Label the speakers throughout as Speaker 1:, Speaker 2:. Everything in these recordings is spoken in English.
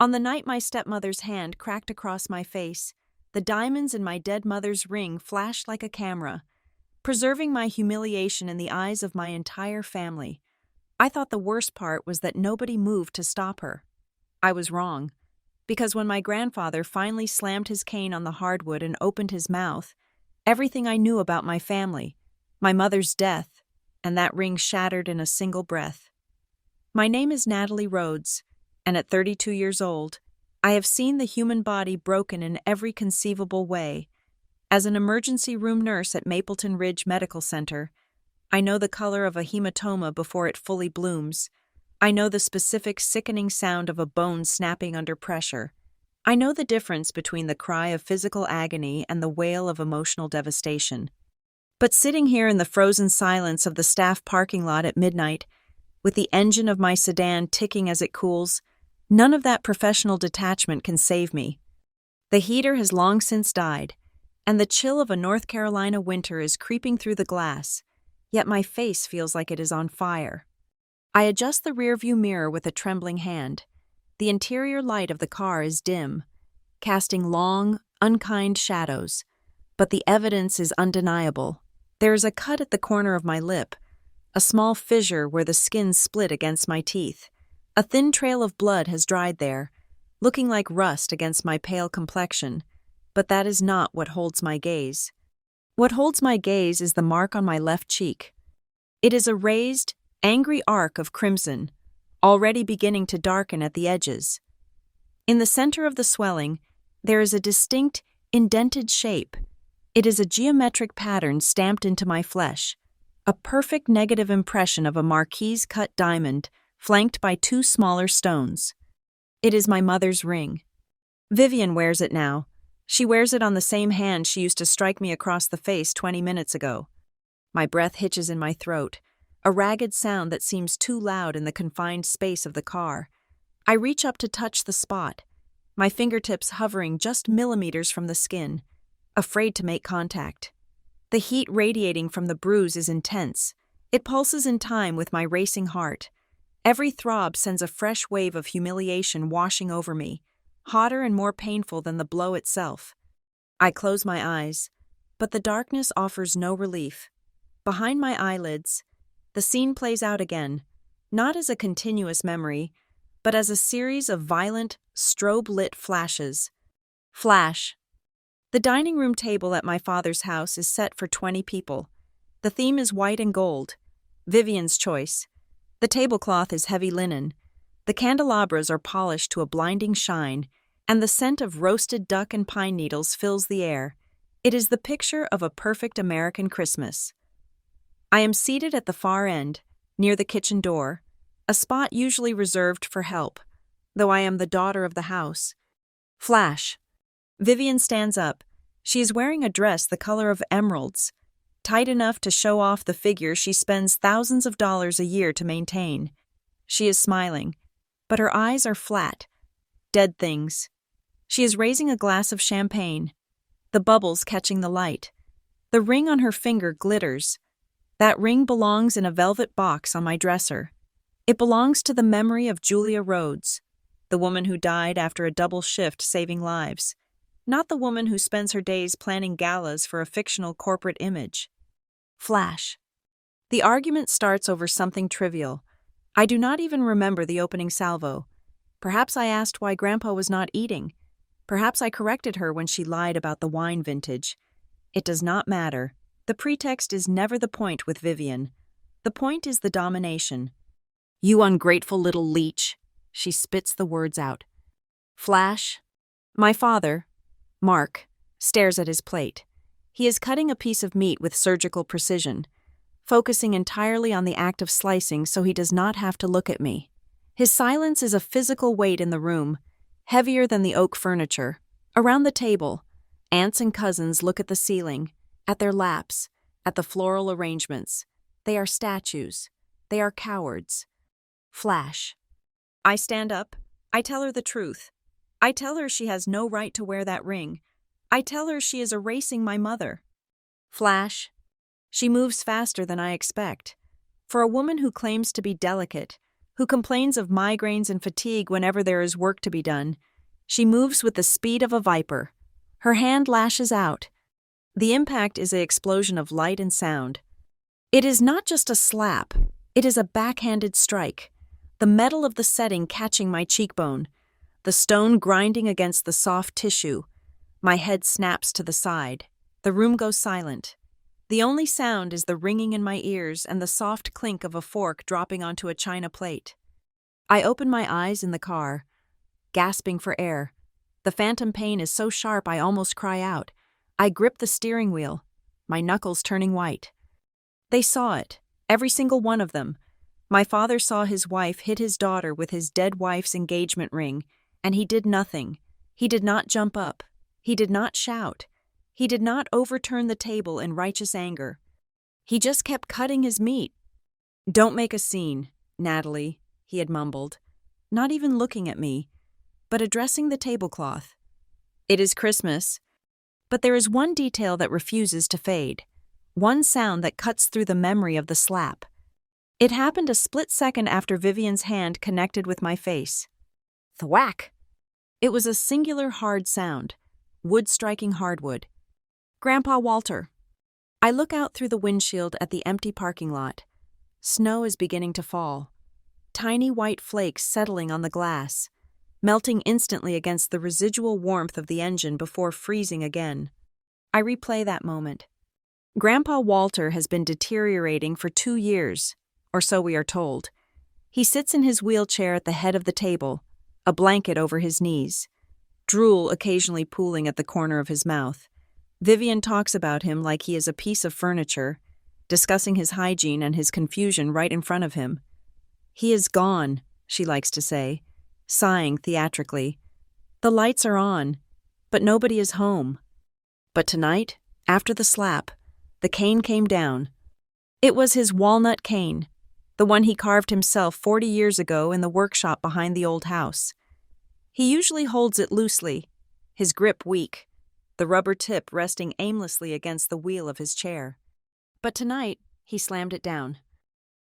Speaker 1: On the night my stepmother's hand cracked across my face, the diamonds in my dead mother's ring flashed like a camera, preserving my humiliation in the eyes of my entire family. I thought the worst part was that nobody moved to stop her. I was wrong, because when my grandfather finally slammed his cane on the hardwood and opened his mouth, everything I knew about my family, my mother's death, and that ring shattered in a single breath. My name is Natalie Rhodes, and at 32 years old, I have seen the human body broken in every conceivable way. As an emergency room nurse at Mapleton Ridge Medical Center, I know the color of a hematoma before it fully blooms. I know the specific sickening sound of a bone snapping under pressure. I know the difference between the cry of physical agony and the wail of emotional devastation. But sitting here in the frozen silence of the staff parking lot at midnight, with the engine of my sedan ticking as it cools, none of that professional detachment can save me. The heater has long since died, and the chill of a North Carolina winter is creeping through the glass, yet my face feels like it is on fire. I adjust the rearview mirror with a trembling hand. The interior light of the car is dim, casting long, unkind shadows, but the evidence is undeniable. There is a cut at the corner of my lip, a small fissure where the skin split against my teeth. A thin trail of blood has dried there, looking like rust against my pale complexion, but that is not what holds my gaze. What holds my gaze is the mark on my left cheek. It is a raised, angry arc of crimson, already beginning to darken at the edges. In the center of the swelling, there is a distinct, indented shape. It is a geometric pattern stamped into my flesh, a perfect negative impression of a marquise-cut diamond flanked by two smaller stones. It is my mother's ring. Vivian wears it now. She wears it on the same hand she used to strike me across the face 20 minutes ago. My breath hitches in my throat, a ragged sound that seems too loud in the confined space of the car. I reach up to touch the spot, my fingertips hovering just millimeters from the skin, afraid to make contact. The heat radiating from the bruise is intense. It pulses in time with my racing heart. Every throb sends a fresh wave of humiliation washing over me, hotter and more painful than the blow itself. I close my eyes, but the darkness offers no relief. Behind my eyelids, the scene plays out again, not as a continuous memory, but as a series of violent, strobe-lit flashes. Flash. The dining room table at my father's house is set for 20 people. The theme is white and gold, Vivian's choice. The tablecloth is heavy linen. The candelabras are polished to a blinding shine, and the scent of roasted duck and pine needles fills the air. It is the picture of a perfect American Christmas. I am seated at the far end, near the kitchen door, a spot usually reserved for help, though I am the daughter of the house. Flash. Vivian stands up. She is wearing a dress the color of emeralds, tight enough to show off the figure she spends thousands of dollars a year to maintain. She is smiling, but her eyes are flat, dead things. She is raising a glass of champagne, the bubbles catching the light. The ring on her finger glitters. That ring belongs in a velvet box on my dresser. It belongs to the memory of Julia Rhodes, the woman who died after a double shift saving lives, not the woman who spends her days planning galas for a fictional corporate image. Flash. The argument starts over something trivial. I do not even remember the opening salvo. Perhaps I asked why Grandpa was not eating. Perhaps I corrected her when she lied about the wine vintage. It does not matter. The pretext is never the point with Vivian. The point is the domination. "You ungrateful little leech," she spits the words out. Flash. My father, Mark, stares at his plate. He is cutting a piece of meat with surgical precision, focusing entirely on the act of slicing so he does not have to look at me. His silence is a physical weight in the room, heavier than the oak furniture. Around the table, aunts and cousins look at the ceiling, at their laps, at the floral arrangements. They are statues. They are cowards. Flash. I stand up. I tell her the truth. I tell her she has no right to wear that ring. I tell her she is erasing my mother. Flash. She moves faster than I expect. For a woman who claims to be delicate, who complains of migraines and fatigue whenever there is work to be done. She moves with the speed of a viper. Her hand lashes out. The impact is an explosion of light and sound. It is not just a slap, it is a backhanded strike. The metal of the setting catching my cheekbone, the stone grinding against the soft tissue. My head snaps to the side. The room goes silent. The only sound is the ringing in my ears and the soft clink of a fork dropping onto a china plate. I open my eyes in the car, gasping for air. The phantom pain is so sharp I almost cry out. I grip the steering wheel, my knuckles turning white. They saw it, every single one of them. My father saw his wife hit his daughter with his dead wife's engagement ring, and he did nothing. He did not jump up. He did not shout. He did not overturn the table in righteous anger. He just kept cutting his meat. "Don't make a scene, Natalie," he had mumbled, not even looking at me, but addressing the tablecloth. It is Christmas, but there is one detail that refuses to fade, one sound that cuts through the memory of the slap. It happened a split second after Vivian's hand connected with my face. Thwack! It was a singular hard sound, wood striking hardwood. Grandpa Walter. I look out through the windshield at the empty parking lot. Snow is beginning to fall. Tiny white flakes settling on the glass, melting instantly against the residual warmth of the engine before freezing again. I replay that moment. Grandpa Walter has been deteriorating for 2 years, or so we are told. He sits in his wheelchair at the head of the table, a blanket over his knees, drool occasionally pooling at the corner of his mouth. Vivian talks about him like he is a piece of furniture, discussing his hygiene and his confusion right in front of him. "He is gone," she likes to say, sighing theatrically. "The lights are on, but nobody is home." But tonight, after the slap, the cane came down. It was his walnut cane, the one he carved himself 40 years ago in the workshop behind the old house. He usually holds it loosely, his grip weak, the rubber tip resting aimlessly against the wheel of his chair. But tonight, he slammed it down.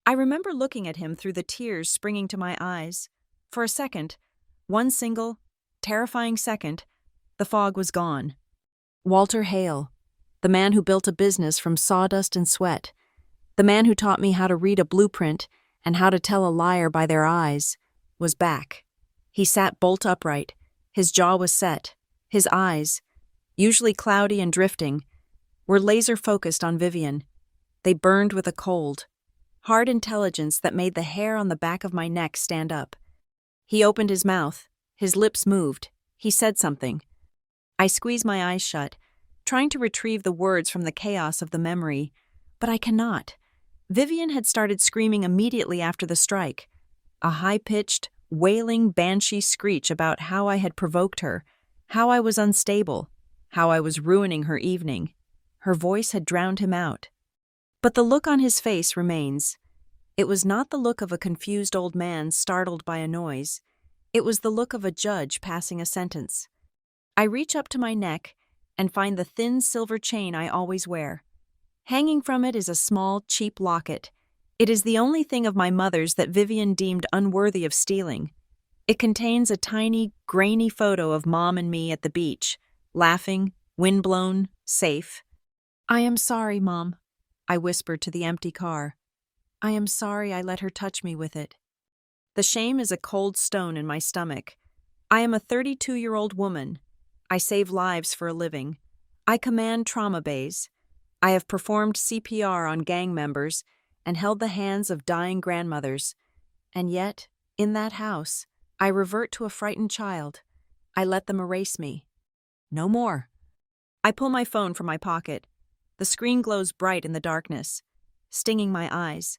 Speaker 1: I remember looking at him through the tears springing to my eyes. For a second, one single, terrifying second, the fog was gone. Walter Hale, the man who built a business from sawdust and sweat, the man who taught me how to read a blueprint and how to tell a liar by their eyes, was back. He sat bolt upright. His jaw was set. His eyes, usually cloudy and drifting, were laser-focused on Vivian. They burned with a cold, hard intelligence that made the hair on the back of my neck stand up. He opened his mouth. His lips moved. He said something. I squeeze my eyes shut, trying to retrieve the words from the chaos of the memory, but I cannot. Vivian had started screaming immediately after the strike, a high-pitched, wailing banshee screech about how I had provoked her, how I was unstable, how I was ruining her evening. Her voice had drowned him out. But the look on his face remains. It was not the look of a confused old man startled by a noise. It was the look of a judge passing a sentence. I reach up to my neck and find the thin silver chain I always wear. Hanging from it is a small, cheap locket. It is the only thing of my mother's that Vivian deemed unworthy of stealing. It contains a tiny, grainy photo of Mom and me at the beach, laughing, windblown, safe. "I am sorry, Mom," I whispered to the empty car. "I am sorry I let her touch me with it." The shame is a cold stone in my stomach. I am a 32-year-old woman. I save lives for a living. I command trauma bays. I have performed CPR on gang members and held the hands of dying grandmothers. And yet, in that house, I revert to a frightened child. I let them erase me. No more. I pull my phone from my pocket. The screen glows bright in the darkness, stinging my eyes.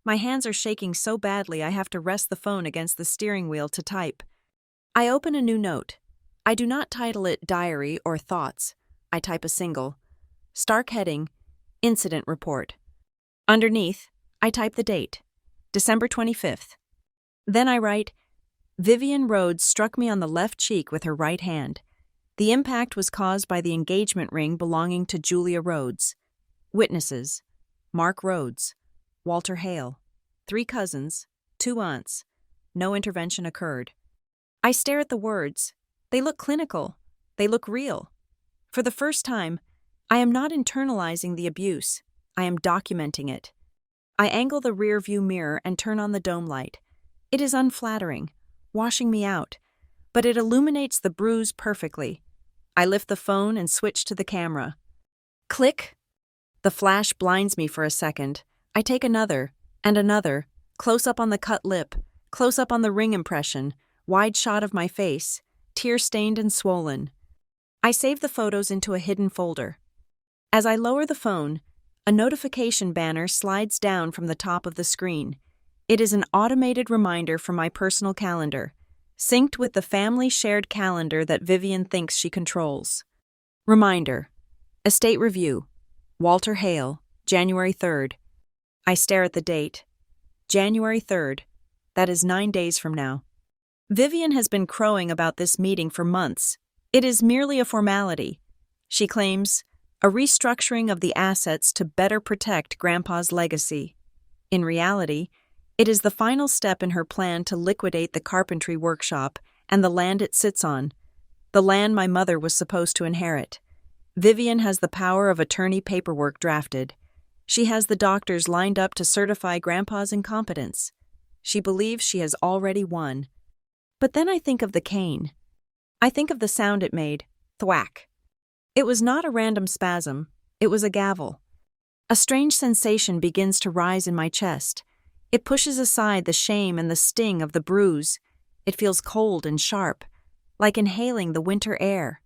Speaker 1: My hands are shaking so badly I have to rest the phone against the steering wheel to type. I open a new note. I do not title it Diary or Thoughts. I type a single. Stark heading, Incident Report. Underneath, I type the date, December 25th. Then I write, Vivian Rhodes struck me on the left cheek with her right hand. The impact was caused by the engagement ring belonging to Julia Rhodes. Witnesses: Mark Rhodes, Walter Hale, 3 cousins, 2 aunts, no intervention occurred. I stare at the words. They look clinical. They look real. For the first time, I am not internalizing the abuse. I am documenting it. I angle the rear-view mirror and turn on the dome light. It is unflattering, washing me out, but it illuminates the bruise perfectly. I lift the phone and switch to the camera. Click! The flash blinds me for a second. I take another, and another, close up on the cut lip, close up on the ring impression, wide shot of my face, tear-stained and swollen. I save the photos into a hidden folder. As I lower the phone, a notification banner slides down from the top of the screen. It is an automated reminder from my personal calendar, synced with the family shared calendar that Vivian thinks she controls. Reminder: Estate Review, Walter Hale, January 3rd. I stare at the date. January 3rd. That is 9 days from now. Vivian has been crowing about this meeting for months. It is merely a formality. She claims a restructuring of the assets to better protect Grandpa's legacy. In reality, it is the final step in her plan to liquidate the carpentry workshop and the land it sits on, the land my mother was supposed to inherit. Vivian has the power of attorney paperwork drafted. She has the doctors lined up to certify Grandpa's incompetence. She believes she has already won. But then I think of the cane. I think of the sound it made, thwack. It was not a random spasm, it was a gavel. A strange sensation begins to rise in my chest. It pushes aside the shame and the sting of the bruise. It feels cold and sharp, like inhaling the winter air.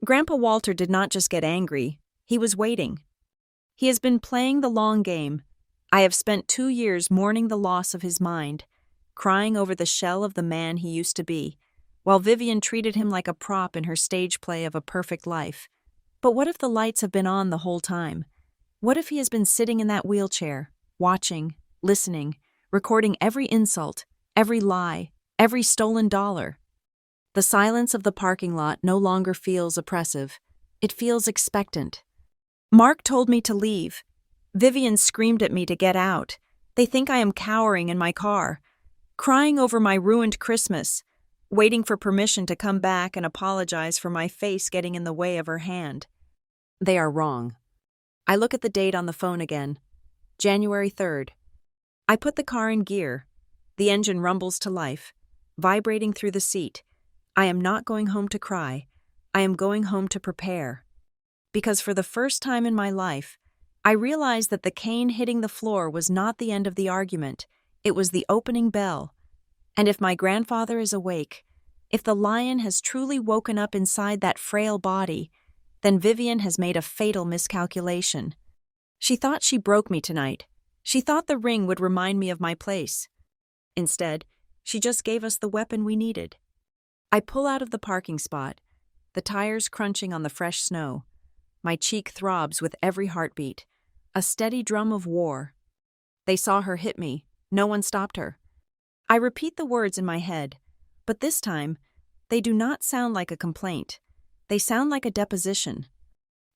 Speaker 1: Grandpa Walter did not just get angry, he was waiting. He has been playing the long game. I have spent 2 years mourning the loss of his mind, crying over the shell of the man he used to be, while Vivian treated him like a prop in her stage play of a perfect life. But what if the lights have been on the whole time? What if he has been sitting in that wheelchair, watching, listening, recording every insult, every lie, every stolen dollar? The silence of the parking lot no longer feels oppressive. It feels expectant. Mark told me to leave. Vivian screamed at me to get out. They think I am cowering in my car, crying over my ruined Christmas, waiting for permission to come back and apologize for my face getting in the way of her hand. They are wrong. I look at the date on the phone again. January 3rd. I put the car in gear. The engine rumbles to life, vibrating through the seat. I am not going home to cry. I am going home to prepare. Because for the first time in my life, I realized that the cane hitting the floor was not the end of the argument. It was the opening bell. And if my grandfather is awake, if the lion has truly woken up inside that frail body, then Vivian has made a fatal miscalculation. She thought she broke me tonight. She thought the ring would remind me of my place. Instead, she just gave us the weapon we needed. I pull out of the parking spot, the tires crunching on the fresh snow. My cheek throbs with every heartbeat, a steady drum of war. They saw her hit me. No one stopped her. I repeat the words in my head, but this time, they do not sound like a complaint. They sound like a deposition.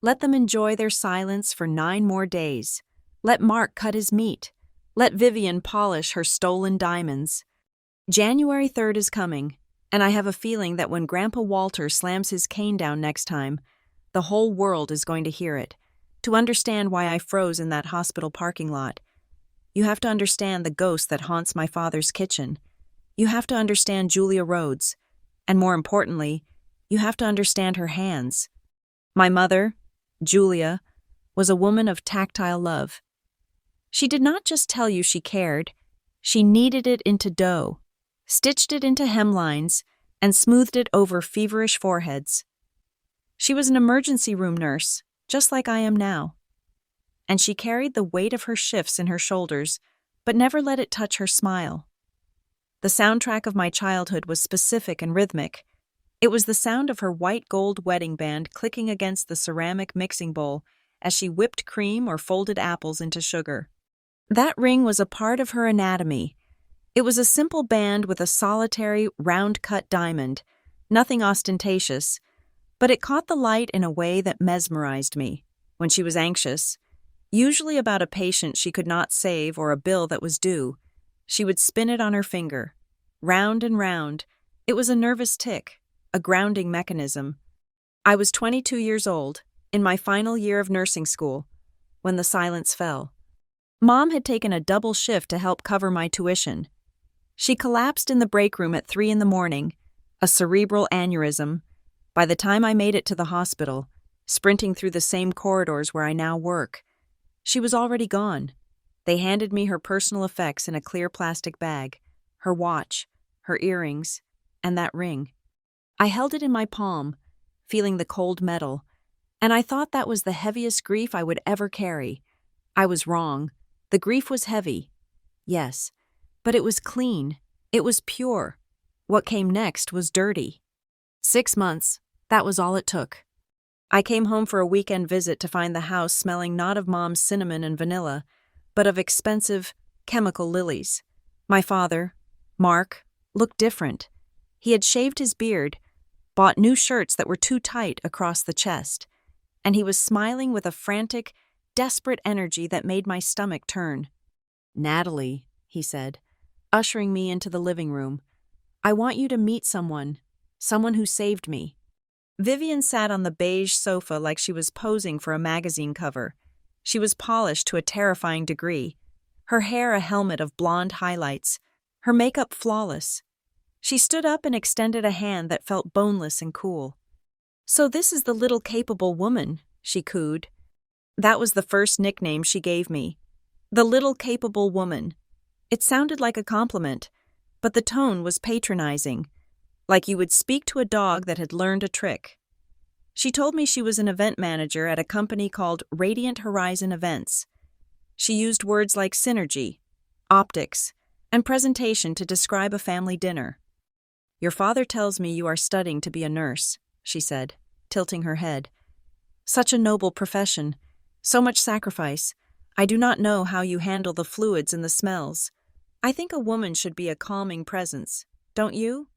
Speaker 1: Let them enjoy their silence for 9 more days. Let Mark cut his meat. Let Vivian polish her stolen diamonds. January 3rd is coming, and I have a feeling that when Grandpa Walter slams his cane down next time, the whole world is going to hear it, to understand why I froze in that hospital parking lot. You have to understand the ghost that haunts my father's kitchen. You have to understand Julia Rhodes, and more importantly, you have to understand her hands. My mother, Julia, was a woman of tactile love. She did not just tell you she cared, she kneaded it into dough, stitched it into hemlines, and smoothed it over feverish foreheads. She was an emergency room nurse, just like I am now. And she carried the weight of her shifts in her shoulders, but never let it touch her smile. The soundtrack of my childhood was specific and rhythmic. It was the sound of her white gold wedding band clicking against the ceramic mixing bowl as she whipped cream or folded apples into sugar. That ring was a part of her anatomy. It was a simple band with a solitary, round-cut diamond, nothing ostentatious, but it caught the light in a way that mesmerized me. When she was anxious, usually about a patient she could not save or a bill that was due, she would spin it on her finger. round and round. It was a nervous tick, a grounding mechanism. I was 22 years old, in my final year of nursing school, when the silence fell. Mom had taken a double shift to help cover my tuition. She collapsed in the break room at 3 a.m, a cerebral aneurysm. By the time I made it to the hospital, sprinting through the same corridors where I now work, she was already gone. They handed me her personal effects in a clear plastic bag, her watch, her earrings, and that ring. I held it in my palm, feeling the cold metal, and I thought that was the heaviest grief I would ever carry. I was wrong. The grief was heavy. Yes, but it was clean. It was pure. What came next was dirty. 6 months, that was all it took. I came home for a weekend visit to find the house smelling not of Mom's cinnamon and vanilla, but of expensive, chemical lilies. My father, Mark, looked different. He had shaved his beard, bought new shirts that were too tight across the chest, and he was smiling with a frantic, desperate energy that made my stomach turn. "Natalie," he said, ushering me into the living room, "I want you to meet someone who saved me." Vivian sat on the beige sofa like she was posing for a magazine cover. She was polished to a terrifying degree, her hair a helmet of blonde highlights, her makeup flawless. She stood up and extended a hand that felt boneless and cool. "So this is the little capable woman," she cooed. That was the first nickname she gave me. The little capable woman. It sounded like a compliment, but the tone was patronizing, like you would speak to a dog that had learned a trick. She told me she was an event manager at a company called Radiant Horizon Events. She used words like synergy, optics, and presentation to describe a family dinner. "Your father tells me you are studying to be a nurse," she said, tilting her head. "Such a noble profession, so much sacrifice. I do not know how you handle the fluids and the smells. I think a woman should be a calming presence, don't you?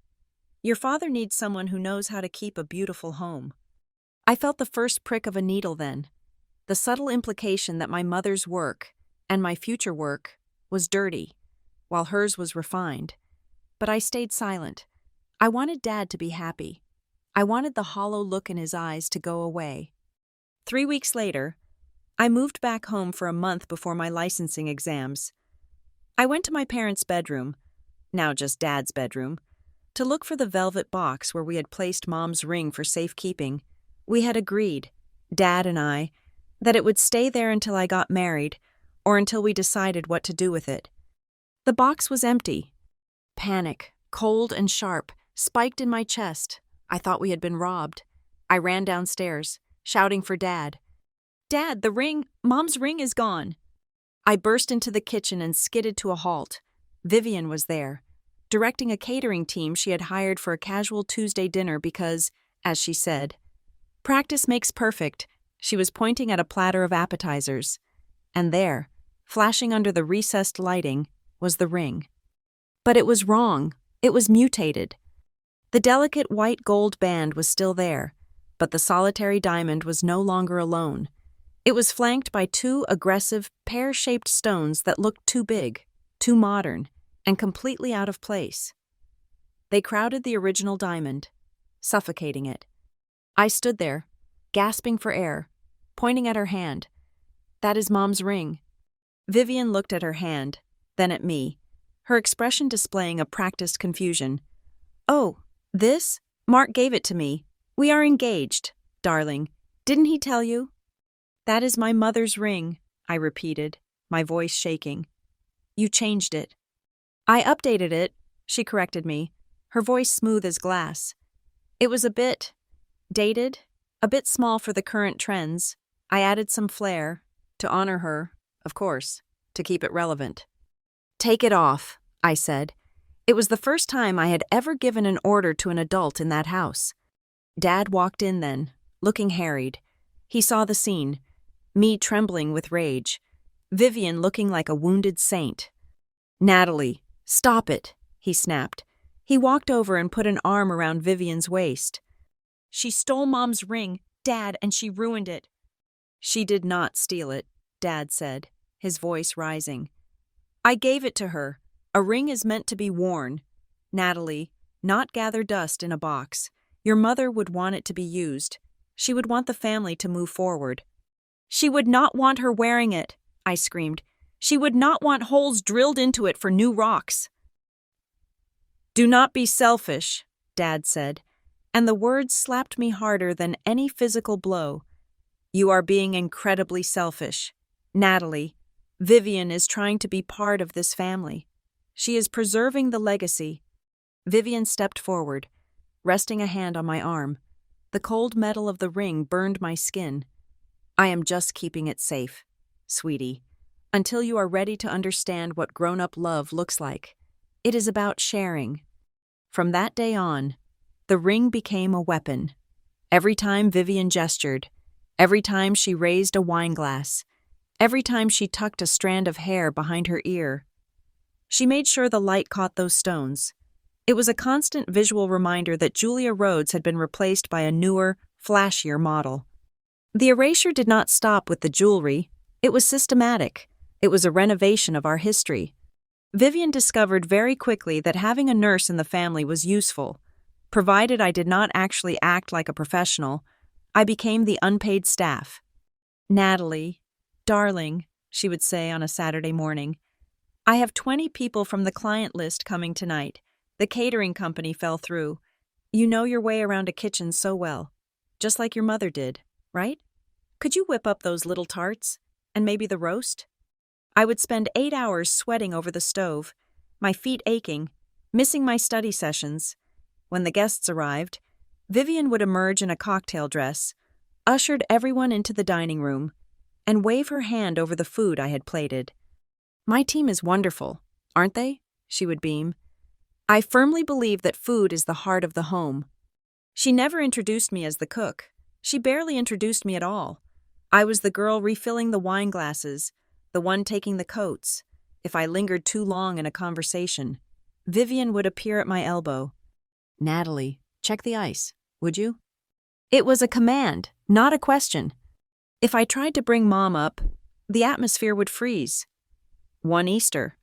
Speaker 1: Your father needs someone who knows how to keep a beautiful home." I felt the first prick of a needle then, the subtle implication that my mother's work, and my future work, was dirty, while hers was refined. But I stayed silent. I wanted Dad to be happy. I wanted the hollow look in his eyes to go away. 3 weeks later, I moved back home for a month before my licensing exams. I went to my parents' bedroom, now just Dad's bedroom, to look for the velvet box where we had placed Mom's ring for safekeeping. We had agreed, Dad and I, that it would stay there until I got married, or until we decided what to do with it. The box was empty. Panic, cold and sharp, spiked in my chest. I thought we had been robbed. I ran downstairs, shouting for Dad. "Dad, Mom's ring is gone." I burst into the kitchen and skidded to a halt. Vivian was there, directing a catering team she had hired for a casual Tuesday dinner because, as she said, "Practice makes perfect." She was pointing at a platter of appetizers. And there, flashing under the recessed lighting, was the ring. But it was wrong. It was mutated. The delicate white gold band was still there, but the solitary diamond was no longer alone. It was flanked by 2 aggressive, pear-shaped stones that looked too big, too modern, and completely out of place. They crowded the original diamond, suffocating it. I stood there, gasping for air, pointing at her hand. "That is Mom's ring." Vivian looked at her hand, then at me, her expression displaying a practiced confusion. "Oh, this? Mark gave it to me. We are engaged, darling. Didn't he tell you?" "That is my mother's ring," I repeated, my voice shaking. "You changed it." "I updated it," she corrected me, her voice smooth as glass. "It was a bit dated, a bit small for the current trends. I added some flair, to honor her, of course, to keep it relevant." "Take it off," I said. It was the first time I had ever given an order to an adult in that house. Dad walked in then, looking harried. He saw the scene, me trembling with rage, Vivian looking like a wounded saint. "Natalie, stop it," he snapped. He walked over and put an arm around Vivian's waist. "She stole Mom's ring, Dad, and she ruined it." "She did not steal it," Dad said, his voice rising. "I gave it to her. A ring is meant to be worn. Natalie, not gather dust in a box. Your mother would want it to be used. She would want the family to move forward. She would not want her wearing it, I screamed. She would not want holes drilled into it for new rocks. Do not be selfish, Dad said, and the words slapped me harder than any physical blow. You are being incredibly selfish. Natalie, Vivian is trying to be part of this family. She is preserving the legacy. Vivian stepped forward, resting a hand on my arm. The cold metal of the ring burned my skin. I am just keeping it safe, sweetie, until you are ready to understand what grown-up love looks like. It is about sharing. From that day on, the ring became a weapon. Every time Vivian gestured, every time she raised a wine glass, every time she tucked a strand of hair behind her ear, she made sure the light caught those stones. It was a constant visual reminder that Julia Rhodes had been replaced by a newer, flashier model. The erasure did not stop with the jewelry. It was systematic. It was a renovation of our history. Vivian discovered very quickly that having a nurse in the family was useful. Provided I did not actually act like a professional, I became the unpaid staff. Natalie, darling, she would say on a Saturday morning, I have 20 people from the client list coming tonight. The catering company fell through. You know your way around a kitchen so well, just like your mother did, right? Could you whip up those little tarts? And maybe the roast? I would spend 8 hours sweating over the stove, my feet aching, missing my study sessions. When the guests arrived, Vivian would emerge in a cocktail dress, ushered everyone into the dining room, and wave her hand over the food I had plated. My team is wonderful, aren't they? She would beam. I firmly believe that food is the heart of the home. She never introduced me as the cook. She barely introduced me at all. I was the girl refilling the wine glasses, the one taking the coats. If I lingered too long in a conversation, Vivian would appear at my elbow. Natalie, check the ice, would you? It was a command, not a question. If I tried to bring Mom up, the atmosphere would freeze. One Easter,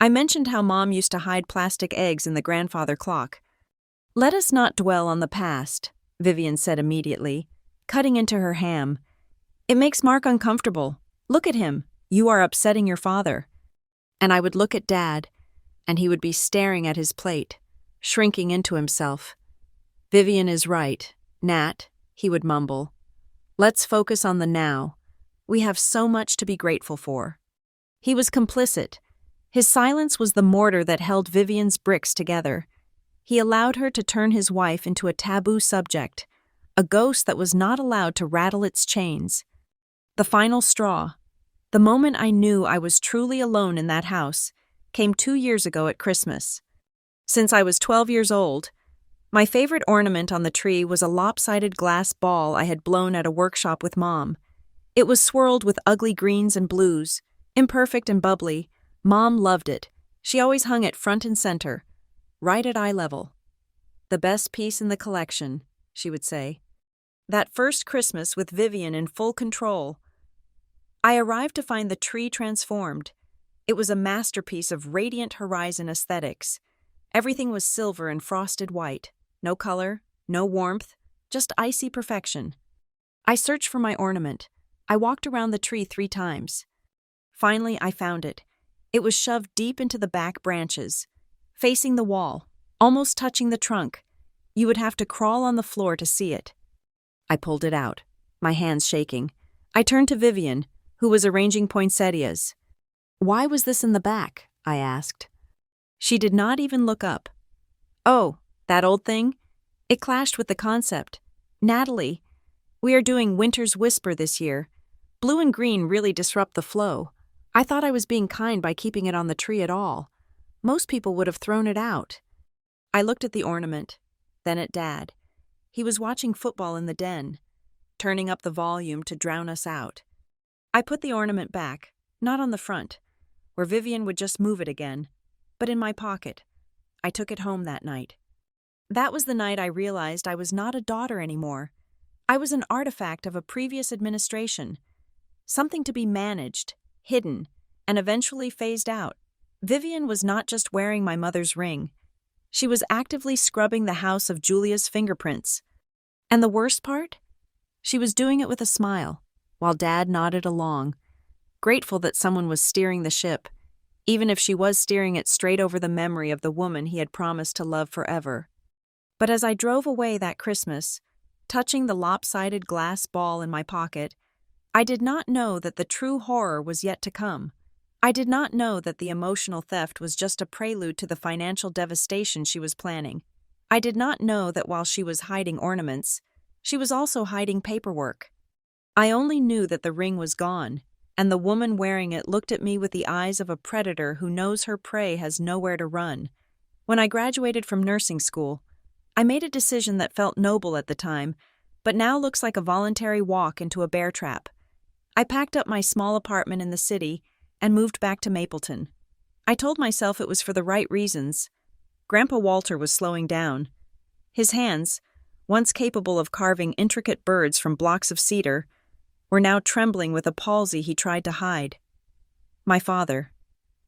Speaker 1: I mentioned how Mom used to hide plastic eggs in the grandfather clock. Let us not dwell on the past, Vivian said immediately, cutting into her ham. It makes Mark uncomfortable. Look at him. You are upsetting your father. And I would look at Dad, and he would be staring at his plate, shrinking into himself. Vivian is right, Nat, he would mumble. Let's focus on the now. We have so much to be grateful for. He was complicit. His silence was the mortar that held Vivian's bricks together. He allowed her to turn his wife into a taboo subject, a ghost that was not allowed to rattle its chains. The final straw, the moment I knew I was truly alone in that house, came 2 years ago at Christmas. Since I was 12 years old, my favorite ornament on the tree was a lopsided glass ball I had blown at a workshop with Mom. It was swirled with ugly greens and blues, imperfect and bubbly. Mom loved it. She always hung it front and center, right at eye level. The best piece in the collection, she would say. That first Christmas with Vivian in full control, I arrived to find the tree transformed. It was a masterpiece of radiant horizon aesthetics. Everything was silver and frosted white. No color, no warmth, just icy perfection. I searched for my ornament. I walked around the tree 3 times. Finally, I found it. It was shoved deep into the back branches, facing the wall, almost touching the trunk. You would have to crawl on the floor to see it. I pulled it out, my hands shaking. I turned to Vivian, who was arranging poinsettias. Why was this in the back? I asked. She did not even look up. Oh, that old thing? It clashed with the concept. Natalie, we are doing Winter's Whisper this year. Blue and green really disrupt the flow. I thought I was being kind by keeping it on the tree at all. Most people would have thrown it out. I looked at the ornament, then at Dad. He was watching football in the den, turning up the volume to drown us out. I put the ornament back, not on the front, where Vivian would just move it again, but in my pocket. I took it home that night. That was the night I realized I was not a daughter anymore. I was an artifact of a previous administration, something to be managed, hidden, and eventually phased out. Vivian was not just wearing my mother's ring. She was actively scrubbing the house of Julia's fingerprints. And the worst part? She was doing it with a smile, while Dad nodded along, grateful that someone was steering the ship, even if she was steering it straight over the memory of the woman he had promised to love forever. But as I drove away that Christmas, touching the lopsided glass ball in my pocket, I did not know that the true horror was yet to come. I did not know that the emotional theft was just a prelude to the financial devastation she was planning. I did not know that while she was hiding ornaments, she was also hiding paperwork. I only knew that the ring was gone, and the woman wearing it looked at me with the eyes of a predator who knows her prey has nowhere to run. When I graduated from nursing school, I made a decision that felt noble at the time, but now looks like a voluntary walk into a bear trap. I packed up my small apartment in the city and moved back to Mapleton. I told myself it was for the right reasons. Grandpa Walter was slowing down. His hands, once capable of carving intricate birds from blocks of cedar, were now trembling with a palsy he tried to hide. My father,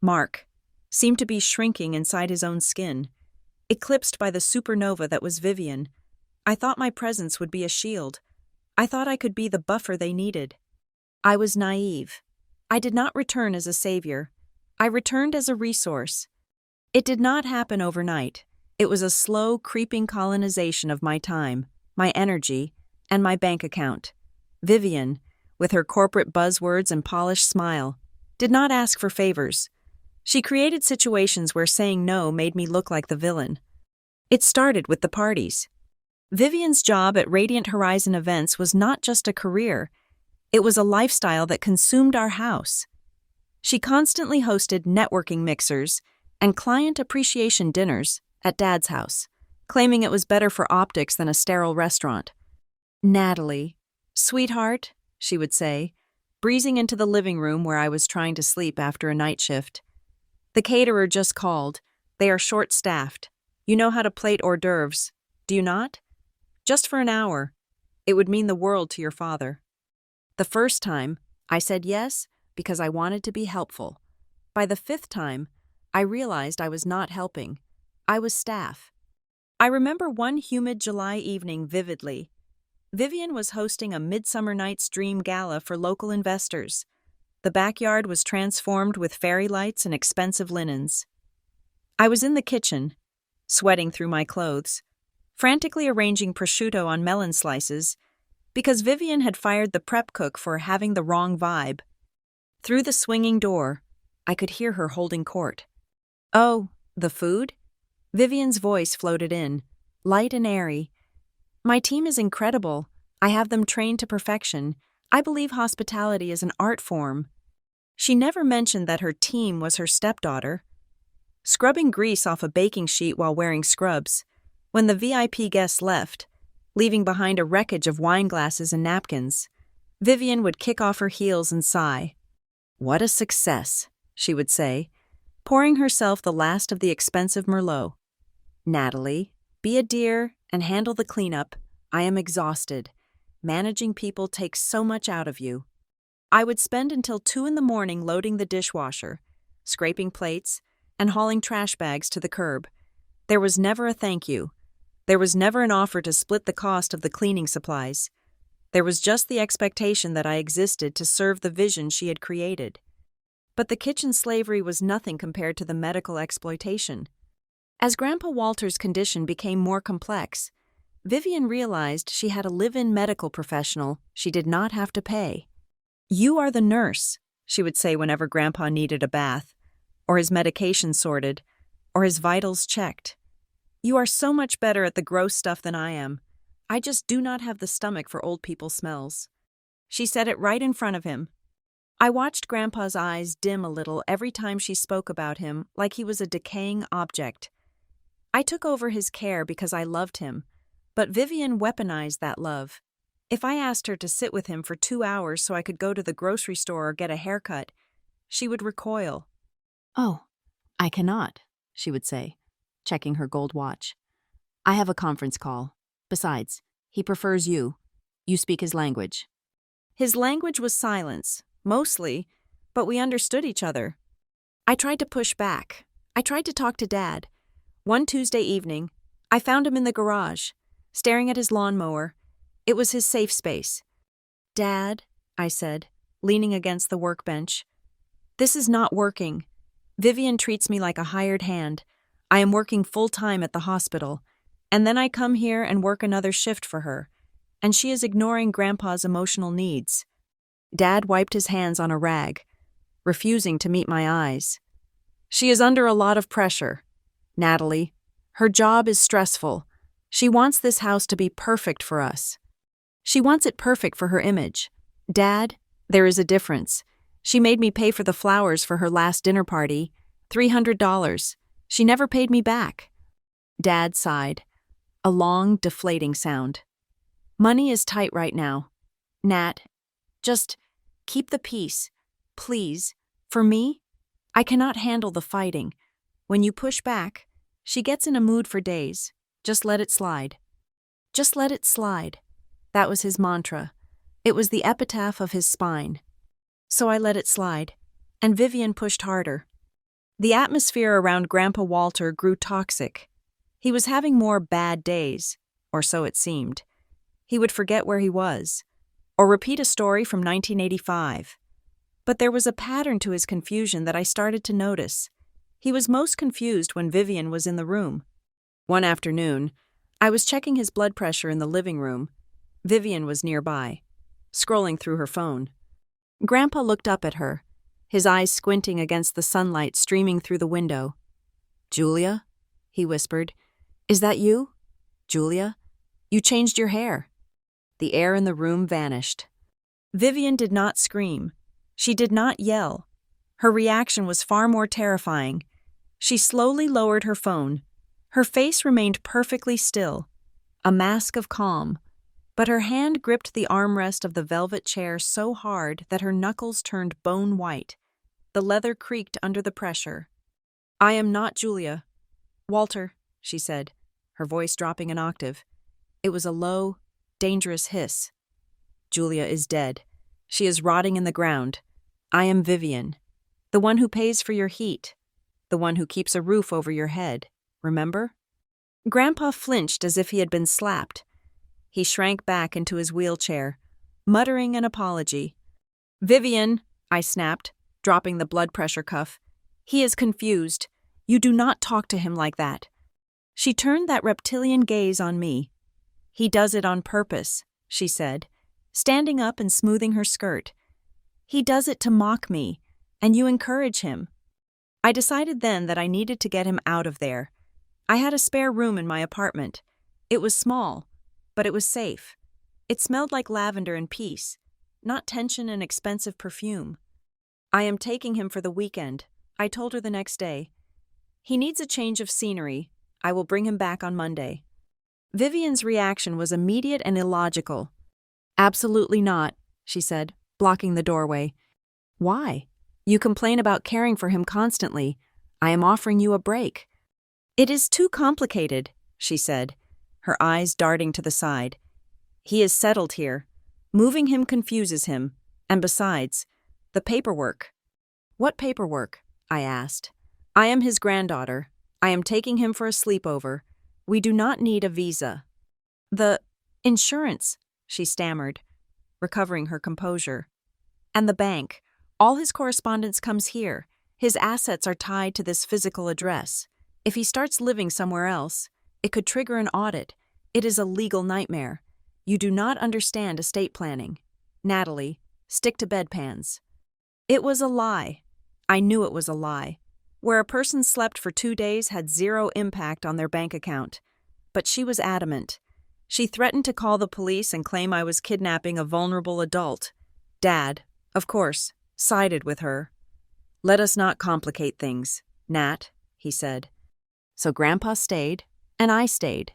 Speaker 1: Mark, seemed to be shrinking inside his own skin, eclipsed by the supernova that was Vivian. I thought my presence would be a shield. I thought I could be the buffer they needed. I was naive. I did not return as a savior. I returned as a resource. It did not happen overnight. It was a slow, creeping colonization of my time, my energy, and my bank account. Vivian, with her corporate buzzwords and polished smile, did not ask for favors. She created situations where saying no made me look like the villain. It started with the parties. Vivian's job at Radiant Horizon Events was not just a career. It was a lifestyle that consumed our house. She constantly hosted networking mixers and client appreciation dinners at Dad's house, claiming it was better for optics than a sterile restaurant. "Natalie, sweetheart," she would say, breezing into the living room where I was trying to sleep after a night shift. "The caterer just called. They are short-staffed. You know how to plate hors d'oeuvres, do you not? Just for an hour. It would mean the world to your father." The first time, I said yes because I wanted to be helpful. By the fifth time, I realized I was not helping. I was staff. I remember one humid July evening vividly. Vivian was hosting a Midsummer Night's Dream gala for local investors. The backyard was transformed with fairy lights and expensive linens. I was in the kitchen, sweating through my clothes, frantically arranging prosciutto on melon slices, because Vivian had fired the prep cook for having the wrong vibe. Through the swinging door, I could hear her holding court. "Oh, the food?" Vivian's voice floated in, light and airy. "My team is incredible. I have them trained to perfection. I believe hospitality is an art form." She never mentioned that her team was her stepdaughter. Scrubbing grease off a baking sheet while wearing scrubs, when the VIP guests left, leaving behind a wreckage of wine glasses and napkins, Vivian would kick off her heels and sigh. "What a success," she would say, pouring herself the last of the expensive Merlot. "Natalie, be a dear and handle the cleanup. I am exhausted. Managing people takes so much out of you." I would spend until 2 a.m. loading the dishwasher, scraping plates, and hauling trash bags to the curb. There was never a thank you. There was never an offer to split the cost of the cleaning supplies. There was just the expectation that I existed to serve the vision she had created. But the kitchen slavery was nothing compared to the medical exploitation. As Grandpa Walter's condition became more complex, Vivian realized she had a live-in medical professional she did not have to pay. "You are the nurse," she would say whenever Grandpa needed a bath, or his medication sorted, or his vitals checked. "You are so much better at the gross stuff than I am. I just do not have the stomach for old people smells." She said it right in front of him. I watched Grandpa's eyes dim a little every time she spoke about him, like he was a decaying object. I took over his care because I loved him, but Vivian weaponized that love. If I asked her to sit with him for 2 hours so I could go to the grocery store or get a haircut, she would recoil. "Oh, I cannot," she would say, checking her gold watch. "I have a conference call. Besides, he prefers you. You speak his language." His language was silence, mostly, but we understood each other. I tried to push back. I tried to talk to Dad. One Tuesday evening, I found him in the garage, staring at his lawnmower. It was his safe space. "Dad," I said, leaning against the workbench, "this is not working. Vivian treats me like a hired hand. I am working full-time at the hospital, and then I come here and work another shift for her, and she is ignoring Grandpa's emotional needs." Dad wiped his hands on a rag, refusing to meet my eyes. "She is under a lot of pressure, Natalie. Her job is stressful. She wants this house to be perfect for us. She wants it perfect for her image. Dad, there is a difference. She made me pay for the flowers for her last dinner party, $300. She never paid me back." Dad sighed, a long, deflating sound. "Money is tight right now. Nat, just keep the peace, please. For me, I cannot handle the fighting. When you push back, she gets in a mood for days. Just let it slide." Just let it slide. That was his mantra. It was the epitaph of his spine. So I let it slide, and Vivian pushed harder. The atmosphere around Grandpa Walter grew toxic. He was having more bad days, or so it seemed. He would forget where he was, or repeat a story from 1985. But there was a pattern to his confusion that I started to notice. He was most confused when Vivian was in the room. One afternoon, I was checking his blood pressure in the living room. Vivian was nearby, scrolling through her phone. Grandpa looked up at her, his eyes squinting against the sunlight streaming through the window. "Julia?" he whispered. "Is that you? Julia? You changed your hair." The air in the room vanished. Vivian did not scream. She did not yell. Her reaction was far more terrifying. She slowly lowered her phone. Her face remained perfectly still, a mask of calm, but her hand gripped the armrest of the velvet chair so hard that her knuckles turned bone white. The leather creaked under the pressure. "I am not Julia. Walter," she said, her voice dropping an octave. It was a low, dangerous hiss. "Julia is dead. She is rotting in the ground. I am Vivian, the one who pays for your heat, the one who keeps a roof over your head. Remember?" Grandpa flinched as if he had been slapped. He shrank back into his wheelchair, muttering an apology. "Vivian," I snapped, dropping the blood pressure cuff. "He is confused. You do not talk to him like that." She turned that reptilian gaze on me. "He does it on purpose," she said, standing up and smoothing her skirt. "He does it to mock me, and you encourage him." I decided then that I needed to get him out of there. I had a spare room in my apartment. It was small, but it was safe. It smelled like lavender and peace, not tension and expensive perfume. "I am taking him for the weekend," I told her the next day. "He needs a change of scenery. I will bring him back on Monday." Vivian's reaction was immediate and illogical. "Absolutely not," she said, blocking the doorway. "Why? You complain about caring for him constantly. I am offering you a break." "It is too complicated," she said, her eyes darting to the side. "He is settled here. Moving him confuses him. And besides, the paperwork." "What paperwork?" I asked. "I am his granddaughter. I am taking him for a sleepover. We do not need a visa." "The insurance," she stammered, recovering her composure. "And the bank. All his correspondence comes here. His assets are tied to this physical address. If he starts living somewhere else, it could trigger an audit. It is a legal nightmare. You do not understand estate planning. Natalie, stick to bedpans." It was a lie. I knew it was a lie. Where a person slept for 2 days had zero impact on their bank account. But she was adamant. She threatened to call the police and claim I was kidnapping a vulnerable adult. Dad, of course, sided with her. "Let us not complicate things, Nat," he said. So Grandpa stayed, and I stayed.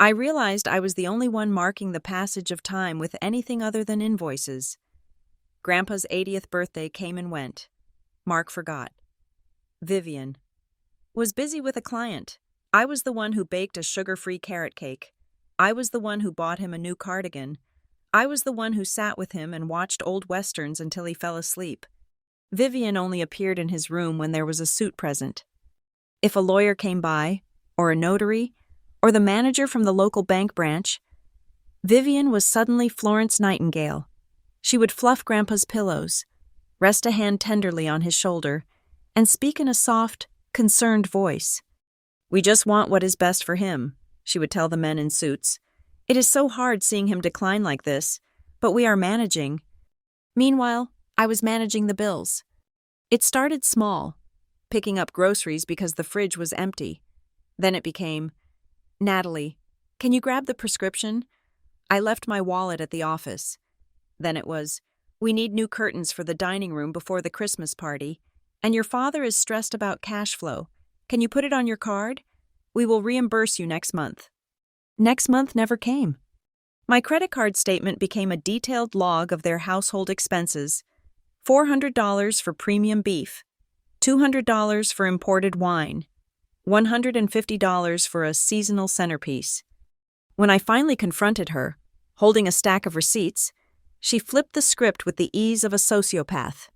Speaker 1: I realized I was the only one marking the passage of time with anything other than invoices. Grandpa's 80th birthday came and went. Mark forgot. Vivian was busy with a client. I was the one who baked a sugar-free carrot cake. I was the one who bought him a new cardigan. I was the one who sat with him and watched old westerns until he fell asleep. Vivian only appeared in his room when there was a suit present. If a lawyer came by, or a notary, or the manager from the local bank branch. Vivian was suddenly Florence Nightingale. She would fluff Grandpa's pillows, rest a hand tenderly on his shoulder, and speak in a soft, concerned voice. "We just want what is best for him," she would tell the men in suits. "It is so hard seeing him decline like this, but we are managing." Meanwhile, I was managing the bills. It started small, picking up groceries because the fridge was empty. Then it became, "Natalie, can you grab the prescription? I left my wallet at the office." Then it was, "We need new curtains for the dining room before the Christmas party, and your father is stressed about cash flow. Can you put it on your card? We will reimburse you next month." Next month never came. My credit card statement became a detailed log of their household expenses: $400 for premium beef, $200 for imported wine, $150 for a seasonal centerpiece. When I finally confronted her, holding a stack of receipts, she flipped the script with the ease of a sociopath.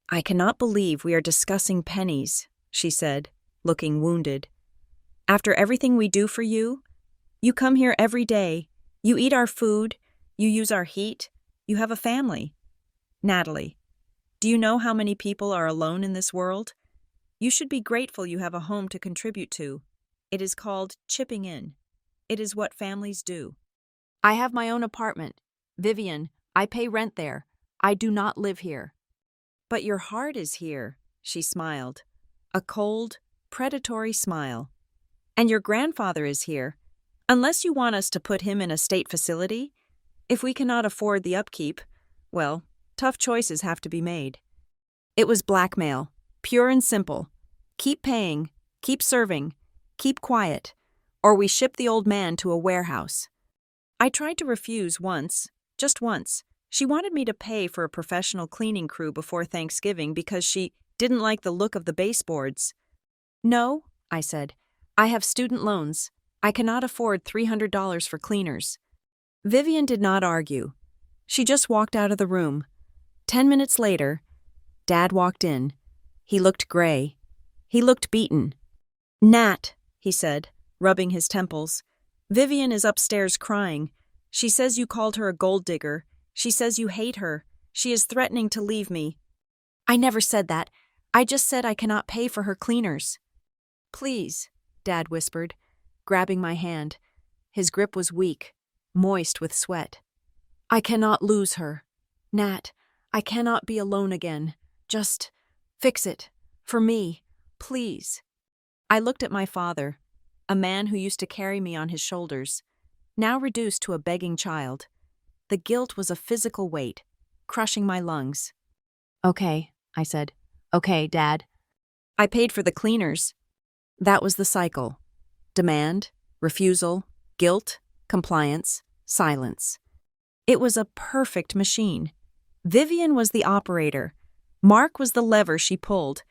Speaker 1: "I cannot believe we are discussing pennies," she said, looking wounded. "After everything we do for you, you come here every day, you eat our food, you use our heat, you have a family. Natalie, do you know how many people are alone in this world? You should be grateful you have a home to contribute to. It is called chipping in. It is what families do. I have my own apartment. Vivian, I pay rent there. I do not live here." "But your heart is here," she smiled. A cold, predatory smile. "And your grandfather is here. Unless you want us to put him in a state facility, if we cannot afford the upkeep, well, tough choices have to be made." It was blackmail, pure and simple. Keep paying, keep serving, keep quiet, or we ship the old man to a warehouse. I tried to refuse once, just once. She wanted me to pay for a professional cleaning crew before Thanksgiving because she didn't like the look of the baseboards. "No," I said. "I have student loans. I cannot afford $300 for cleaners." Vivian did not argue. She just walked out of the room. 10 minutes later, Dad walked in. He looked gray. He looked beaten. "Nat," he said, rubbing his temples, "Vivian is upstairs crying. She says you called her a gold digger. She says you hate her. She is threatening to leave me." "I never said that. I just said I cannot pay for her cleaners." "Please," Dad whispered, grabbing my hand. His grip was weak, moist with sweat. "I cannot lose her. Nat, I cannot be alone again. Just fix it. For me. Please." I looked at my father, a man who used to carry me on his shoulders, now reduced to a begging child. The guilt was a physical weight, crushing my lungs. "Okay," I said. "Okay, Dad." I paid for the cleaners. That was the cycle. Demand, refusal, guilt, compliance, silence. It was a perfect machine. Vivian was the operator. Mark was the lever she pulled,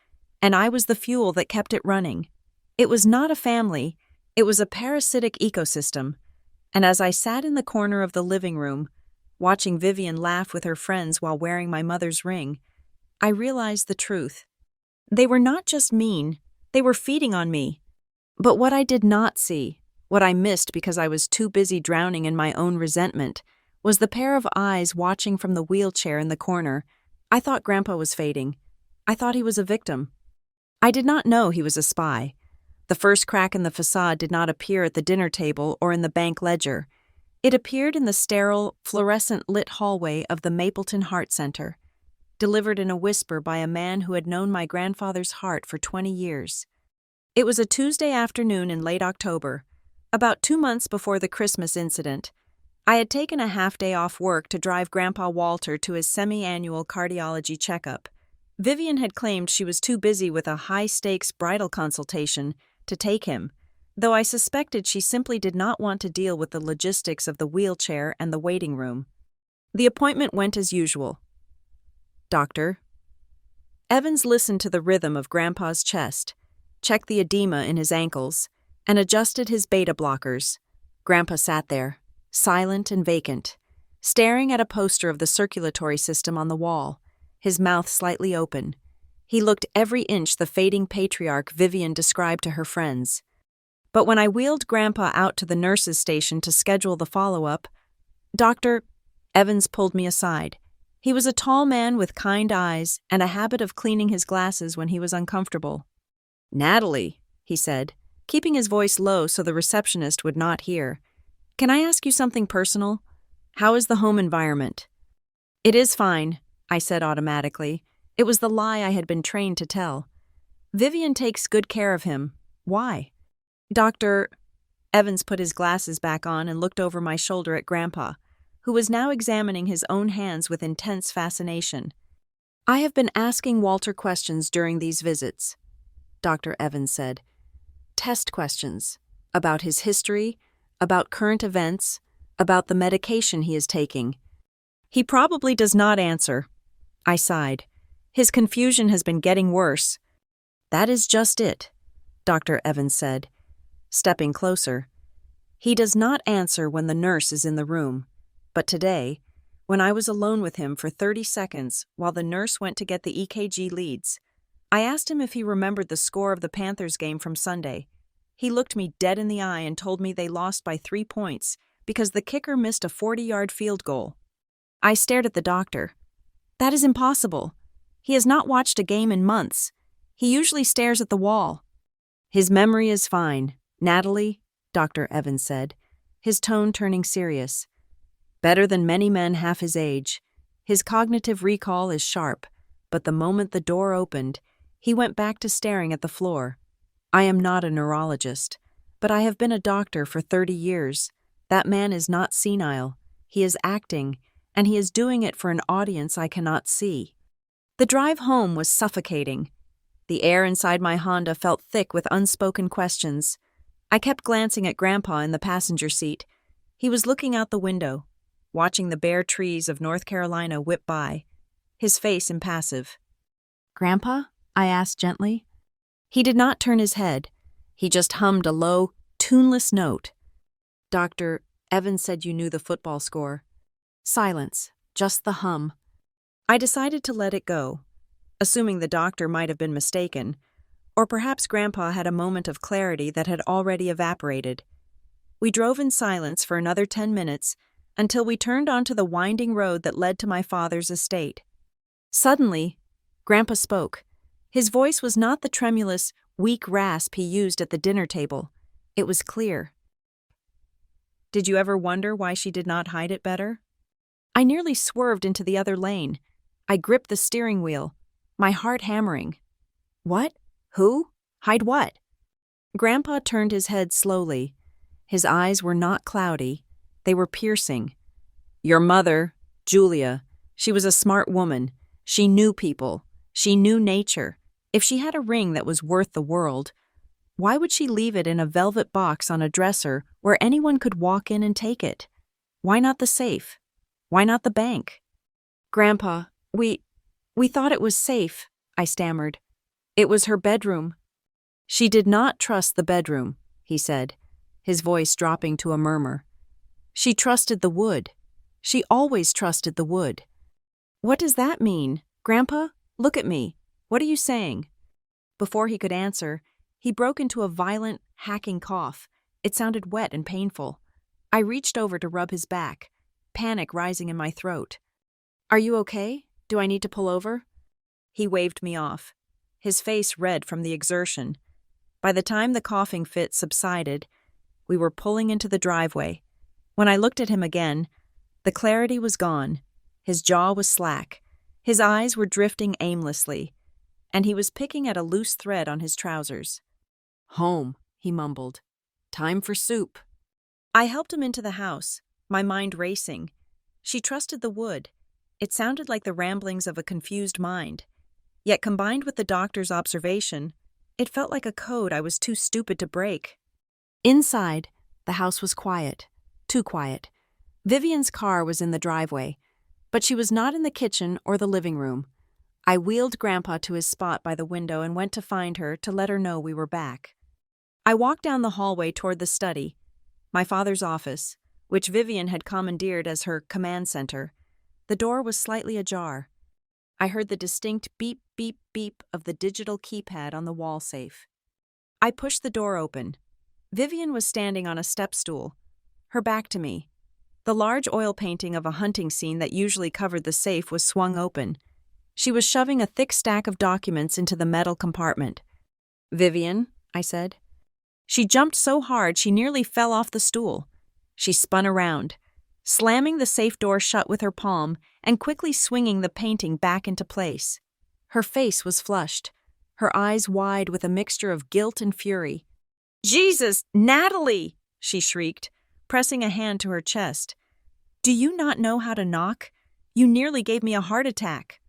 Speaker 1: and I was the fuel that kept it running. It was not a family. It was a parasitic ecosystem. And as I sat in the corner of the living room, watching Vivian laugh with her friends while wearing my mother's ring, I realized the truth. They were not just mean, they were feeding on me. But what I did not see, what I missed because I was too busy drowning in my own resentment, was the pair of eyes watching from the wheelchair in the corner. I thought Grandpa was fading. I thought he was a victim. I did not know he was a spy. The first crack in the facade did not appear at the dinner table or in the bank ledger. It appeared in the sterile, fluorescent-lit hallway of the Mapleton Heart Center, delivered in a whisper by a man who had known my grandfather's heart for 20 years. It was a Tuesday afternoon in late October, about 2 months before the Christmas incident. I had taken a half-day off work to drive Grandpa Walter to his semi-annual cardiology checkup. Vivian had claimed she was too busy with a high-stakes bridal consultation to take him, though I suspected she simply did not want to deal with the logistics of the wheelchair and the waiting room. The appointment went as usual. "Doctor." Evans listened to the rhythm of Grandpa's chest, checked the edema in his ankles, and adjusted his beta blockers. Grandpa sat there, silent and vacant, staring at a poster of the circulatory system on the wall, his mouth slightly open. He looked every inch the fading patriarch Vivian described to her friends. But when I wheeled Grandpa out to the nurse's station to schedule the follow-up, Dr. Evans pulled me aside. He was a tall man with kind eyes and a habit of cleaning his glasses when he was uncomfortable. "Natalie," he said, keeping his voice low so the receptionist would not hear, "can I ask you something personal? How is the home environment?" "It is fine," I said automatically. It was the lie I had been trained to tell. "Vivian takes good care of him. Why?" Dr. Evans put his glasses back on and looked over my shoulder at Grandpa, who was now examining his own hands with intense fascination. "I have been asking Walter questions during these visits," Dr. Evans said. "Test questions about his history, about current events, about the medication he is taking. He probably does not answer." I sighed. "His confusion has been getting worse." "That is just it," Dr. Evans said, stepping closer. "He does not answer when the nurse is in the room. But today, when I was alone with him for 30 seconds while the nurse went to get the EKG leads, I asked him if he remembered the score of the Panthers game from Sunday. He looked me dead in the eye and told me they lost by 3 points because the kicker missed a 40-yard field goal. I stared at the doctor. "That is impossible. He has not watched a game in months. He usually stares at the wall." "His memory is fine, Natalie," Dr. Evans said, his tone turning serious. "Better than many men half his age. His cognitive recall is sharp, but the moment the door opened, he went back to staring at the floor. I am not a neurologist, but I have been a doctor for 30 years. That man is not senile. He is acting, and he is doing it for an audience I cannot see." The drive home was suffocating. The air inside my Honda felt thick with unspoken questions. I kept glancing at Grandpa in the passenger seat. He was looking out the window, watching the bare trees of North Carolina whip by, his face impassive. "Grandpa?" I asked gently. He did not turn his head. He just hummed a low, tuneless note. "Dr. Evans said you knew the football score." Silence, just the hum. I decided to let it go, assuming the doctor might have been mistaken, or perhaps Grandpa had a moment of clarity that had already evaporated. We drove in silence for another 10 minutes until we turned onto the winding road that led to my father's estate. Suddenly, Grandpa spoke. His voice was not the tremulous, weak rasp he used at the dinner table. It was clear. "Did you ever wonder why she did not hide it better?" I nearly swerved into the other lane. I gripped the steering wheel, my heart hammering. "What? Who? Hide what?" Grandpa turned his head slowly. His eyes were not cloudy. They were piercing. "Your mother, Julia, she was a smart woman. She knew people. She knew nature. If she had a ring that was worth the world, why would she leave it in a velvet box on a dresser where anyone could walk in and take it? Why not the safe? Why not the bank?" "Grandpa, we thought it was safe," I stammered. "It was her bedroom." "She did not trust the bedroom," he said, his voice dropping to a murmur. "She trusted the wood. She always trusted the wood." "What does that mean? Grandpa, look at me. What are you saying?" Before he could answer, he broke into a violent, hacking cough. It sounded wet and painful. I reached over to rub his back, panic rising in my throat. "Are you okay? Do I need to pull over?" He waved me off, his face red from the exertion. By the time the coughing fit subsided, we were pulling into the driveway. When I looked at him again, the clarity was gone. His jaw was slack. His eyes were drifting aimlessly, and he was picking at a loose thread on his trousers. "Home," he mumbled. "Time for soup." I helped him into the house, my mind racing. She trusted the wood. It sounded like the ramblings of a confused mind. Yet combined with the doctor's observation, it felt like a code I was too stupid to break. Inside, the house was quiet. Too quiet. Vivian's car was in the driveway, but she was not in the kitchen or the living room. I wheeled Grandpa to his spot by the window and went to find her to let her know we were back. I walked down the hallway toward the study, my father's office, which Vivian had commandeered as her command center. The door was slightly ajar. I heard the distinct beep, beep, beep of the digital keypad on the wall safe. I pushed the door open. Vivian was standing on a step stool, her back to me. The large oil painting of a hunting scene that usually covered the safe was swung open. She was shoving a thick stack of documents into the metal compartment. "Vivian," I said. She jumped so hard she nearly fell off the stool. She spun around, slamming the safe door shut with her palm and quickly swinging the painting back into place. Her face was flushed, her eyes wide with a mixture of guilt and fury. "Jesus, Natalie!" she shrieked, pressing a hand to her chest. "Do you not know how to knock? You nearly gave me a heart attack."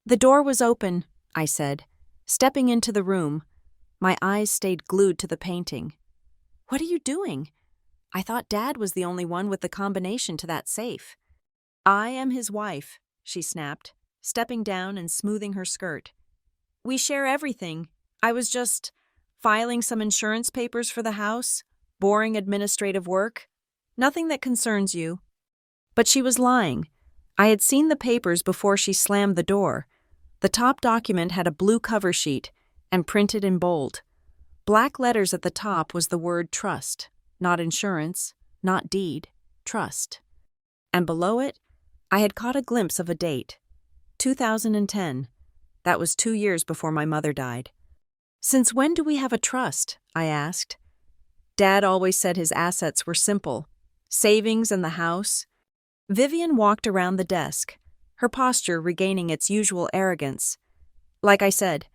Speaker 1: "The door was open," I said, stepping into the room. My eyes stayed glued to the painting. "What are you doing? I thought Dad was the only one with the combination to that safe." "I am his wife," she snapped, stepping down and smoothing her skirt. "We share everything. I was just filing some insurance papers for the house, boring administrative work. Nothing that concerns you." But she was lying. I had seen the papers before she slammed the door. The top document had a blue cover sheet and printed in bold. Black letters at the top was the word trust, not insurance, not deed, trust. And below it, I had caught a glimpse of a date. 2010. That was 2 years before my mother died. "Since when do we have a trust?" I asked. "Dad always said his assets were simple. Savings and the house." Vivian walked around the desk, her posture regaining its usual arrogance. "Like I said,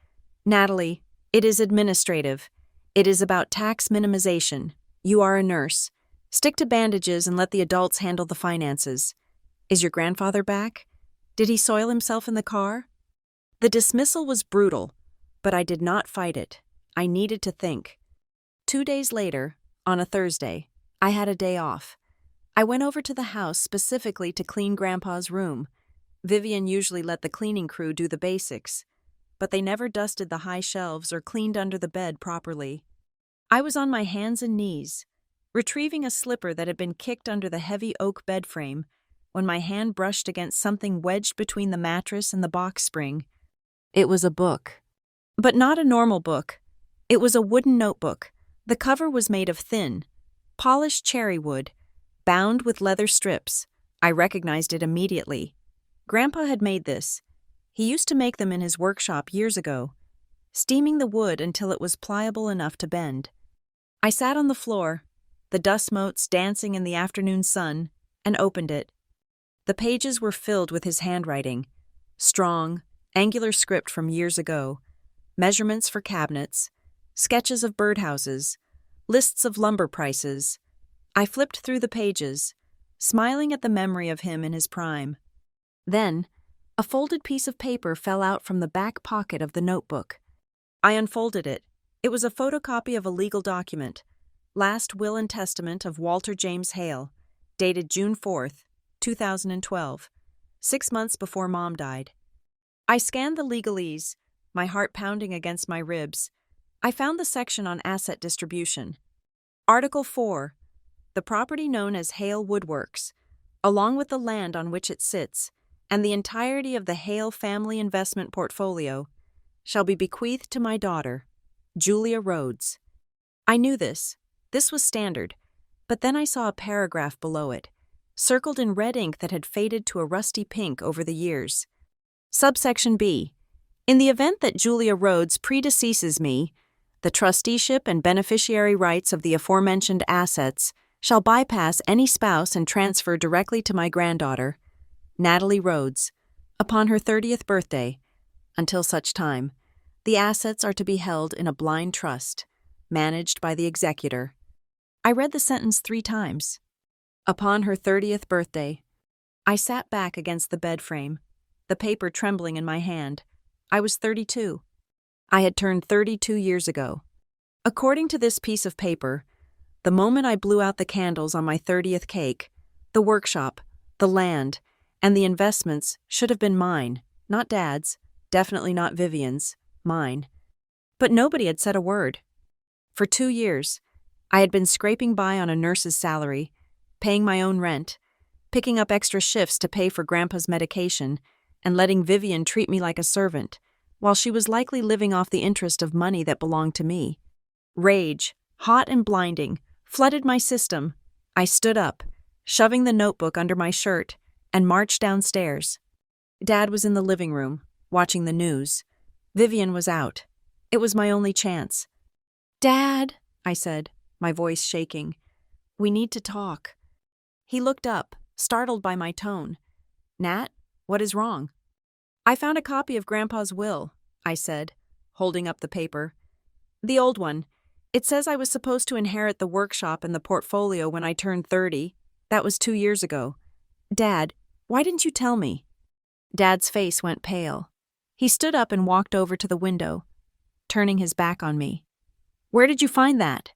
Speaker 1: Natalie, it is administrative. It is about tax minimization. You are a nurse. Stick to bandages and let the adults handle the finances. Is your grandfather back? Did he soil himself in the car?" The dismissal was brutal, but I did not fight it. I needed to think. 2 days later, on a Thursday, I had a day off. I went over to the house specifically to clean Grandpa's room. Vivian usually let the cleaning crew do the basics, but they never dusted the high shelves or cleaned under the bed properly. I was on my hands and knees, retrieving a slipper that had been kicked under the heavy oak bed frame, when my hand brushed against something wedged between the mattress and the box spring. It was a book. But not a normal book. It was a wooden notebook. The cover was made of thin, polished cherry wood, bound with leather strips. I recognized it immediately. Grandpa had made this. He used to make them in his workshop years ago, steaming the wood until it was pliable enough to bend. I sat on the floor, the dust motes dancing in the afternoon sun, and opened it. The pages were filled with his handwriting, strong, angular script from years ago, measurements for cabinets, sketches of birdhouses, lists of lumber prices. I flipped through the pages, smiling at the memory of him in his prime. Then, a folded piece of paper fell out from the back pocket of the notebook. I unfolded it. It was a photocopy of a legal document, Last Will and Testament of Walter James Hale, dated June 4th, 2012, 6 months before Mom died. I scanned the legalese, my heart pounding against my ribs. I found the section on asset distribution. Article 4. The property known as Hale Woodworks, along with the land on which it sits, and the entirety of the Hale family investment portfolio, shall be bequeathed to my daughter, Julia Rhodes. I knew this. This was standard. But then I saw a paragraph below it, circled in red ink that had faded to a rusty pink over the years. Subsection B. In the event that Julia Rhodes predeceases me, the trusteeship and beneficiary rights of the aforementioned assets shall bypass any spouse and transfer directly to my granddaughter, Natalie Rhodes, upon her 30th birthday. Until such time, the assets are to be held in a blind trust, managed by the executor. I read the sentence 3 times. Upon her 30th birthday. I sat back against the bed frame, the paper trembling in my hand. I was 32. I had turned 32 years ago. According to this piece of paper, the moment I blew out the candles on my 30th cake, the workshop, the land, and the investments should have been mine, not Dad's, definitely not Vivian's, mine. But nobody had said a word. For 2 years, I had been scraping by on a nurse's salary, paying my own rent, picking up extra shifts to pay for Grandpa's medication, and letting Vivian treat me like a servant, while she was likely living off the interest of money that belonged to me. Rage, hot and blinding, flooded my system. I stood up, shoving the notebook under my shirt, and marched downstairs. Dad was in the living room, watching the news. Vivian was out. It was my only chance. "Dad," I said, my voice shaking. "We need to talk." He looked up, startled by my tone. "Nat, what is wrong?" "I found a copy of Grandpa's will," I said, holding up the paper. "The old one. It says I was supposed to inherit the workshop and the portfolio when I turned 30. That was 2 years ago. Dad, why didn't you tell me?" Dad's face went pale. He stood up and walked over to the window, turning his back on me. "Where did you find that?"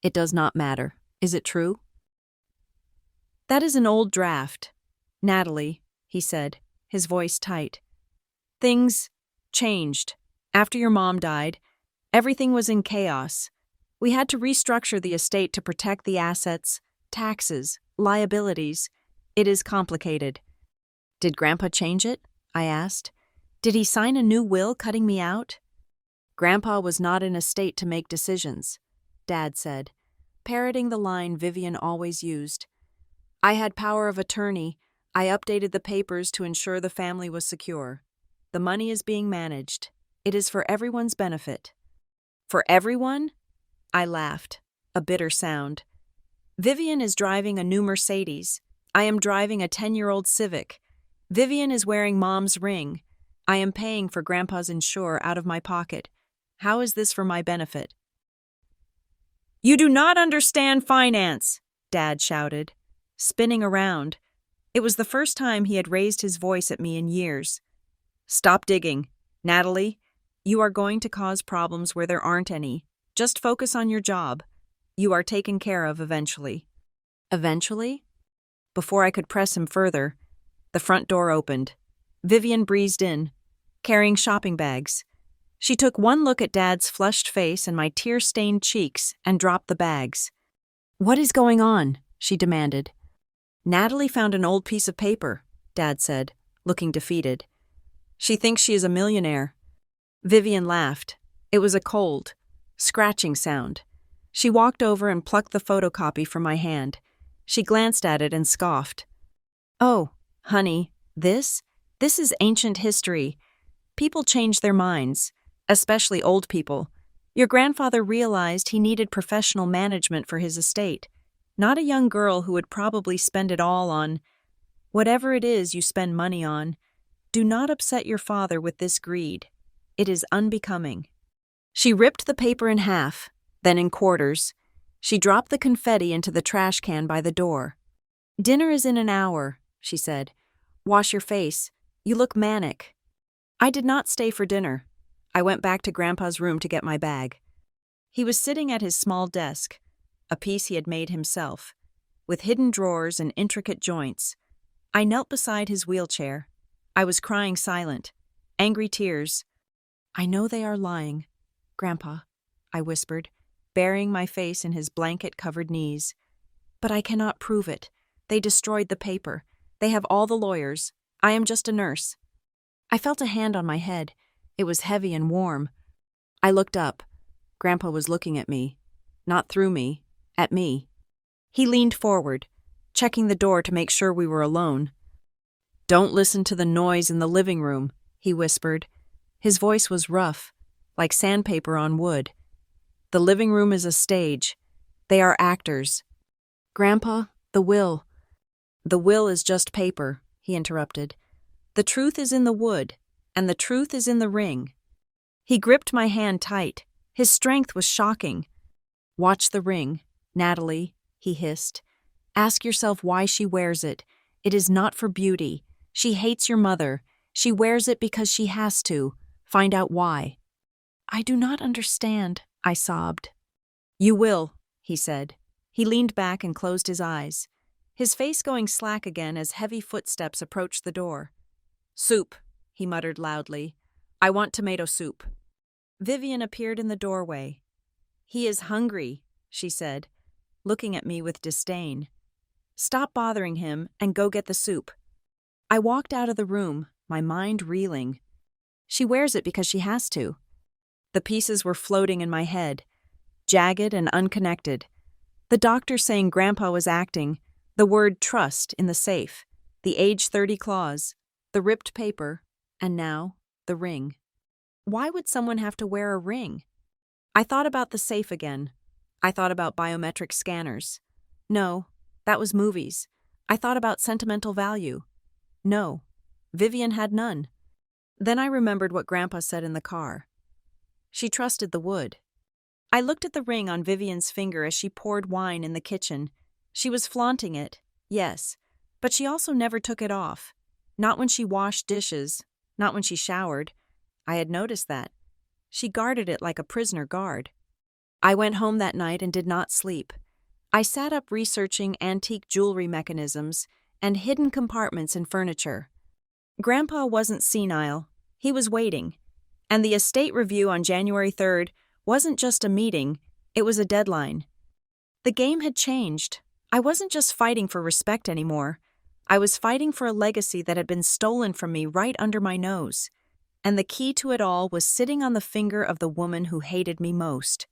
Speaker 1: "It does not matter. Is it true?" "That is an old draft. Natalie," he said, his voice tight. "Things changed. After your mom died, everything was in chaos. We had to restructure the estate to protect the assets, taxes, liabilities. It is complicated." "Did Grandpa change it?" I asked. "Did he sign a new will cutting me out?" "Grandpa was not in a state to make decisions," Dad said, parroting the line Vivian always used. "I had power of attorney. I updated the papers to ensure the family was secure. The money is being managed. It is for everyone's benefit." "For everyone?" I laughed, a bitter sound. "Vivian is driving a new Mercedes. I am driving a 10-year-old Civic. Vivian is wearing Mom's ring. I am paying for Grandpa's insure out of my pocket. How is this for my benefit?" "You do not understand finance," Dad shouted, spinning around. It was the first time he had raised his voice at me in years. "Stop digging. Natalie, you are going to cause problems where there aren't any. Just focus on your job. You are taken care of eventually." "Eventually?" Before I could press him further, the front door opened. Vivian breezed in, carrying shopping bags. She took one look at Dad's flushed face and my tear-stained cheeks and dropped the bags. "What is going on?" she demanded. "Natalie found an old piece of paper," Dad said, looking defeated. "She thinks she is a millionaire." Vivian laughed. It was a cold, scratching sound. She walked over and plucked the photocopy from my hand. She glanced at it and scoffed. "Oh, honey, this is ancient history. People change their minds, especially old people. Your grandfather realized he needed professional management for his estate, not a young girl who would probably spend it all on whatever it is you spend money on. Do not upset your father with this greed. It is unbecoming." She ripped the paper in half, then in quarters. She dropped the confetti into the trash can by the door. "Dinner is in an hour," she said. "Wash your face. You look manic." I did not stay for dinner. I went back to Grandpa's room to get my bag. He was sitting at his small desk, a piece he had made himself, with hidden drawers and intricate joints. I knelt beside his wheelchair. I was crying silent, angry tears. "I know they are lying, Grandpa," I whispered, burying my face in his blanket-covered knees. "But I cannot prove it. They destroyed the paper. They have all the lawyers. I am just a nurse." I felt a hand on my head. It was heavy and warm. I looked up. Grandpa was looking at me. Not through me. At me. He leaned forward, checking the door to make sure we were alone. "Don't listen to the noise in the living room," he whispered. His voice was rough, like sandpaper on wood. "The living room is a stage. They are actors." "Grandpa, the will." "The will is just paper," he interrupted. "The truth is in the wood, and the truth is in the ring." He gripped my hand tight. His strength was shocking. "Watch the ring, Natalie," he hissed. "Ask yourself why she wears it. It is not for beauty. She hates your mother. She wears it because she has to. Find out why." "I do not understand," I sobbed. "You will," he said. He leaned back and closed his eyes, his face going slack again as heavy footsteps approached the door. "Soup," he muttered loudly. "I want tomato soup." Vivian appeared in the doorway. "He is hungry," she said, looking at me with disdain. "Stop bothering him and go get the soup." I walked out of the room, my mind reeling. She wears it because she has to. The pieces were floating in my head. jagged and unconnected. The doctor saying Grandpa was acting, the word trust in the safe, the age 30 clause, the ripped paper, and now, the ring. Why would someone have to wear a ring? I thought about the safe again. I thought about biometric scanners. No, that was movies. I thought about sentimental value. No, Vivian had none. Then I remembered what Grandpa said in the car. She trusted the wood. I looked at the ring on Vivian's finger as she poured wine in the kitchen. She was flaunting it, yes, but she also never took it off. Not when she washed dishes, not when she showered. I had noticed that. She guarded it like a prisoner guard. I went home that night and did not sleep. I sat up researching antique jewelry mechanisms and hidden compartments in furniture. Grandpa wasn't senile. He was waiting. And the estate review on January 3rd wasn't just a meeting, it was a deadline. The game had changed. I wasn't just fighting for respect anymore. I was fighting for a legacy that had been stolen from me right under my nose. And the key to it all was sitting on the finger of the woman who hated me most.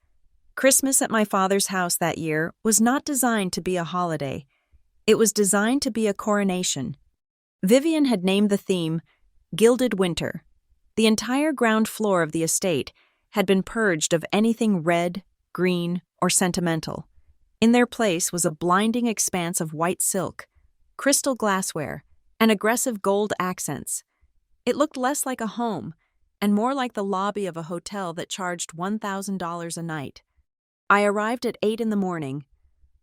Speaker 1: Christmas at my father's house that year was not designed to be a holiday. It was designed to be a coronation. Vivian had named the theme Gilded Winter. The entire ground floor of the estate had been purged of anything red, green, or sentimental. In their place was a blinding expanse of white silk, crystal glassware, and aggressive gold accents. It looked less like a home and more like the lobby of a hotel that charged $1,000 a night. I arrived at 8 in the morning,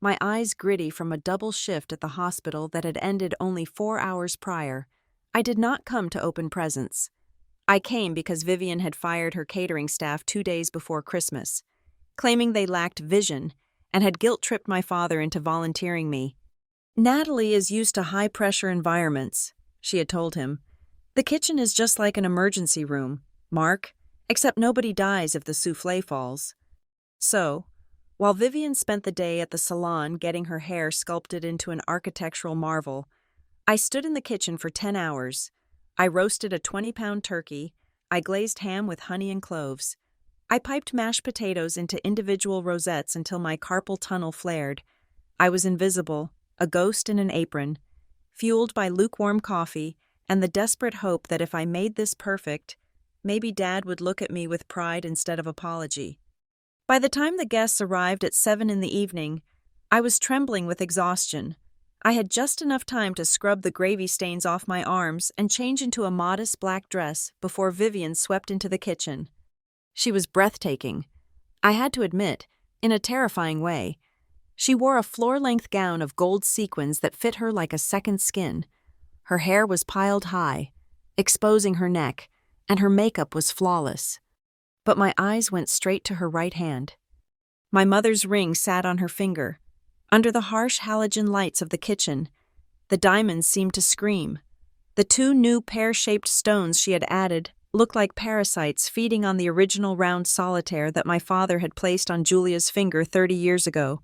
Speaker 1: my eyes gritty from a double shift at the hospital that had ended only 4 hours prior. I did not come to open presents. I came because Vivian had fired her catering staff 2 days before Christmas, claiming they lacked vision and had guilt-tripped my father into volunteering me. Natalie is used to high-pressure environments, she had told him. The kitchen is just like an emergency room, Mark, except nobody dies if the soufflé falls. So, while Vivian spent the day at the salon getting her hair sculpted into an architectural marvel, I stood in the kitchen for 10 hours. I roasted a 20-pound turkey. I glazed ham with honey and cloves. I piped mashed potatoes into individual rosettes until my carpal tunnel flared. I was invisible, a ghost in an apron, fueled by lukewarm coffee and the desperate hope that if I made this perfect, maybe Dad would look at me with pride instead of apology. By the time the guests arrived at 7 in the evening, I was trembling with exhaustion. I had just enough time to scrub the gravy stains off my arms and change into a modest black dress before Vivian swept into the kitchen. She was breathtaking. I had to admit, in a terrifying way. She wore a floor-length gown of gold sequins that fit her like a second skin. Her hair was piled high, exposing her neck, and her makeup was flawless. But my eyes went straight to her right hand. My mother's ring sat on her finger. Under the harsh halogen lights of the kitchen, the diamonds seemed to scream. The 2 new pear-shaped stones she had added looked like parasites feeding on the original round solitaire that my father had placed on Julia's finger 30 years ago.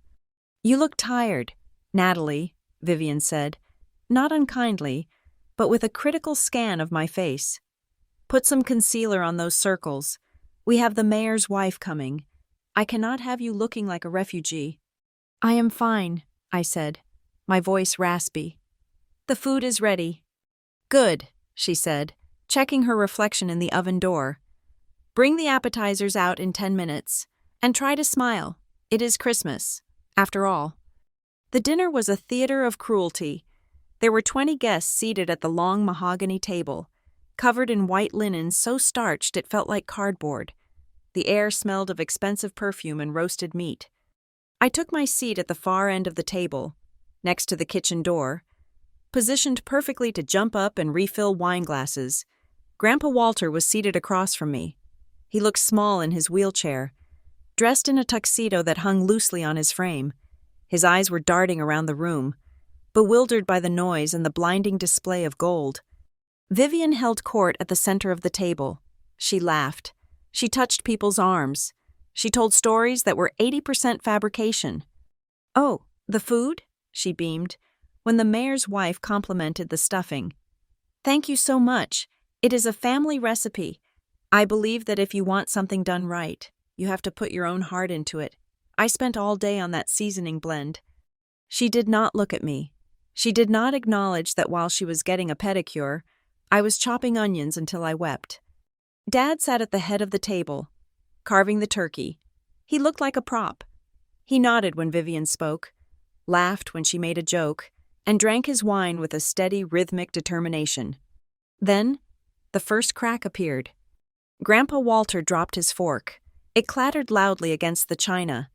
Speaker 1: "You look tired, Natalie," Vivian said, not unkindly, but with a critical scan of my face. "Put some concealer on those circles. We have the mayor's wife coming. I cannot have you looking like a refugee." "I am fine," I said, my voice raspy. "The food is ready." "Good," she said, checking her reflection in the oven door. "Bring the appetizers out in 10 minutes. And try to smile. It is Christmas, after all." The dinner was a theater of cruelty. There were 20 guests seated at the long mahogany table, covered in white linen so starched it felt like cardboard. The air smelled of expensive perfume and roasted meat. I took my seat at the far end of the table, next to the kitchen door, positioned perfectly to jump up and refill wine glasses. Grandpa Walter was seated across from me. He looked small in his wheelchair, dressed in a tuxedo that hung loosely on his frame. His eyes were darting around the room, bewildered by the noise and the blinding display of gold. Vivian held court at the center of the table. She laughed. She touched people's arms. She told stories that were 80% fabrication. "Oh, the food?" she beamed, when the mayor's wife complimented the stuffing. "Thank you so much. It is a family recipe. I believe that if you want something done right, you have to put your own heart into it. I spent all day on that seasoning blend. She did not look at me. She did not acknowledge that while she was getting a pedicure, I was chopping onions until I wept. Dad sat at the head of the table, carving the turkey. He looked like a prop. He nodded when Vivian spoke, laughed when she made a joke, and drank his wine with a steady, rhythmic determination. Then, the first crack appeared. Grandpa Walter dropped his fork. It clattered loudly against the china.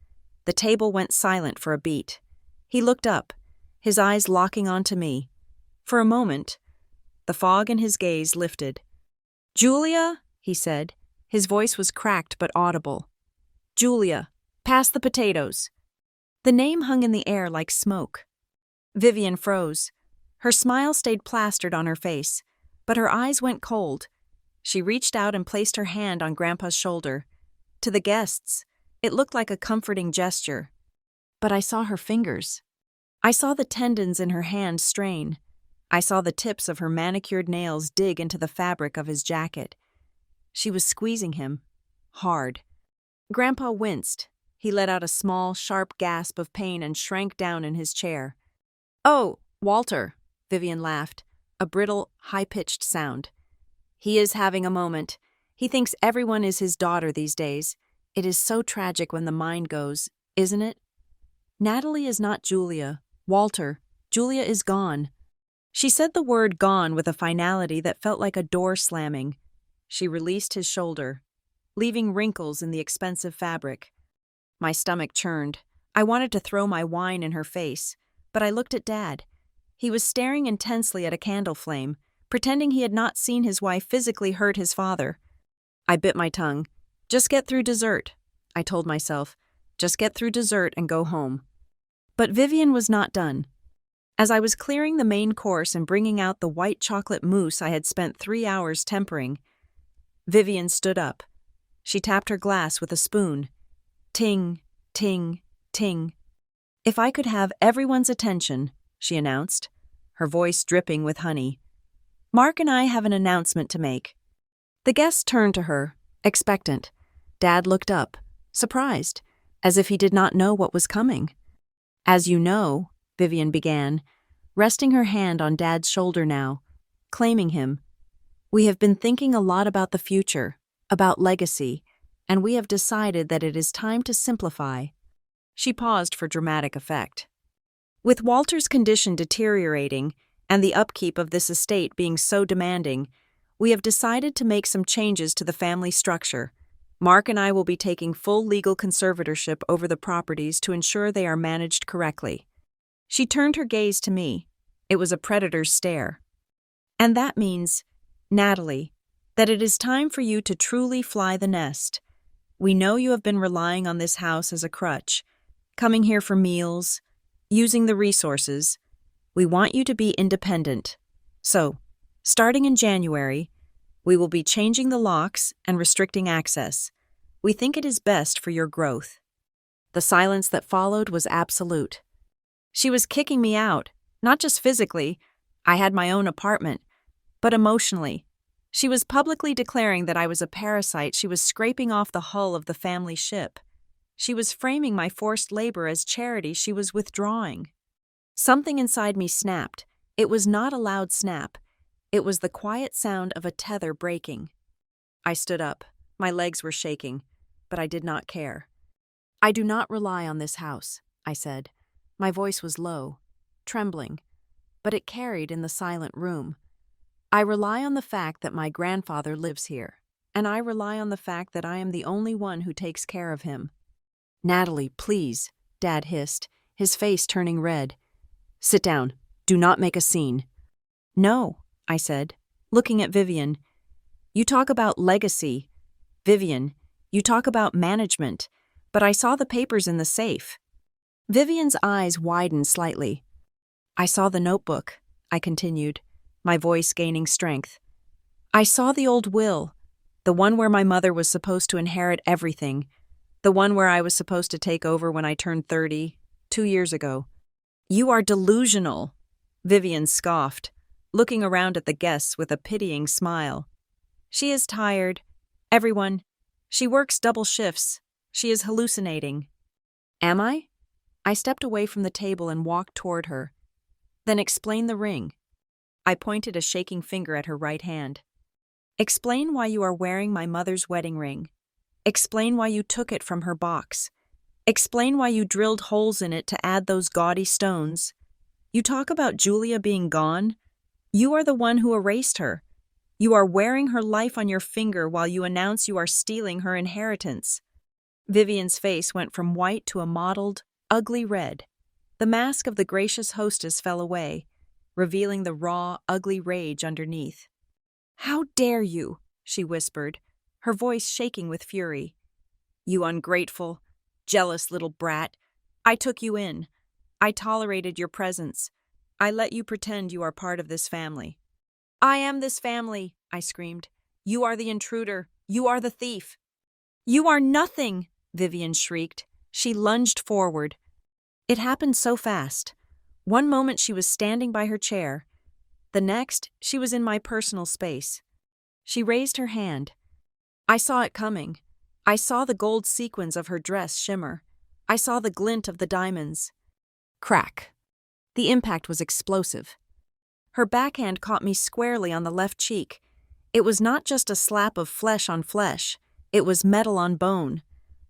Speaker 1: The table went silent for a beat. He looked up, his eyes locking onto me. For a moment, the fog in his gaze lifted. "Julia," he said. His voice was cracked but audible. "Julia, pass the potatoes." The name hung in the air like smoke. Vivian froze. Her smile stayed plastered on her face, but her eyes went cold. She reached out and placed her hand on Grandpa's shoulder. To the guests, it looked like a comforting gesture. But I saw her fingers. I saw the tendons in her hand strain. I saw the tips of her manicured nails dig into the fabric of his jacket. She was squeezing him. Hard. Grandpa winced. He let out a small, sharp gasp of pain and shrank down in his chair. "Oh, Walter," Vivian laughed, a brittle, high-pitched sound. "He is having a moment. He thinks everyone is his daughter these days. It is so tragic when the mind goes, isn't it? Natalie is not Julia. Walter, Julia is gone." She said the word gone with a finality that felt like a door slamming. She released his shoulder, leaving wrinkles in the expensive fabric. My stomach churned. I wanted to throw my wine in her face, but I looked at Dad. He was staring intensely at a candle flame, pretending he had not seen his wife physically hurt his father. I bit my tongue. "Just get through dessert," I told myself. "Just get through dessert and go home." But Vivian was not done. As I was clearing the main course and bringing out the white chocolate mousse I had spent 3 hours tempering, Vivian stood up. She tapped her glass with a spoon. Ting, ting, ting. "If I could have everyone's attention," she announced, her voice dripping with honey. "Mark and I have an announcement to make." The guests turned to her, expectant. Dad looked up, surprised, as if he did not know what was coming. "As you know," Vivian began, resting her hand on Dad's shoulder now, claiming him, "we have been thinking a lot about the future, about legacy, and we have decided that it is time to simplify." She paused for dramatic effect. "With Walter's condition deteriorating and the upkeep of this estate being so demanding, we have decided to make some changes to the family structure. Mark and I will be taking full legal conservatorship over the properties to ensure they are managed correctly." She turned her gaze to me. It was a predator's stare. "And that means, Natalie, that it is time for you to truly fly the nest. We know you have been relying on this house as a crutch, coming here for meals, using the resources. We want you to be independent. So, starting in January, we will be changing the locks and restricting access. We think it is best for your growth." The silence that followed was absolute. She was kicking me out, not just physically, I had my own apartment, but emotionally. She was publicly declaring that I was a parasite she was scraping off the hull of the family ship. She was framing my forced labor as charity she was withdrawing. Something inside me snapped. It was not a loud snap. It was the quiet sound of a tether breaking. I stood up. My legs were shaking, but I did not care. "I do not rely on this house," I said. My voice was low, trembling, but it carried in the silent room. "I rely on the fact that my grandfather lives here, and I rely on the fact that I am the only one who takes care of him." "Natalie, please," Dad hissed, his face turning red. "Sit down. Do not make a scene." "No," I said, looking at Vivian. "You talk about legacy. Vivian, you talk about management, but I saw the papers in the safe." Vivian's eyes widened slightly. "I saw the notebook," I continued, my voice gaining strength. "I saw the old will, the one where my mother was supposed to inherit everything, the one where I was supposed to take over when I turned 30, 2 years ago." "You are delusional," Vivian scoffed, looking around at the guests with a pitying smile. "She is tired. Everyone. She works double shifts. She is hallucinating." Am I? I stepped away from the table and walked toward her. Then explain the ring. I pointed a shaking finger at her right hand. Explain why you are wearing my mother's wedding ring. Explain why you took it from her box. Explain why you drilled holes in it to add those gaudy stones. You talk about Julia being gone. You are the one who erased her. You are wearing her life on your finger while you announce you are stealing her inheritance. Vivian's face went from white to a mottled, ugly red. The mask of the gracious hostess fell away, revealing the raw, ugly rage underneath. "How dare you?" she whispered, her voice shaking with fury. "You ungrateful, jealous little brat. I took you in. I tolerated your presence. I let you pretend you are part of this family." "I am this family," I screamed. "You are the intruder. You are the thief." "You are nothing," Vivian shrieked. She lunged forward. It happened so fast. One moment she was standing by her chair. The next, she was in my personal space. She raised her hand. I saw it coming. I saw the gold sequins of her dress shimmer. I saw the glint of the diamonds. Crack. The impact was explosive. Her backhand caught me squarely on the left cheek. It was not just a slap of flesh on flesh. It was metal on bone.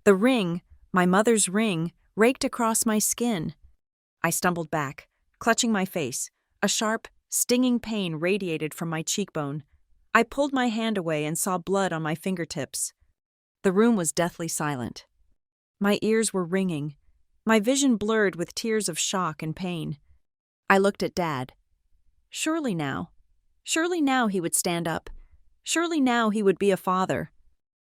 Speaker 1: The ring, my mother's ring, raked across my skin. I stumbled back, clutching my face. A sharp, stinging pain radiated from my cheekbone. I pulled my hand away and saw blood on my fingertips. The room was deathly silent. My ears were ringing, my vision blurred with tears of shock and pain. I looked at Dad. Surely now he would stand up. Surely now he would be a father.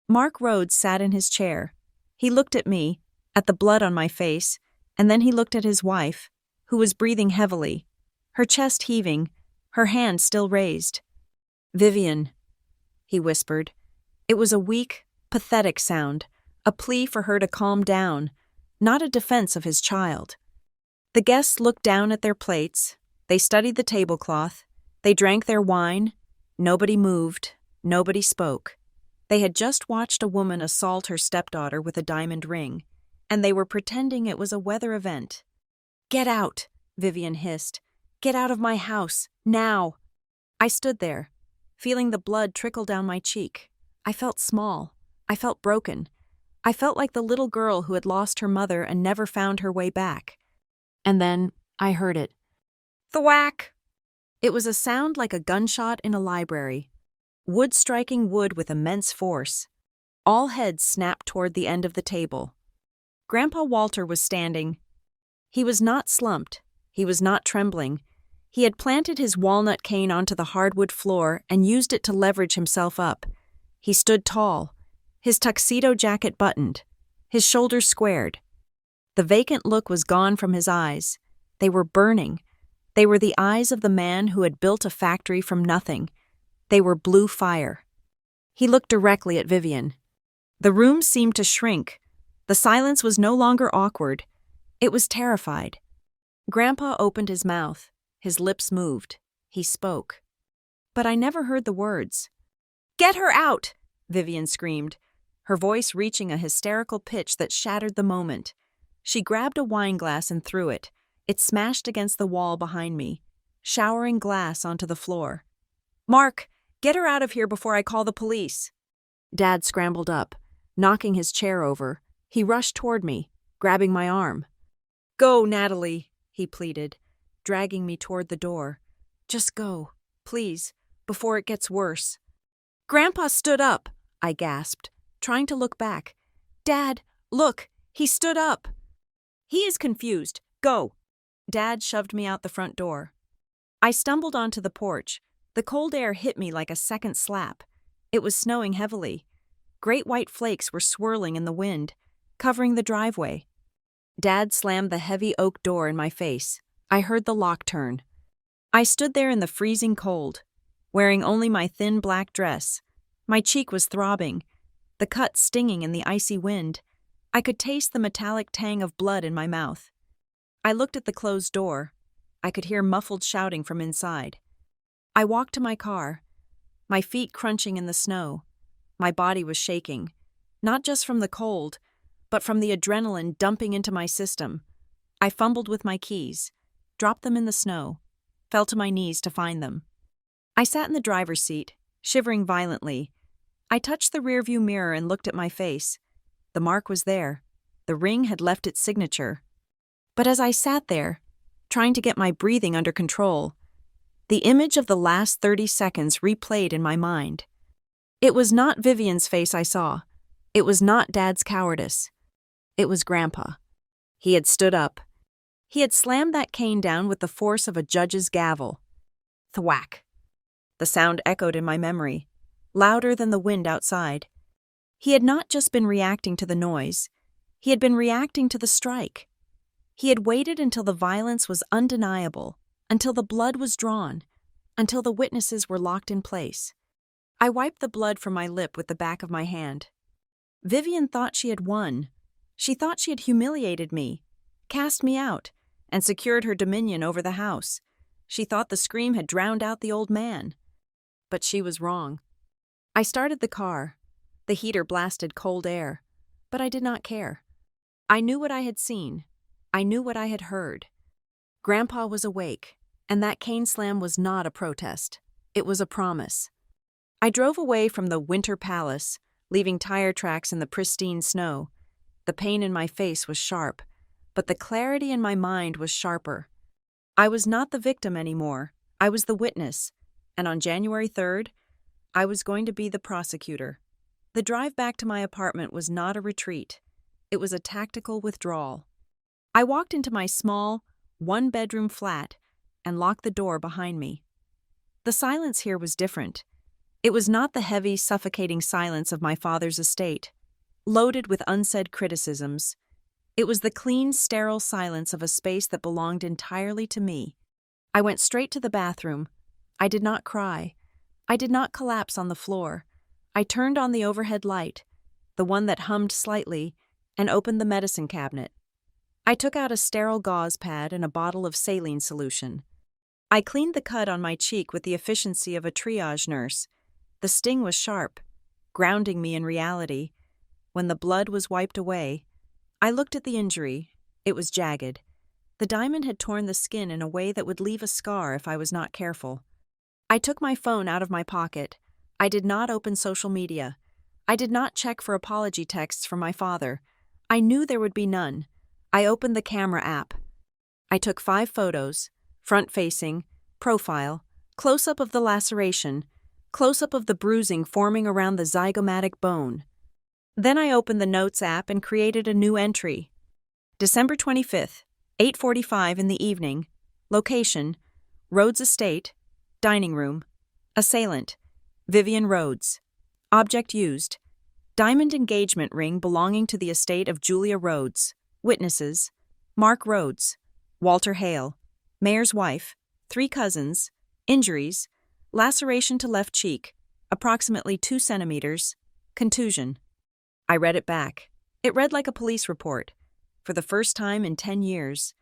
Speaker 1: Mark Rhodes sat in his chair. He looked at me, at the blood on my face, and then he looked at his wife, who was breathing heavily, her chest heaving, her hand still raised. "Vivian," he whispered. It was a weak, pathetic sound, a plea for her to calm down, not a defense of his child. The guests looked down at their plates. They studied the tablecloth. They drank their wine. Nobody moved. Nobody spoke. They had just watched a woman assault her stepdaughter with a diamond ring, and they were pretending it was a weather event. "Get out," Vivian hissed. "Get out of my house, now." I stood there, feeling the blood trickle down my cheek. I felt small. I felt broken. I felt like the little girl who had lost her mother and never found her way back. And then I heard it. Thwack! It was a sound like a gunshot in a library. Wood striking wood with immense force. All heads snapped toward the end of the table. Grandpa Walter was standing. He was not slumped. He was not trembling. He had planted his walnut cane onto the hardwood floor and used it to leverage himself up. He stood tall, his tuxedo jacket buttoned, his shoulders squared. The vacant look was gone from his eyes. They were burning. They were the eyes of the man who had built a factory from nothing. They were blue fire. He looked directly at Vivian. The room seemed to shrink. The silence was no longer awkward. It was terrified. Grandpa opened his mouth. His lips moved. He spoke. But I never heard the words. "Get her out!" Vivian screamed, her voice reaching a hysterical pitch that shattered the moment. She grabbed a wine glass and threw it. It smashed against the wall behind me, showering glass onto the floor. "Mark, get her out of here before I call the police." Dad scrambled up, knocking his chair over. He rushed toward me, grabbing my arm. "Go, Natalie," he pleaded, dragging me toward the door. "Just go, please, before it gets worse." "Grandpa stood up," I gasped, trying to look back. "Dad, look, he stood up." "He is confused. Go." Dad shoved me out the front door. I stumbled onto the porch. The cold air hit me like a second slap. It was snowing heavily. Great white flakes were swirling in the wind, covering the driveway. Dad slammed the heavy oak door in my face. I heard the lock turn. I stood there in the freezing cold, wearing only my thin black dress. My cheek was throbbing, the cut stinging in the icy wind. I could taste the metallic tang of blood in my mouth. I looked at the closed door. I could hear muffled shouting from inside. I walked to my car, my feet crunching in the snow. My body was shaking, not just from the cold, but from the adrenaline dumping into my system. I fumbled with my keys, dropped them in the snow, fell to my knees to find them. I sat in the driver's seat, shivering violently. I touched the rearview mirror and looked at my face. The mark was there. The ring had left its signature. But as I sat there, trying to get my breathing under control, the image of the last 30 seconds replayed in my mind. It was not Vivian's face I saw. It was not Dad's cowardice. It was Grandpa. He had stood up. He had slammed that cane down with the force of a judge's gavel. Thwack. The sound echoed in my memory, louder than the wind outside. He had not just been reacting to the noise. He had been reacting to the strike. He had waited until the violence was undeniable, until the blood was drawn, until the witnesses were locked in place. I wiped the blood from my lip with the back of my hand. Vivian thought she had won. She thought she had humiliated me, cast me out, and secured her dominion over the house. She thought the scream had drowned out the old man. But she was wrong. I started the car. The heater blasted cold air, but I did not care. I knew what I had seen. I knew what I had heard. Grandpa was awake, and that cane slam was not a protest. It was a promise. I drove away from the Winter Palace, leaving tire tracks in the pristine snow. The pain in my face was sharp, but the clarity in my mind was sharper. I was not the victim anymore. I was the witness, and on January 3rd, I was going to be the prosecutor. The drive back to my apartment was not a retreat. It was a tactical withdrawal. I walked into my small, one-bedroom flat and locked the door behind me. The silence here was different. It was not the heavy, suffocating silence of my father's estate, loaded with unsaid criticisms. It was the clean, sterile silence of a space that belonged entirely to me. I went straight to the bathroom. I did not cry. I did not collapse on the floor. I turned on the overhead light, the one that hummed slightly, and opened the medicine cabinet. I took out a sterile gauze pad and a bottle of saline solution. I cleaned the cut on my cheek with the efficiency of a triage nurse. The sting was sharp, grounding me in reality. When the blood was wiped away, I looked at the injury. It was jagged. The diamond had torn the skin in a way that would leave a scar if I was not careful. I took my phone out of my pocket. I did not open social media. I did not check for apology texts from my father. I knew there would be none. I opened the camera app. I took 5 photos, front-facing, profile, close-up of the laceration, close-up of the bruising forming around the zygomatic bone. Then I opened the Notes app and created a new entry. December 25th, 8:45 in the evening. Location, Rhodes Estate, dining room. Assailant, Vivian Rhodes. Object used, diamond engagement ring belonging to the estate of Julia Rhodes. Witnesses, Mark Rhodes, Walter Hale, Mayor's wife, 3 cousins. Injuries, laceration to left cheek, approximately 2 centimeters, contusion. I read it back. It read like a police report. For the first time in 10 years,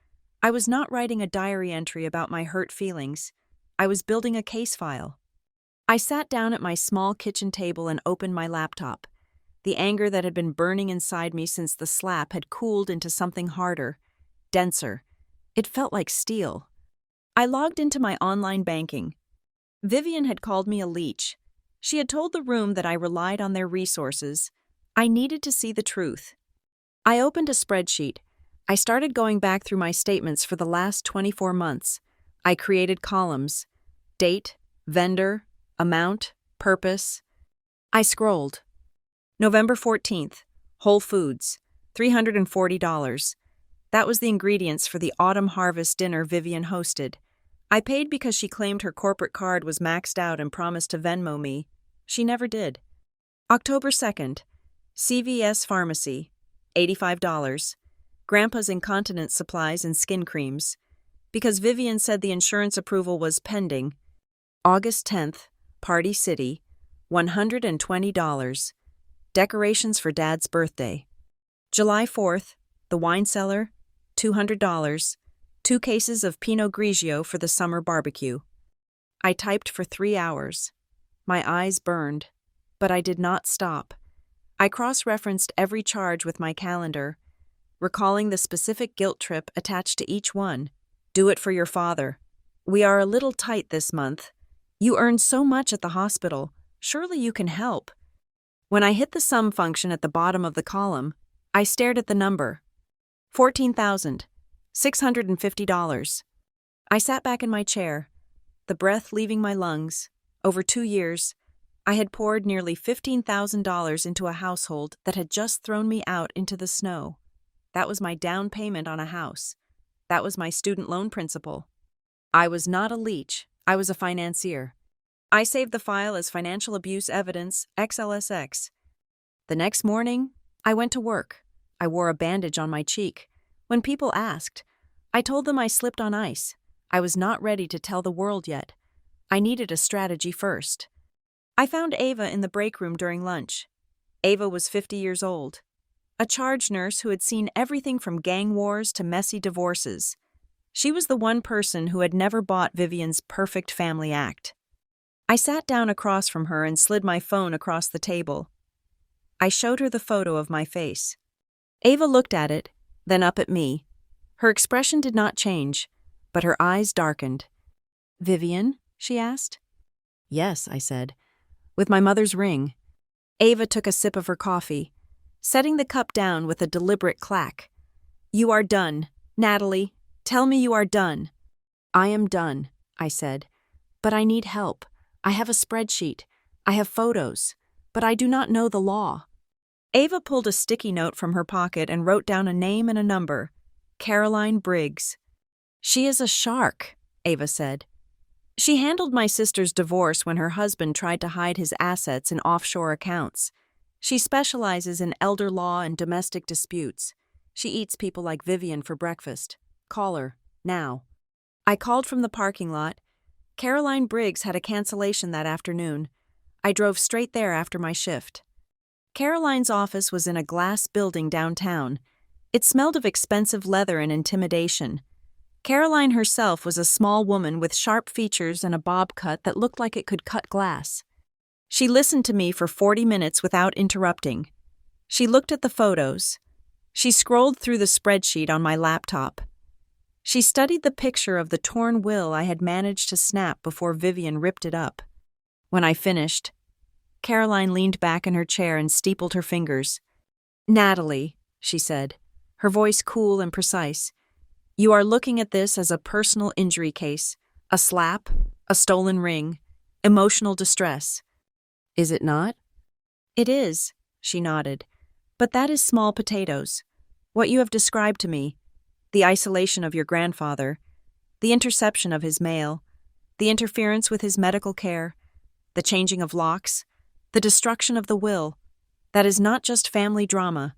Speaker 1: I was not writing a diary entry about my hurt feelings. I was building a case file. I sat down at my small kitchen table and opened my laptop. The anger that had been burning inside me since the slap had cooled into something harder, denser. It felt like steel. I logged into my online banking. Vivian had called me a leech. She had told the room that I relied on their resources. I needed to see the truth. I opened a spreadsheet. I started going back through my statements for the last 24 months. I created columns: date, vendor, amount, purpose. I scrolled. November 14th, Whole Foods, $340. That was the ingredients for the autumn harvest dinner Vivian hosted. I paid because she claimed her corporate card was maxed out and promised to Venmo me. She never did. October 2nd, CVS Pharmacy, $85. Grandpa's incontinence supplies and skin creams. Because Vivian said the insurance approval was pending. August 10th, Party City, $120. Decorations for Dad's birthday. July 4th, the wine cellar, $200. 2 cases of Pinot Grigio for the summer barbecue. I typed for 3 hours. My eyes burned, but I did not stop. I cross-referenced every charge with my calendar, recalling the specific guilt trip attached to each one. Do it for your father. We are a little tight this month. You earned so much at the hospital. Surely you can help. When I hit the sum function at the bottom of the column, I stared at the number. $14,650. I sat back in my chair, the breath leaving my lungs. Over 2 years, I had poured nearly $15,000 into a household that had just thrown me out into the snow. That was my down payment on a house. That was my student loan principal. I was not a leech, I was a financier. I saved the file as financial abuse evidence XLSX. The next morning, I went to work. I wore a bandage on my cheek. When people asked, I told them I slipped on ice. I was not ready to tell the world yet. I needed a strategy first. I found Ava in the break room during lunch. Ava was 50 years old, a charge nurse who had seen everything from gang wars to messy divorces. She was the one person who had never bought Vivian's perfect family act. I sat down across from her and slid my phone across the table. I showed her the photo of my face. Ava looked at it, then up at me. Her expression did not change, but her eyes darkened. "Vivian?" she asked. "Yes," I said, "with my mother's ring." Ava took a sip of her coffee, setting the cup down with a deliberate clack. "You are done. Natalie, tell me you are done." "I am done," I said, "but I need help. I have a spreadsheet. I have photos, but I do not know the law." Ava pulled a sticky note from her pocket and wrote down a name and a number. Caroline Briggs. "She is a shark," Ava said. "She handled my sister's divorce when her husband tried to hide his assets in offshore accounts. She specializes in elder law and domestic disputes. She eats people like Vivian for breakfast. Call her, now." I called from the parking lot. Caroline Briggs had a cancellation that afternoon. I drove straight there after my shift. Caroline's office was in a glass building downtown. It smelled of expensive leather and intimidation. Caroline herself was a small woman with sharp features and a bob cut that looked like it could cut glass. She listened to me for 40 minutes without interrupting. She looked at the photos. She scrolled through the spreadsheet on my laptop. She studied the picture of the torn will I had managed to snap before Vivian ripped it up. When I finished, Caroline leaned back in her chair and steepled her fingers. "Natalie," she said, her voice cool and precise, "you are looking at this as a personal injury case, a slap, a stolen ring, emotional distress. Is it not?" "It is," she nodded, "but that is small potatoes. What you have described to me, the isolation of your grandfather, the interception of his mail, the interference with his medical care, the changing of locks, the destruction of the will, that is not just family drama.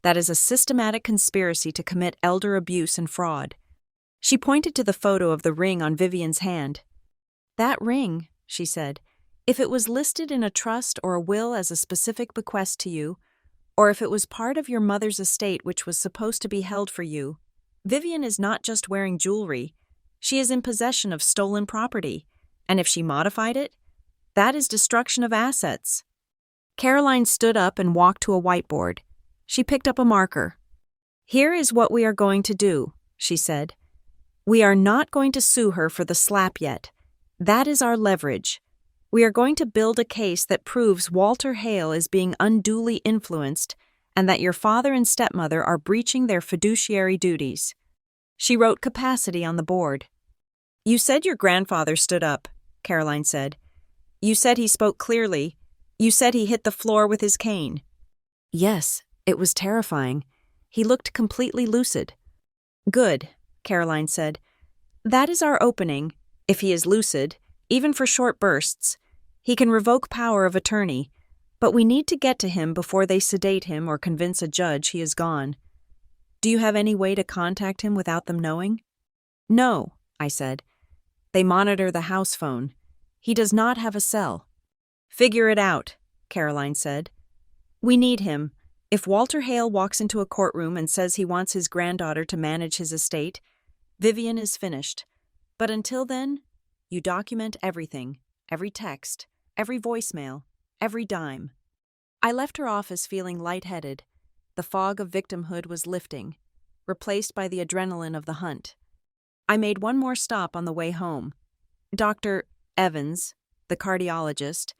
Speaker 1: That is a systematic conspiracy to commit elder abuse and fraud." She pointed to the photo of the ring on Vivian's hand. "That ring," she said, "if it was listed in a trust or a will as a specific bequest to you, or if it was part of your mother's estate which was supposed to be held for you, Vivian is not just wearing jewelry, she is in possession of stolen property, and if she modified it, that is destruction of assets." Caroline stood up and walked to a whiteboard. She picked up a marker. "Here is what we are going to do," she said. "We are not going to sue her for the slap yet. That is our leverage. We are going to build a case that proves Walter Hale is being unduly influenced and that your father and stepmother are breaching their fiduciary duties." She wrote capacity on the board. "You said your grandfather stood up," Caroline said. "You said he spoke clearly. You said he hit the floor with his cane." "Yes, it was terrifying. He looked completely lucid." "Good," Caroline said. "That is our opening. If he is lucid, even for short bursts, he can revoke power of attorney, but we need to get to him before they sedate him or convince a judge he is gone. Do you have any way to contact him without them knowing?" "No," I said. "They monitor the house phone. He does not have a cell." "Figure it out," Caroline said. "We need him. If Walter Hale walks into a courtroom and says he wants his granddaughter to manage his estate, Vivian is finished. But until then, you document everything, every text, every voicemail, every dime." I left her office feeling lightheaded. The fog of victimhood was lifting, replaced by the adrenaline of the hunt. I made one more stop on the way home. Dr. Evans, the cardiologist,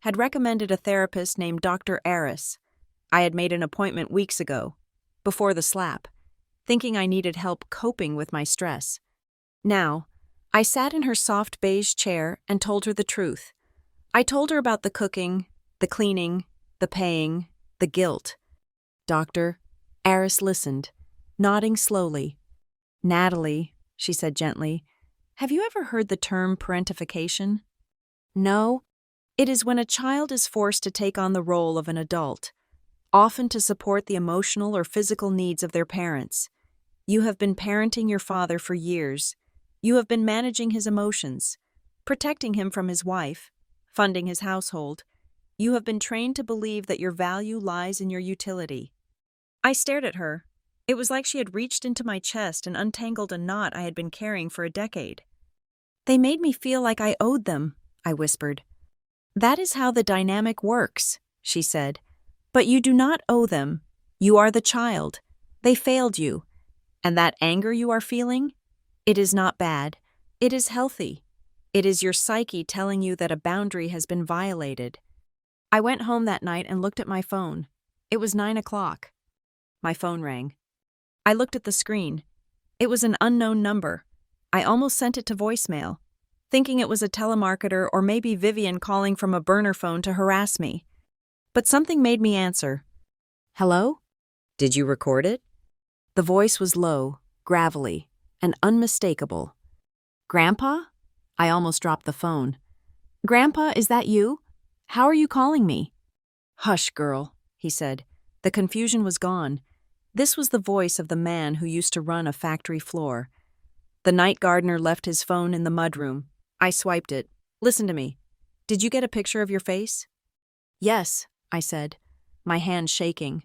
Speaker 1: had recommended a therapist named Dr. Aris. I had made an appointment weeks ago, before the slap, thinking I needed help coping with my stress. Now, I sat in her soft beige chair and told her the truth. I told her about the cooking, the cleaning, the paying, the guilt. Dr. Aris listened, nodding slowly. "Natalie," she said gently, "have you ever heard the term parentification?" "No. It is when a child is forced to take on the role of an adult, often to support the emotional or physical needs of their parents. You have been parenting your father for years. You have been managing his emotions, protecting him from his wife, funding his household. You have been trained to believe that your value lies in your utility." I stared at her. It was like she had reached into my chest and untangled a knot I had been carrying for a decade. "They made me feel like I owed them," I whispered. "That is how the dynamic works," she said. "But you do not owe them. You are the child. They failed you. And that anger you are feeling? It is not bad. It is healthy. It is your psyche telling you that a boundary has been violated." I went home that night and looked at my phone. It was 9 o'clock. My phone rang. I looked at the screen. It was an unknown number. I almost sent it to voicemail, thinking it was a telemarketer or maybe Vivian calling from a burner phone to harass me. But something made me answer. "Hello? Did you record it?" The voice was low, gravelly, and unmistakable. "Grandpa?" I almost dropped the phone. "Grandpa, is that you? How are you calling me?" "Hush, girl," he said. The confusion was gone. This was the voice of the man who used to run a factory floor. The night gardener left his phone in the mudroom. I swiped it. "Listen to me. Did you get a picture of your face?" "Yes," I said, my hand shaking.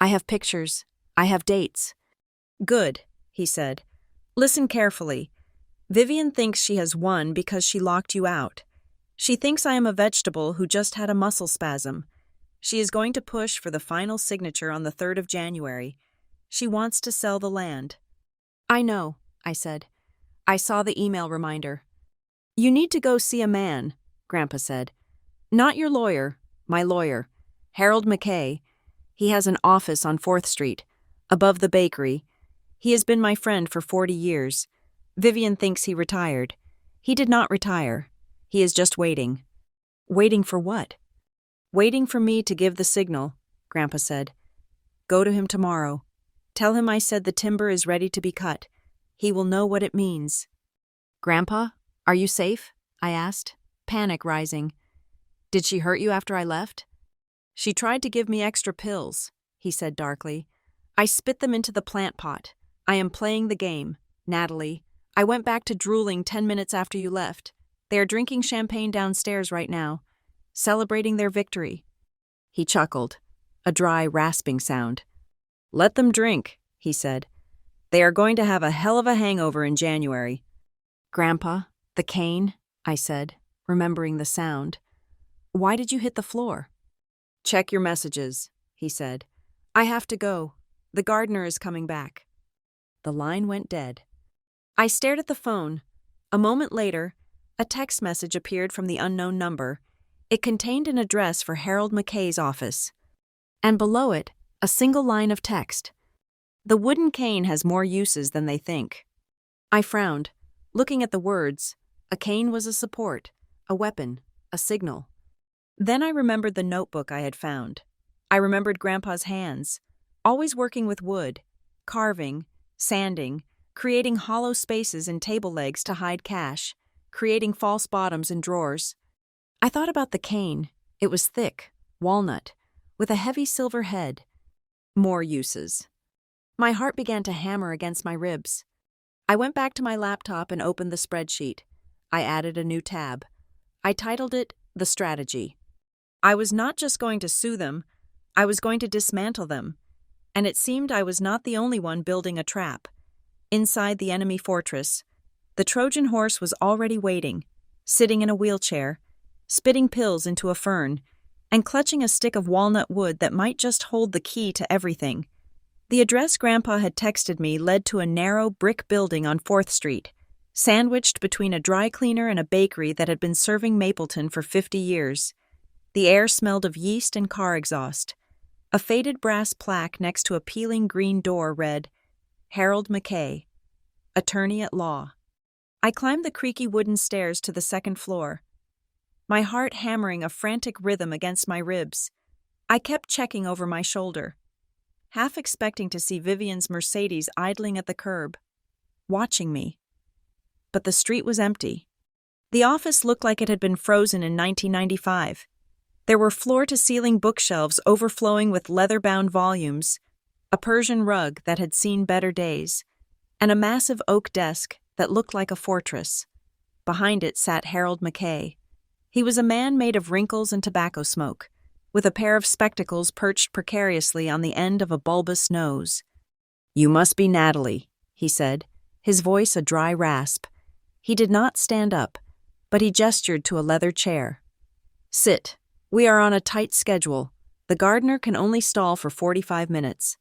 Speaker 1: "I have pictures. I have dates." "Good," he said. "Listen carefully. Vivian thinks she has won because she locked you out. She thinks I am a vegetable who just had a muscle spasm. She is going to push for the final signature on the 3rd of January. She wants to sell the land." "I know," I said. "I saw the email reminder." "You need to go see a man," Grandpa said. "Not your lawyer, my lawyer, Harold McKay. He has an office on 4th Street, above the bakery. He has been my friend for 40 years. Vivian thinks he retired. He did not retire. He is just waiting." "Waiting for what?" "Waiting for me to give the signal," Grandpa said. "Go to him tomorrow. Tell him I said the timber is ready to be cut. He will know what it means." "Grandpa, are you safe?" I asked, panic rising. "Did she hurt you after I left?" "She tried to give me extra pills," he said darkly. "I spit them into the plant pot. I am playing the game, Natalie. I went back to drooling 10 minutes after you left. They are drinking champagne downstairs right now, celebrating their victory." He chuckled, a dry, rasping sound. "Let them drink," he said. "They are going to have a hell of a hangover in January." "Grandpa, the cane," I said, remembering the sound. "Why did you hit the floor?" "Check your messages," he said. "I have to go. The gardener is coming back." The line went dead. I stared at the phone. A moment later, a text message appeared from the unknown number. It contained an address for Harold McKay's office. And below it, a single line of text. "The wooden cane has more uses than they think." I frowned, looking at the words. A cane was a support, a weapon, a signal. Then I remembered the notebook I had found. I remembered Grandpa's hands, always working with wood, carving, sanding, creating hollow spaces in table legs to hide cash, creating false bottoms in drawers. I thought about the cane. It was thick, walnut, with a heavy silver head. More uses. My heart began to hammer against my ribs. I went back to my laptop and opened the spreadsheet. I added a new tab. I titled it The Strategy. I was not just going to sue them, I was going to dismantle them. And it seemed I was not the only one building a trap. Inside the enemy fortress, the Trojan horse was already waiting, sitting in a wheelchair, spitting pills into a fern, and clutching a stick of walnut wood that might just hold the key to everything. The address Grandpa had texted me led to a narrow brick building on 4th Street, sandwiched between a dry cleaner and a bakery that had been serving Mapleton for 50 years. The air smelled of yeast and car exhaust. A faded brass plaque next to a peeling green door read, Harold McKay, Attorney at Law. I climbed the creaky wooden stairs to the 2nd floor, my heart hammering a frantic rhythm against my ribs. I kept checking over my shoulder, half expecting to see Vivian's Mercedes idling at the curb, watching me. But the street was empty. The office looked like it had been frozen in 1995. There were floor-to-ceiling bookshelves overflowing with leather-bound volumes, a Persian rug that had seen better days, and a massive oak desk that looked like a fortress. Behind it sat Harold McKay. He was a man made of wrinkles and tobacco smoke, with a pair of spectacles perched precariously on the end of a bulbous nose. "You must be Natalie," he said, his voice a dry rasp. He did not stand up, but he gestured to a leather chair. "Sit. We are on a tight schedule. The gardener can only stall for 45 minutes.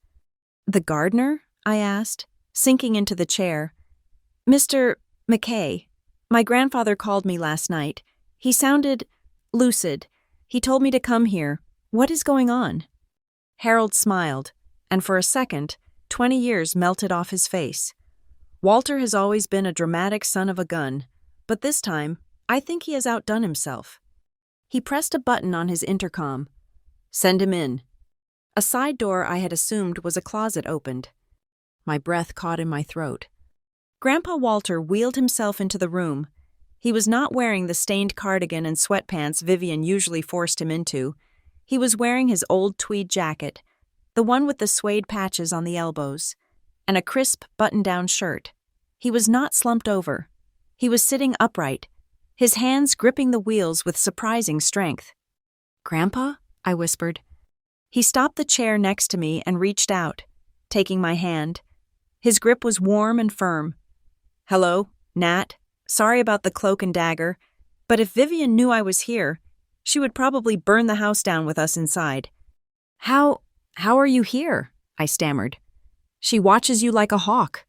Speaker 1: "The gardener?" I asked, sinking into the chair. "Mr. McKay. My grandfather called me last night. He sounded lucid. He told me to come here. What is going on?" Harold smiled, and for a second, 20 years melted off his face. "Walter has always been a dramatic son of a gun, but this time, I think he has outdone himself." He pressed a button on his intercom. "Send him in." A side door I had assumed was a closet opened. My breath caught in my throat. Grandpa Walter wheeled himself into the room. He was not wearing the stained cardigan and sweatpants Vivian usually forced him into. He was wearing his old tweed jacket, the one with the suede patches on the elbows, and a crisp button-down shirt. He was not slumped over. He was sitting upright, his hands gripping the wheels with surprising strength. "Grandpa?" I whispered. He stopped the chair next to me and reached out, taking my hand. His grip was warm and firm. "Hello, Nat. Sorry about the cloak and dagger, but if Vivian knew I was here, she would probably burn the house down with us inside." How are you here?" I stammered. "She watches you like a hawk."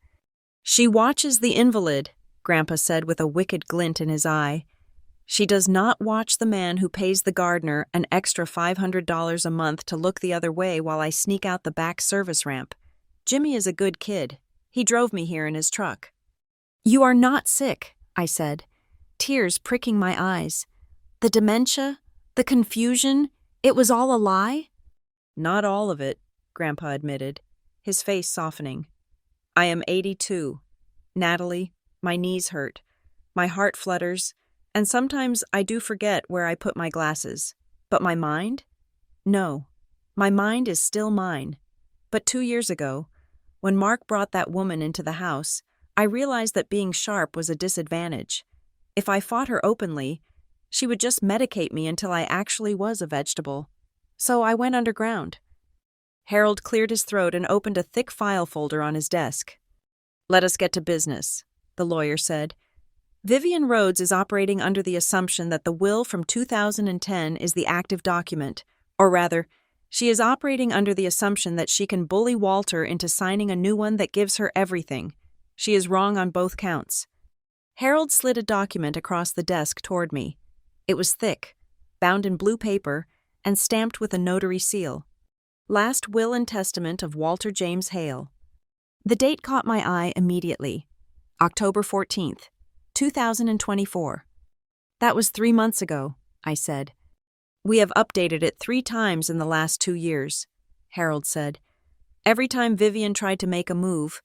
Speaker 1: "She watches the invalid," Grandpa said with a wicked glint in his eye. "She does not watch the man who pays the gardener an extra $500 a month to look the other way while I sneak out the back service ramp. Jimmy is a good kid. He drove me here in his truck." "You are not sick," I said, tears pricking my eyes. "The dementia, the confusion, it was all a lie?" "Not all of it," Grandpa admitted, his face softening. "I am 82. Natalie, my knees hurt, my heart flutters, and sometimes I do forget where I put my glasses. But my mind? No, my mind is still mine. But 2 years ago, when Mark brought that woman into the house, I realized that being sharp was a disadvantage. If I fought her openly, she would just medicate me until I actually was a vegetable. So I went underground." Harold cleared his throat and opened a thick file folder on his desk. "Let us get to business," the lawyer said. "Vivian Rhodes is operating under the assumption that the will from 2010 is the active document, or rather, she is operating under the assumption that she can bully Walter into signing a new one that gives her everything. She is wrong on both counts." Harold slid a document across the desk toward me. It was thick, bound in blue paper, and stamped with a notary seal. "Last Will and Testament of Walter James Hale." The date caught my eye immediately. October 14th, 2024. "That was 3 months ago," I said. "We have updated it 3 times in the last 2 years," Harold said. "Every time Vivian tried to make a move,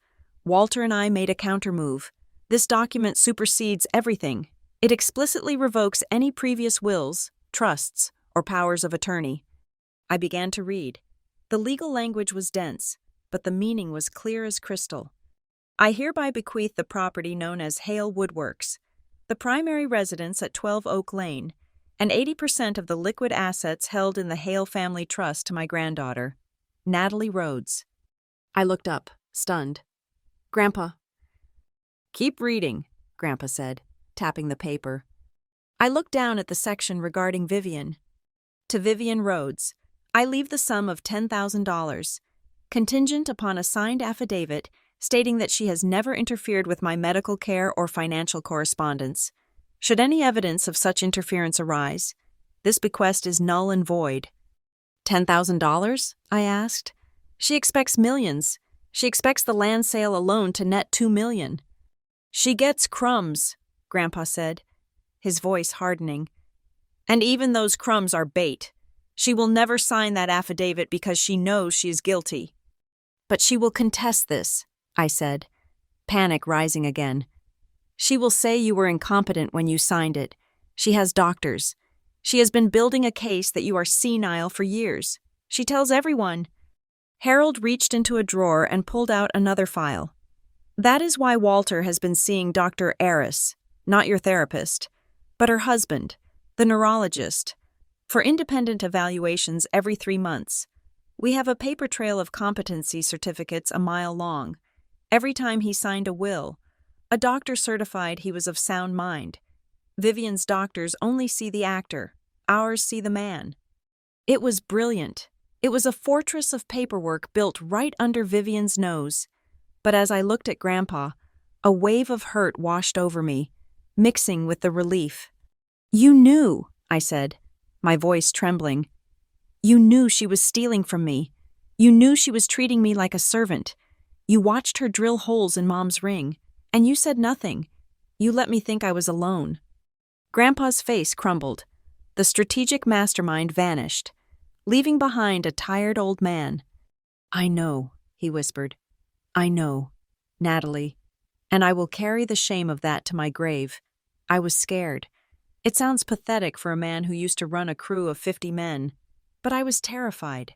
Speaker 1: Walter and I made a counter-move. This document supersedes everything. It explicitly revokes any previous wills, trusts, or powers of attorney." I began to read. The legal language was dense, but the meaning was clear as crystal. "I hereby bequeath the property known as Hale Woodworks, the primary residence at 12 Oak Lane, and 80% of the liquid assets held in the Hale Family Trust to my granddaughter, Natalie Rhodes." I looked up, stunned. "Grandpa." "Keep reading," Grandpa said, tapping the paper. I looked down at the section regarding Vivian. To Vivian Rhodes, I leave the sum of $10,000, contingent upon a signed affidavit stating that she has never interfered with my medical care or financial correspondence. Should any evidence of such interference arise, this bequest is null and void. $10,000? I asked. She expects millions. She expects the land sale alone to net $2 million. She gets crumbs, Grandpa said, his voice hardening. And even those crumbs are bait. She will never sign that affidavit because she knows she is guilty. But she will contest this, I said, panic rising again. She will say you were incompetent when you signed it. She has doctors. She has been building a case that you are senile for years. She tells everyone. Harold reached into a drawer and pulled out another file. That is why Walter has been seeing Dr. Eris, not your therapist, but her husband, the neurologist, for independent evaluations every 3 months. We have a paper trail of competency certificates a mile long. Every time he signed a will, a doctor certified he was of sound mind. Vivian's doctors only see the actor. Ours see the man. It was brilliant. It was a fortress of paperwork built right under Vivian's nose. But as I looked at Grandpa, a wave of hurt washed over me, mixing with the relief. You knew, I said, my voice trembling. You knew she was stealing from me. You knew she was treating me like a servant. You watched her drill holes in Mom's ring, and you said nothing. You let me think I was alone. Grandpa's face crumbled. The strategic mastermind vanished, leaving behind a tired old man. I know, he whispered. I know, Natalie, and I will carry the shame of that to my grave. I was scared. It sounds pathetic for a man who used to run a crew of 50 men, but I was terrified.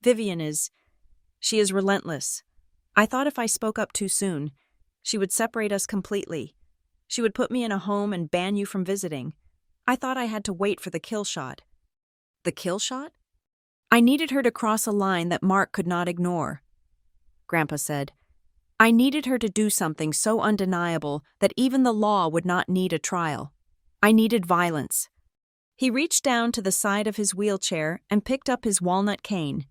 Speaker 1: She is relentless. I thought if I spoke up too soon, she would separate us completely. She would put me in a home and ban you from visiting. I thought I had to wait for the kill shot. The kill shot? I needed her to cross a line that Mark could not ignore. Grandpa said, I needed her to do something so undeniable that even the law would not need a trial. I needed violence. He reached down to the side of his wheelchair and picked up his walnut cane.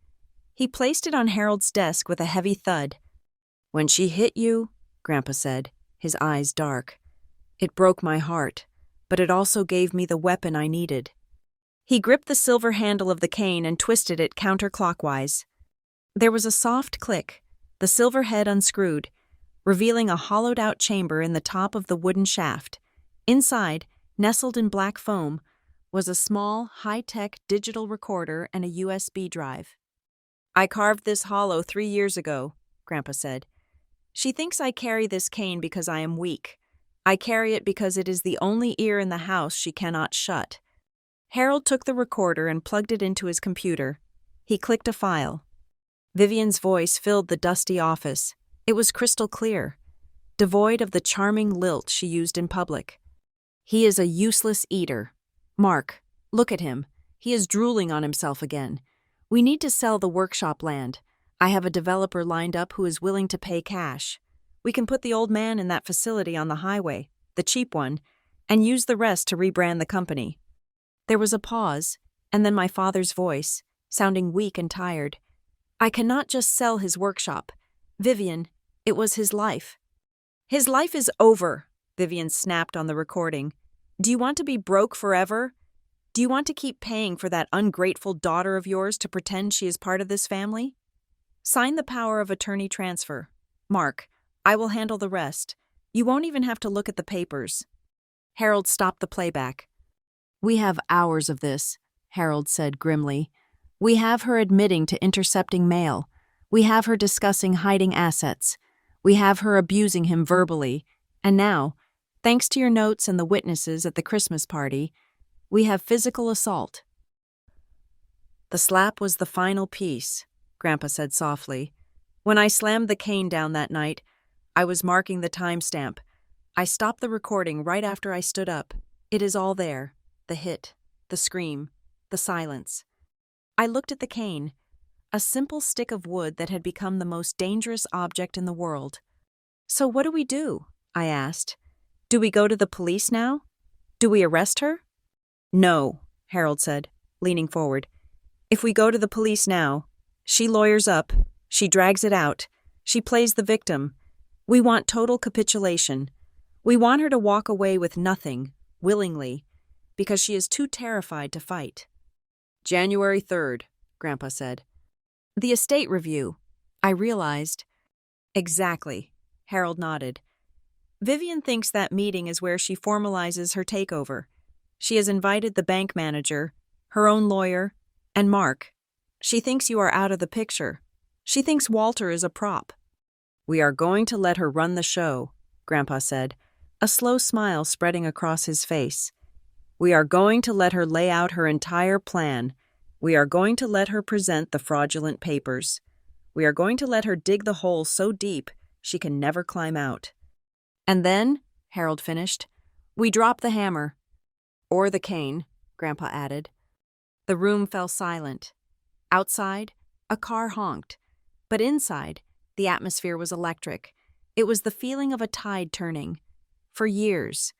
Speaker 1: He placed it on Harold's desk with a heavy thud. When she hit you, Grandpa said, his eyes dark, it broke my heart, but it also gave me the weapon I needed. He gripped the silver handle of the cane and twisted it counterclockwise. There was a soft click. The silver head unscrewed, revealing a hollowed-out chamber in the top of the wooden shaft. Inside, nestled in black foam, was a small, high-tech digital recorder and a USB drive. I carved this hollow 3 years ago, Grandpa said. She thinks I carry this cane because I am weak. I carry it because it is the only ear in the house she cannot shut. Harold took the recorder and plugged it into his computer. He clicked a file. Vivian's voice filled the dusty office. It was crystal clear, devoid of the charming lilt she used in public. He is a useless eater. Mark, look at him. He is drooling on himself again. We need to sell the workshop land. I have a developer lined up who is willing to pay cash. We can put the old man in that facility on the highway, the cheap one, and use the rest to rebrand the company. There was a pause, and then my father's voice, sounding weak and tired. I cannot just sell his workshop. Vivian, it was his life. His life is over, Vivian snapped on the recording. Do you want to be broke forever? Do you want to keep paying for that ungrateful daughter of yours to pretend she is part of this family? Sign the power of attorney transfer. Mark, I will handle the rest. You won't even have to look at the papers. Harold stopped the playback. We have hours of this, Harold said grimly. We have her admitting to intercepting mail. We have her discussing hiding assets. We have her abusing him verbally. And now, thanks to your notes and the witnesses at the Christmas party, we have physical assault. The slap was the final piece, Grandpa said softly. When I slammed the cane down that night, I was marking the timestamp. I stopped the recording right after I stood up. It is all there. The hit, the scream, the silence. I looked at the cane, a simple stick of wood that had become the most dangerous object in the world. So what do we do? I asked. Do we go to the police now? Do we arrest her? No, Harold said. leaning forward. If we go to the police now, she lawyers up, she drags it out, she plays the victim. We want total capitulation. We want her to walk away with nothing, willingly, because she is too terrified to fight. January 3rd, Grandpa said. The estate review. I realized. Exactly, Harold nodded. Vivian thinks that meeting is where she formalizes her takeover. She has invited the bank manager, her own lawyer, and Mark. She thinks you are out of the picture. She thinks Walter is a prop. We are going to let her run the show, Grandpa said, a slow smile spreading across his face. We are going to let her lay out her entire plan. We are going to let her present the fraudulent papers. We are going to let her dig the hole so deep she can never climb out. And then, Harold finished, we drop the hammer. Or the cane, Grandpa added. The room fell silent. Outside, a car honked. But inside, the atmosphere was electric. It was the feeling of a tide turning. For years,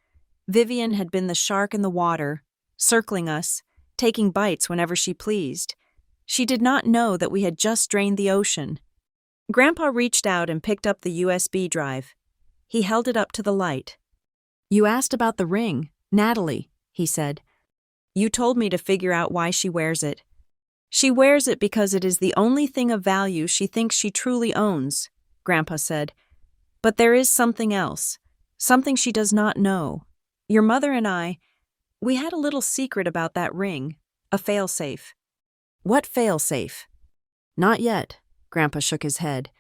Speaker 1: Vivian had been the shark in the water, circling us, taking bites whenever she pleased. She did not know that we had just drained the ocean. Grandpa reached out and picked up the USB drive. He held it up to the light. You asked about the ring, Natalie, he said. You told me to figure out why she wears it. She wears it because it is the only thing of value she thinks she truly owns, Grandpa said. But there is something else, something she does not know. Your mother and I, we had a little secret about that ring, a failsafe. What failsafe? Not yet, Grandpa shook his head,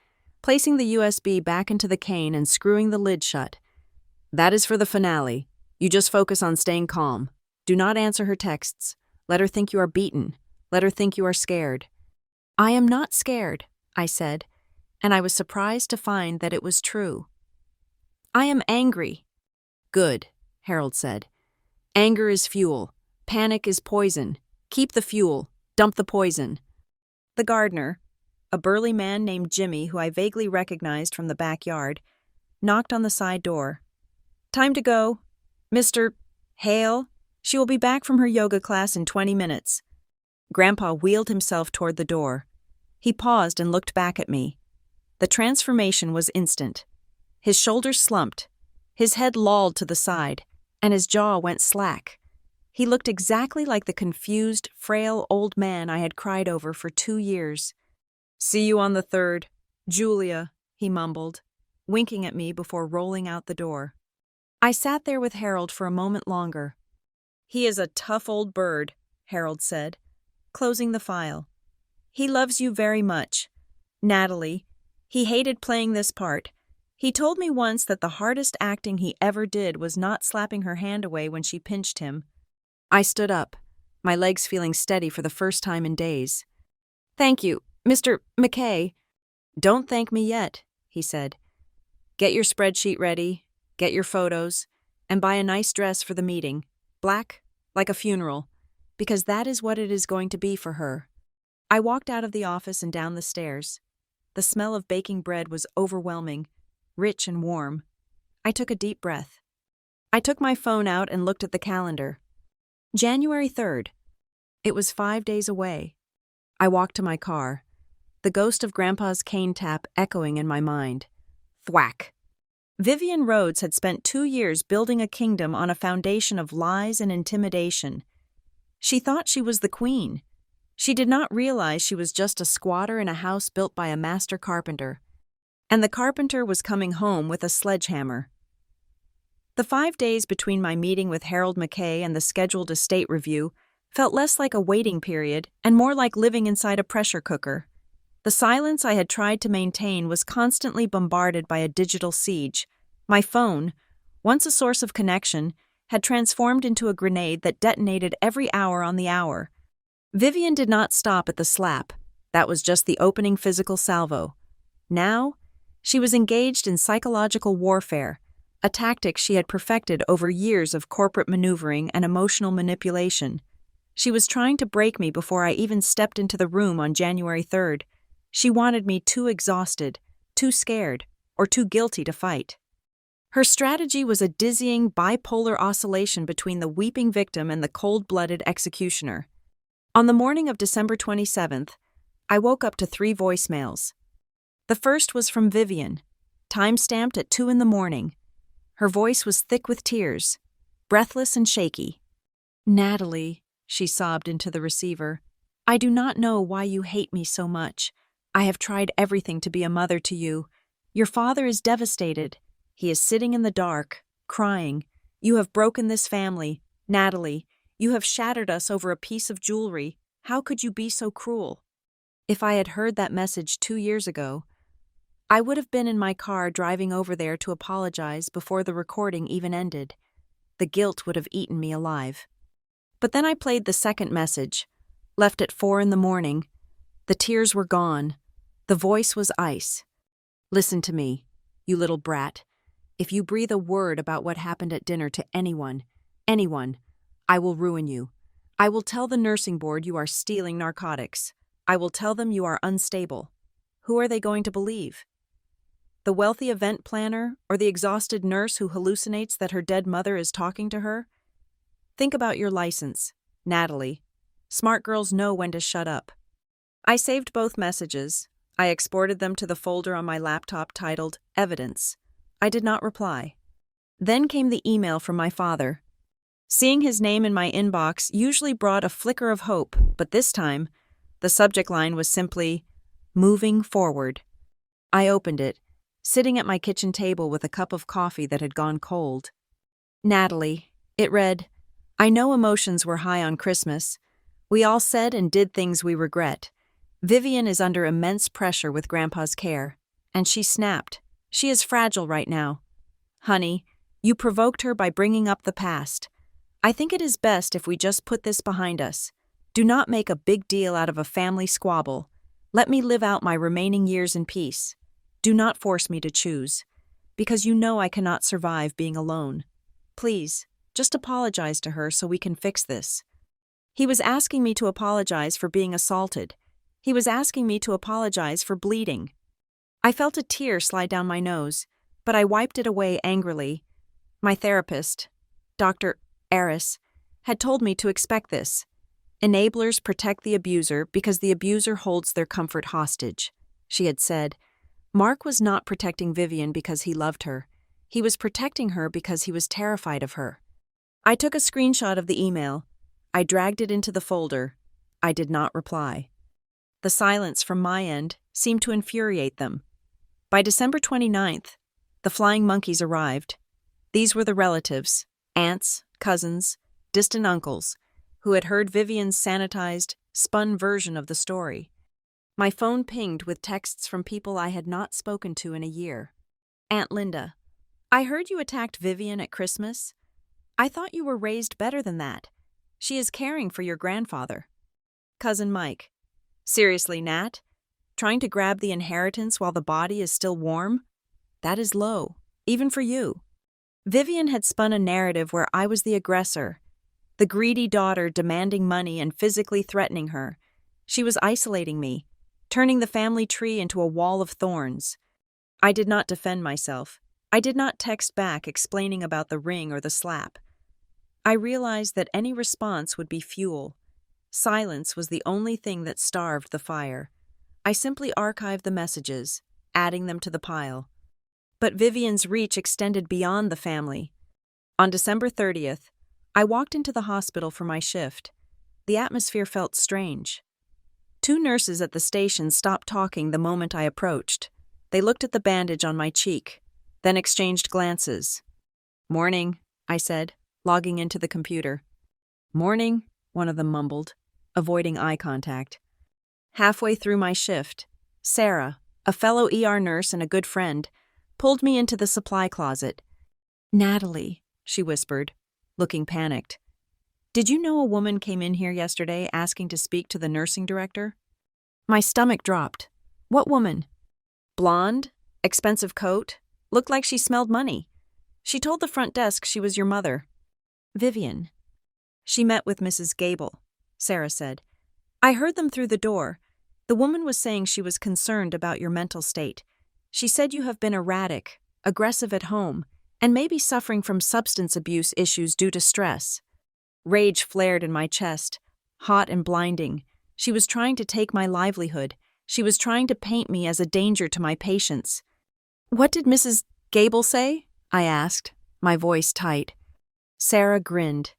Speaker 1: placing the USB back into the cane and screwing the lid shut. That is for the finale. You just focus on staying calm. Do not answer her texts. Let her think you are beaten. Let her think you are scared. I am not scared, I said, and I was surprised to find that it was true. I am angry. Good, Harold said. Anger is fuel. Panic is poison. Keep the fuel. Dump the poison. The gardener, a burly man named Jimmy who I vaguely recognized from the backyard, knocked on the side door. Time to go. Mr. Hale, she will be back from her yoga class in 20 minutes. Grandpa wheeled himself toward the door. He paused and looked back at me. The transformation was instant. His shoulders slumped, his head lolled to the side, and his jaw went slack. He looked exactly like the confused, frail old man I had cried over for 2 years. See you on the 3rd, Julia, he mumbled, winking at me before rolling out the door. I sat there with Harold for a moment longer. He is a tough old bird, Harold said, closing the file. He loves you very much. Natalie, he hated playing this part. He told me once that the hardest acting he ever did was not slapping her hand away when she pinched him. I stood up, my legs feeling steady for the first time in days. Thank you, Mr. McKay. Don't thank me yet, he said. Get your spreadsheet ready, get your photos, and buy a nice dress for the meeting. Black, like a funeral, because that is what it is going to be for her. I walked out of the office and down the stairs. The smell of baking bread was overwhelming, rich and warm. I took a deep breath. I took my phone out and looked at the calendar. January 3rd. It was 5 days away. I walked to my car, the ghost of Grandpa's cane tap echoing in my mind. Thwack. Vivian Rhodes had spent 2 years building a kingdom on a foundation of lies and intimidation. She thought she was the queen. She did not realize she was just a squatter in a house built by a master carpenter. And the carpenter was coming home with a sledgehammer. The 5 days between my meeting with Harold McKay and the scheduled estate review felt less like a waiting period and more like living inside a pressure cooker. The silence I had tried to maintain was constantly bombarded by a digital siege. My phone, once a source of connection, had transformed into a grenade that detonated every hour on the hour. Vivian did not stop at the slap. That was just the opening physical salvo. Now, she was engaged in psychological warfare, a tactic she had perfected over years of corporate maneuvering and emotional manipulation. She was trying to break me before I even stepped into the room on January 3rd. She wanted me too exhausted, too scared, or too guilty to fight. Her strategy was a dizzying bipolar oscillation between the weeping victim and the cold-blooded executioner. On the morning of December 27th, I woke up to 3 voicemails. The first was from Vivian, time-stamped at 2 in the morning. Her voice was thick with tears, breathless and shaky. "Natalie," she sobbed into the receiver, "I do not know why you hate me so much. I have tried everything to be a mother to you. Your father is devastated. He is sitting in the dark, crying. You have broken this family. Natalie, you have shattered us over a piece of jewelry. How could you be so cruel?" If I had heard that message 2 years ago, I would have been in my car driving over there to apologize before the recording even ended. The guilt would have eaten me alive. But then I played the second message, left at 4 in the morning. The tears were gone. The voice was ice. "Listen to me, you little brat. If you breathe a word about what happened at dinner to anyone, I will ruin you. I will tell the nursing board you are stealing narcotics. I will tell them you are unstable. Who are they going to believe? The wealthy event planner or the exhausted nurse who hallucinates that her dead mother is talking to her? Think about your license, Natalie. Smart girls know when to shut up." I saved both messages. I exported them to the folder on my laptop titled Evidence. I did not reply. Then came the email from my father. Seeing his name in my inbox usually brought a flicker of hope, but this time, the subject line was simply, "Moving forward." I opened it, sitting at my kitchen table with a cup of coffee that had gone cold. "Natalie," it read, "I know emotions were high on Christmas. We all said and did things we regret. Vivian is under immense pressure with Grandpa's care, and she snapped. She is fragile right now. Honey, you provoked her by bringing up the past. I think it is best if we just put this behind us. Do not make a big deal out of a family squabble. Let me live out my remaining years in peace. Do not force me to choose, because you know I cannot survive being alone. Please, just apologize to her so we can fix this." He was asking me to apologize for being assaulted. He was asking me to apologize for bleeding. I felt a tear slide down my nose, but I wiped it away angrily. My therapist, Dr. Eris, had told me to expect this. Enablers protect the abuser because the abuser holds their comfort hostage. She had said, Mark was not protecting Vivian because he loved her. He was protecting her because he was terrified of her. I took a screenshot of the email. I dragged it into the folder. I did not reply. The silence from my end seemed to infuriate them. By December 29th, the flying monkeys arrived. These were the relatives, aunts, cousins, distant uncles, who had heard Vivian's sanitized, spun version of the story. My phone pinged with texts from people I had not spoken to in a year. "Aunt Linda, I heard you attacked Vivian at Christmas. I thought you were raised better than that. She is caring for your grandfather." Cousin Mike, "Seriously, Nat? Trying to grab the inheritance while the body is still warm? That is low, even for you." Vivian had spun a narrative where I was the aggressor, the greedy daughter demanding money and physically threatening her. She was isolating me, turning the family tree into a wall of thorns. I did not defend myself. I did not text back explaining about the ring or the slap. I realized that any response would be fuel. Silence was the only thing that starved the fire. I simply archived the messages, adding them to the pile. But Vivian's reach extended beyond the family. On December 30th, I walked into the hospital for my shift. The atmosphere felt strange. 2 nurses at the station stopped talking the moment I approached. They looked at the bandage on my cheek, then exchanged glances. "Morning," I said, logging into the computer. "Morning," one of them mumbled, avoiding eye contact. Halfway through my shift, Sarah, a fellow ER nurse and a good friend, pulled me into the supply closet. "Natalie," she whispered, looking panicked. "Did you know a woman came in here yesterday asking to speak to the nursing director?" My stomach dropped. "What woman?" "Blonde, expensive coat, looked like she smelled money. She told the front desk she was your mother." "Vivian." "She met with Mrs. Gable," Sarah said. "I heard them through the door. The woman was saying she was concerned about your mental state. She said you have been erratic, aggressive at home, and maybe suffering from substance abuse issues due to stress." Rage flared in my chest. hot and blinding. She was trying to take my livelihood. She was trying to paint me as a danger to my patients. "What did Mrs. Gable say?" I asked, my voice tight. Sarah grinned.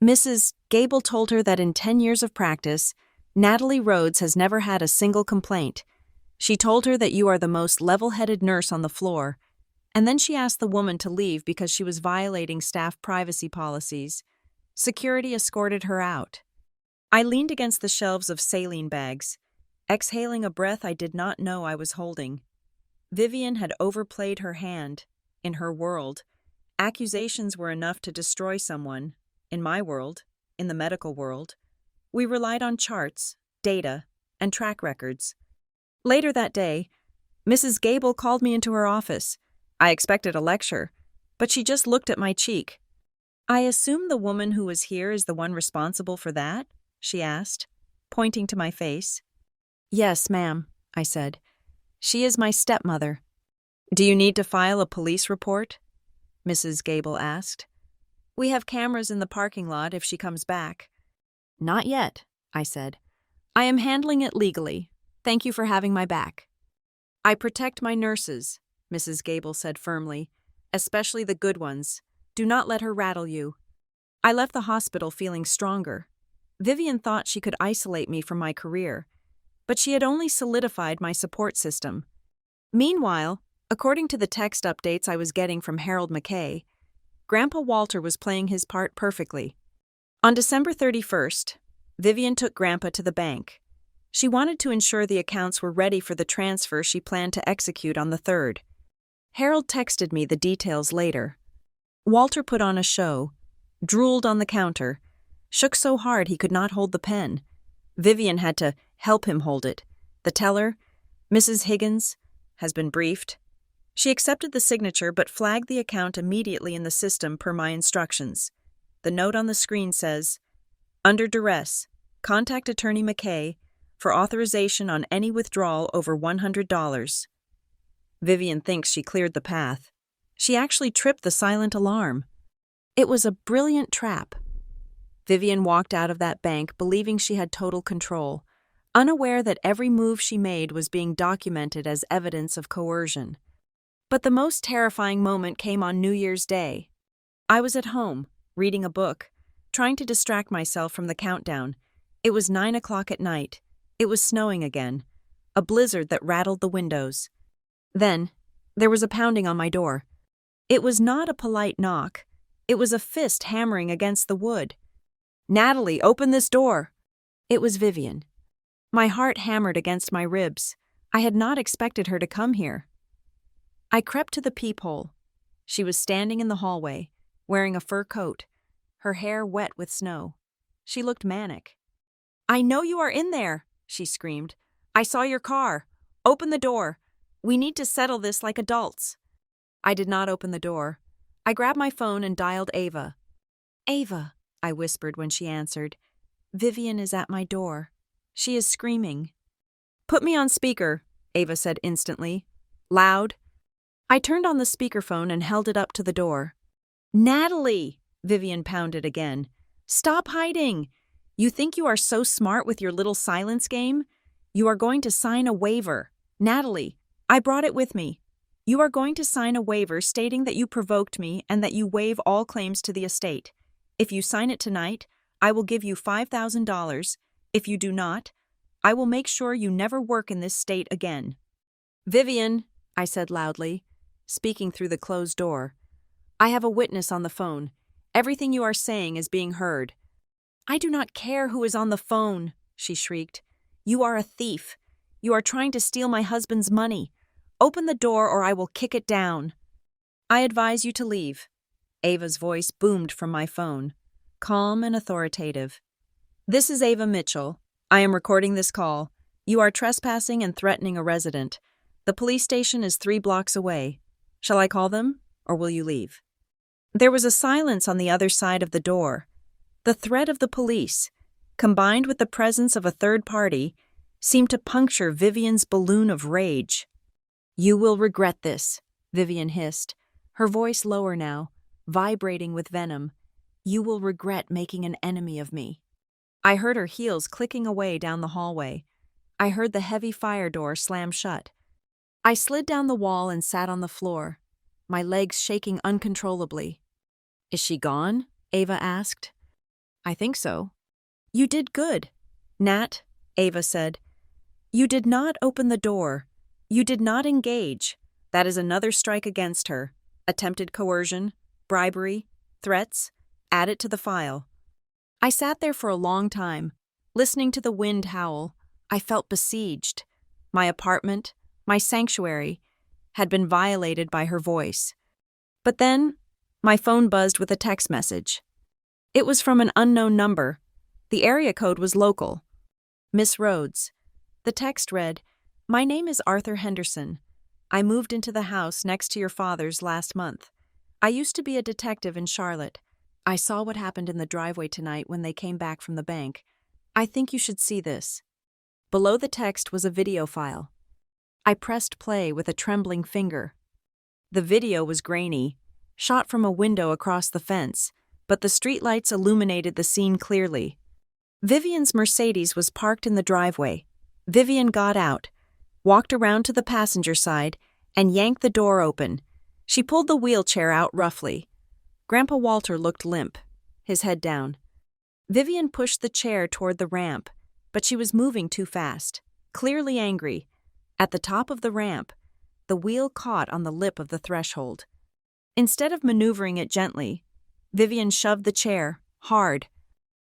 Speaker 1: "Mrs. Gable told her that in 10 years of practice, Natalie Rhodes has never had a single complaint. She told her that you are the most level-headed nurse on the floor, and then she asked the woman to leave because she was violating staff privacy policies. Security escorted her out." I leaned against the shelves of saline bags, exhaling a breath I did not know I was holding. Vivian had overplayed her hand. In her world, accusations were enough to destroy someone. In my world, in the medical world, we relied on charts, data, and track records. Later that day, Mrs. Gable called me into her office. I expected a lecture, but she just looked at my cheek. "I assume the woman who was here is the one responsible for that?" she asked, pointing to my face. "Yes, ma'am," I said. "She is my stepmother." "Do you need to file a police report?" Mrs. Gable asked. "We have cameras in the parking lot if she comes back." "Not yet," I said. "I am handling it legally. Thank you for having my back." "I protect my nurses," Mrs. Gable said firmly, "especially the good ones. Do not let her rattle you." I left the hospital feeling stronger. Vivian thought she could isolate me from my career, but she had only solidified my support system. Meanwhile, according to the text updates I was getting from Harold McKay, Grandpa Walter was playing his part perfectly. On December 31st, Vivian took Grandpa to the bank. She wanted to ensure the accounts were ready for the transfer she planned to execute on the 3rd. Harold texted me the details later. Walter put on a show, drooled on the counter, shook so hard he could not hold the pen. Vivian had to help him hold it. The teller, Mrs. Higgins, has been briefed. She accepted the signature but flagged the account immediately in the system per my instructions. The note on the screen says, "Under duress, contact Attorney McKay for authorization on any withdrawal over $100. Vivian thinks she cleared the path. She actually tripped the silent alarm. It was a brilliant trap. Vivian walked out of that bank believing she had total control, unaware that every move she made was being documented as evidence of coercion. But the most terrifying moment came on New Year's Day. I was at home, reading a book, trying to distract myself from the countdown. It was 9 o'clock at night. It was snowing again, a blizzard that rattled the windows. Then, there was a pounding on my door. It was not a polite knock. It was a fist hammering against the wood. "Natalie, open this door!" It was Vivian. My heart hammered against my ribs. I had not expected her to come here. I crept to the peephole. She was standing in the hallway, wearing a fur coat, her hair wet with snow. She looked manic. "I know you are in there," she screamed. "I saw your car. Open the door. We need to settle this like adults." I did not open the door. I grabbed my phone and dialed Ava. "Ava," I whispered when she answered. "Vivian is at my door. She is screaming." "Put me on speaker," Ava said instantly. "Loud." I turned on the speakerphone and held it up to the door. "Natalie!" Vivian pounded again. "Stop hiding! You think you are so smart with your little silence game? You are going to sign a waiver. Natalie, I brought it with me. You are going to sign a waiver stating that you provoked me and that you waive all claims to the estate. If you sign it tonight, I will give you $5,000. If you do not, I will make sure you never work in this state again." "Vivian," I said loudly, speaking through the closed door. "I have a witness on the phone. Everything you are saying is being heard." "I do not care who is on the phone," she shrieked. "You are a thief. You are trying to steal my husband's money. Open the door or I will kick it down." "I advise you to leave." Ava's voice boomed from my phone, calm and authoritative. "This is Ava Mitchell. I am recording this call. You are trespassing and threatening a resident. The police station is 3 blocks away. Shall I call them, or will you leave?" There was a silence on the other side of the door. The threat of the police, combined with the presence of a third party, seemed to puncture Vivian's balloon of rage. "You will regret this," Vivian hissed, her voice lower now, vibrating with venom. "You will regret making an enemy of me." I heard her heels clicking away down the hallway. I heard the heavy fire door slam shut. I slid down the wall and sat on the floor, my legs shaking uncontrollably. "Is she gone?" Ava asked. "I think so." "You did good, Nat," Ava said. "You did not open the door. You did not engage. That is another strike against her. Attempted coercion, bribery, threats. Add it to the file." I sat there for a long time, listening to the wind howl. I felt besieged. My apartment, my sanctuary, had been violated by her voice. But then, my phone buzzed with a text message. It was from an unknown number. The area code was local. "Miss Rhodes." The text read, "My name is Arthur Henderson. I moved into the house next to your father's last month. I used to be a detective in Charlotte. I saw what happened in the driveway tonight when they came back from the bank. I think you should see this." Below the text was a video file. I pressed play with a trembling finger. The video was grainy, shot from a window across the fence, but the streetlights illuminated the scene clearly. Vivian's Mercedes was parked in the driveway. Vivian got out, walked around to the passenger side, and yanked the door open. She pulled the wheelchair out roughly. Grandpa Walter looked limp, his head down. Vivian pushed the chair toward the ramp, but she was moving too fast, clearly angry. At the top of the ramp, the wheel caught on the lip of the threshold. Instead of maneuvering it gently, Vivian shoved the chair, hard.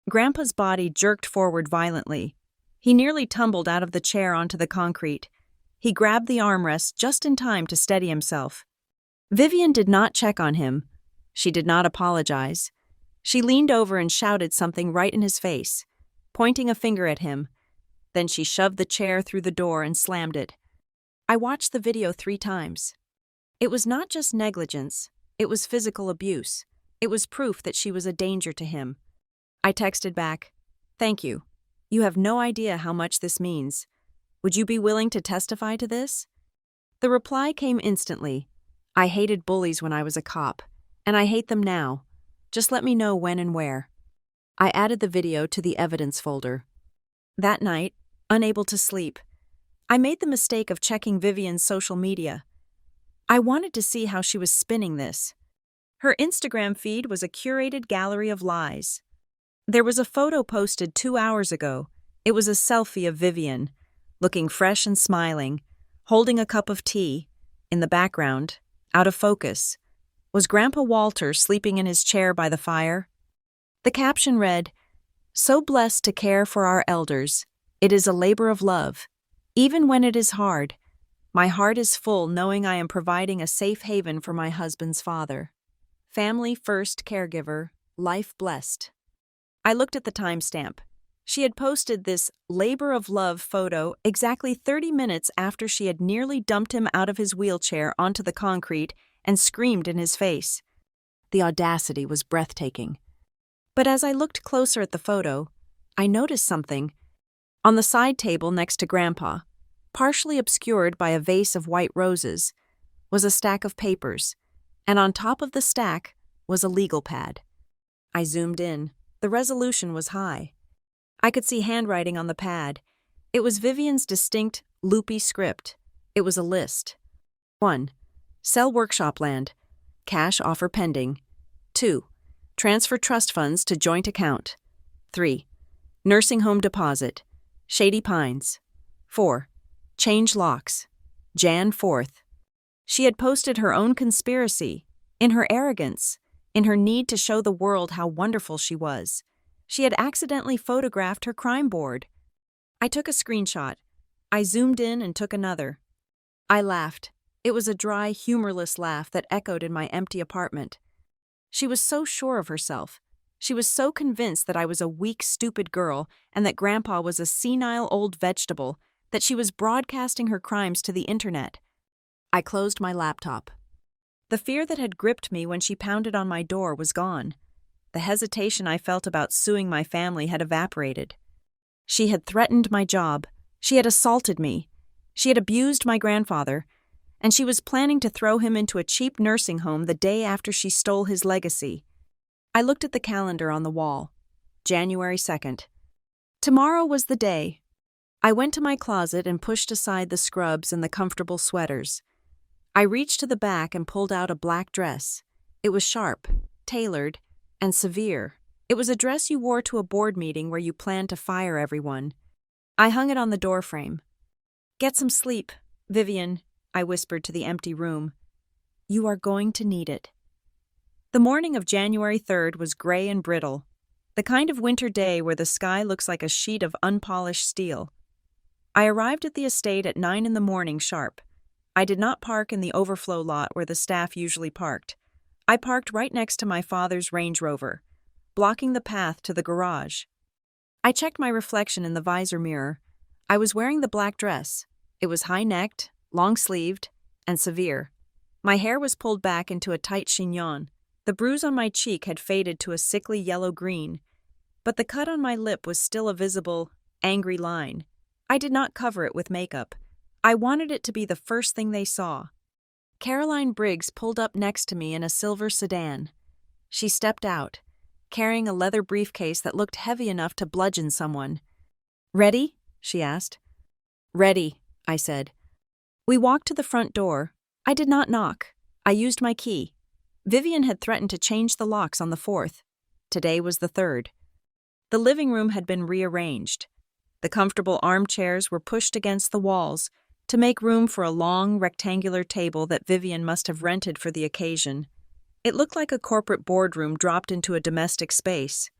Speaker 1: Grandpa's body jerked forward violently. He nearly tumbled out of the chair onto the concrete. He grabbed the armrest just in time to steady himself. Vivian did not check on him. She did not apologize. She leaned over and shouted something right in his face, pointing a finger at him. Then she shoved the chair through the door and slammed it. I watched the video 3 times. It was not just negligence, it was physical abuse. It was proof that she was a danger to him. I texted back, "Thank you. You have no idea how much this means. Would you be willing to testify to this?" The reply came instantly. "I hated bullies when I was a cop, and I hate them now. Just let me know when and where." I added the video to the evidence folder. That night, unable to sleep, I made the mistake of checking Vivian's social media. I wanted to see how she was spinning this. Her Instagram feed was a curated gallery of lies. There was a photo posted 2 hours ago. It was a selfie of Vivian, looking fresh and smiling, holding a cup of tea. In the background, out of focus, was Grandpa Walter sleeping in his chair by the fire. The caption read, "So blessed to care for our elders. It is a labor of love. Even when it is hard, my heart is full knowing I am providing a safe haven for my husband's father. Family first caregiver, life blessed." I looked at the timestamp. She had posted this labor of love photo exactly 30 minutes after she had nearly dumped him out of his wheelchair onto the concrete and screamed in his face. The audacity was breathtaking. But as I looked closer at the photo, I noticed something. On the side table next to Grandpa, partially obscured by a vase of white roses, was a stack of papers, and on top of the stack was a legal pad. I zoomed in. The resolution was high. I could see handwriting on the pad. It was Vivian's distinct, loopy script. It was a list. 1. Sell workshop land. Cash offer pending. 2. Transfer trust funds to joint account. 3. Nursing home deposit. Shady Pines. 4. Change locks. Jan 4th. She had posted her own conspiracy, in her arrogance, in her need to show the world how wonderful she was. She had accidentally photographed her crime board. I took a screenshot. I zoomed in and took another. I laughed. It was a dry, humorless laugh that echoed in my empty apartment. She was so sure of herself. She was so convinced that I was a weak, stupid girl and that Grandpa was a senile old vegetable, that she was broadcasting her crimes to the internet. I closed my laptop. The fear that had gripped me when she pounded on my door was gone. The hesitation I felt about suing my family had evaporated. She had threatened my job. She had assaulted me. She had abused my grandfather. And she was planning to throw him into a cheap nursing home the day after she stole his legacy. I looked at the calendar on the wall. January 2nd. Tomorrow was the day. I went to my closet and pushed aside the scrubs and the comfortable sweaters. I reached to the back and pulled out a black dress. It was sharp, tailored, and severe. It was a dress you wore to a board meeting where you planned to fire everyone. I hung it on the doorframe. "Get some sleep, Vivian," I whispered to the empty room. "You are going to need it." The morning of January 3rd was gray and brittle, the kind of winter day where the sky looks like a sheet of unpolished steel. I arrived at the estate at 9 in the morning sharp. I did not park in the overflow lot where the staff usually parked. I parked right next to my father's Range Rover, blocking the path to the garage. I checked my reflection in the visor mirror. I was wearing the black dress. It was high-necked, long-sleeved, and severe. My hair was pulled back into a tight chignon. The bruise on my cheek had faded to a sickly yellow-green, but the cut on my lip was still a visible, angry line. I did not cover it with makeup. I wanted it to be the first thing they saw. Caroline Briggs pulled up next to me in a silver sedan. She stepped out, carrying a leather briefcase that looked heavy enough to bludgeon someone. "Ready?" she asked. "Ready," I said. We walked to the front door. I did not knock. I used my key. Vivian had threatened to change the locks on the 4th. Today was the 3rd. The living room had been rearranged. The comfortable armchairs were pushed against the walls to make room for a long, rectangular table that Vivian must have rented for the occasion. It looked like a corporate boardroom dropped into a domestic space.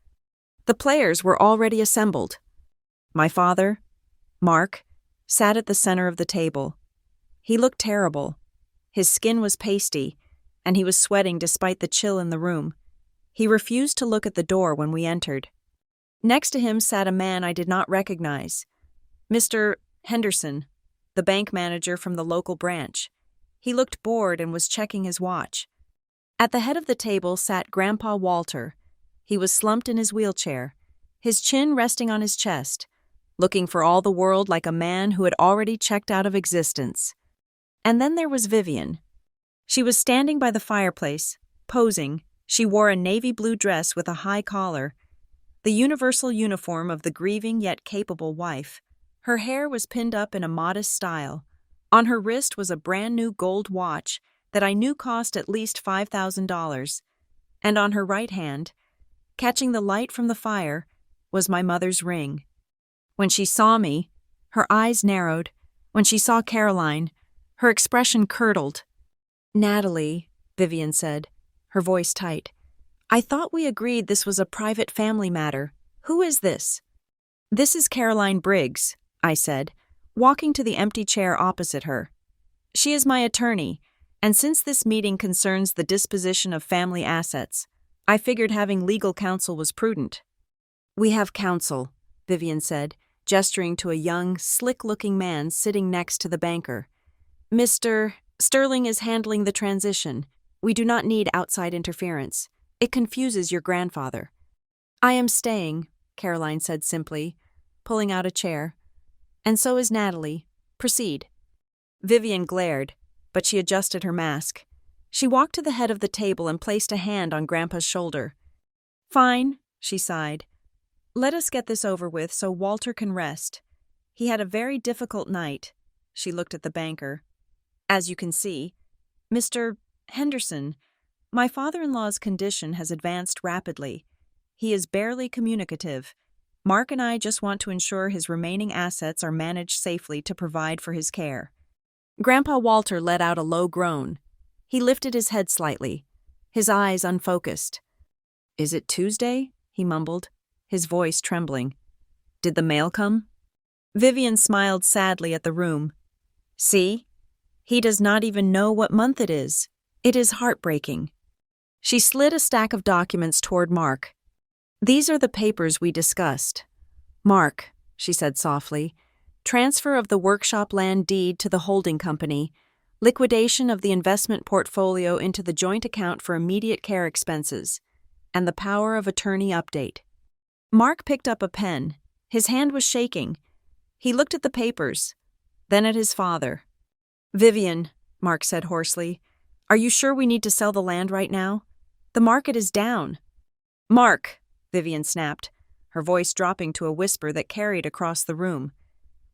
Speaker 1: The players were already assembled. My father, Mark, sat at the center of the table. He looked terrible. His skin was pasty, and he was sweating despite the chill in the room. He refused to look at the door when we entered. Next to him sat a man I did not recognize, Mr. Henderson, the bank manager from the local branch. He looked bored and was checking his watch. At the head of the table sat Grandpa Walter. He was slumped in his wheelchair, his chin resting on his chest, looking for all the world like a man who had already checked out of existence. And then there was Vivian. She was standing by the fireplace, posing. She wore a navy blue dress with a high collar, the universal uniform of the grieving yet capable wife. Her hair was pinned up in a modest style. On her wrist was a brand-new gold watch that I knew cost at least $5,000. And on her right hand, catching the light from the fire, was my mother's ring. When she saw me, her eyes narrowed. When she saw Caroline, her expression curdled. "Natalie," Vivian said, her voice tight, "I thought we agreed this was a private family matter. Who is this?" "This is Caroline Briggs," I said, walking to the empty chair opposite her. "She is my attorney, and since this meeting concerns the disposition of family assets, I figured having legal counsel was prudent." "We have counsel," Vivian said, gesturing to a young, slick-looking man sitting next to the banker. "Mr. Sterling is handling the transition. We do not need outside interference. It confuses your grandfather." "I am staying," Caroline said simply, pulling out a chair. "And so is Natalie. Proceed." Vivian glared, but she adjusted her mask. She walked to the head of the table and placed a hand on Grandpa's shoulder. "Fine," she sighed. "Let us get this over with so Walter can rest. He had a very difficult night." She looked at the banker. "As you can see, Mr. Henderson, my father-in-law's condition has advanced rapidly. He is barely communicative. Mark and I just want to ensure his remaining assets are managed safely to provide for his care." Grandpa Walter let out a low groan. He lifted his head slightly, his eyes unfocused. "Is it Tuesday?" he mumbled, his voice trembling. "Did the mail come?" Vivian smiled sadly at the room. "See? He does not even know what month it is. It is heartbreaking." She slid a stack of documents toward Mark. "These are the papers we discussed. Mark," she said softly, "transfer of the workshop land deed to the holding company, liquidation of the investment portfolio into the joint account for immediate care expenses, and the power of attorney update." Mark picked up a pen. His hand was shaking. He looked at the papers, then at his father. "Vivian," Mark said hoarsely, "are you sure we need to sell the land right now? The market is down." "Mark," Vivian snapped. her voice dropping to a whisper that carried across the room.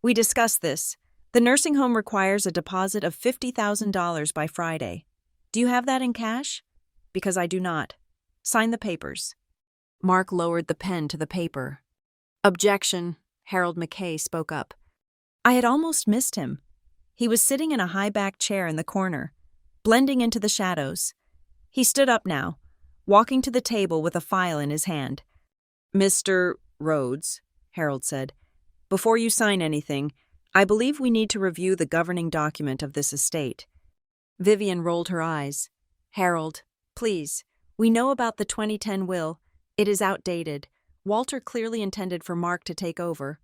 Speaker 1: "We discussed this. The nursing home requires a deposit of $50,000 by Friday. Do you have that in cash? Because I do not. Sign the papers." Mark lowered the pen to the paper. "Objection," Harold McKay spoke up. I had almost missed him. He was sitting in a high-backed chair in the corner, blending into the shadows. He stood up now, walking to the table with a file in his hand. "Mr. Rhodes," Harold said, "before you sign anything, I believe we need to review the governing document of this estate." Vivian rolled her eyes. "Harold, please. We know about the 2010 will. It is outdated. Walter clearly intended for Mark to take over."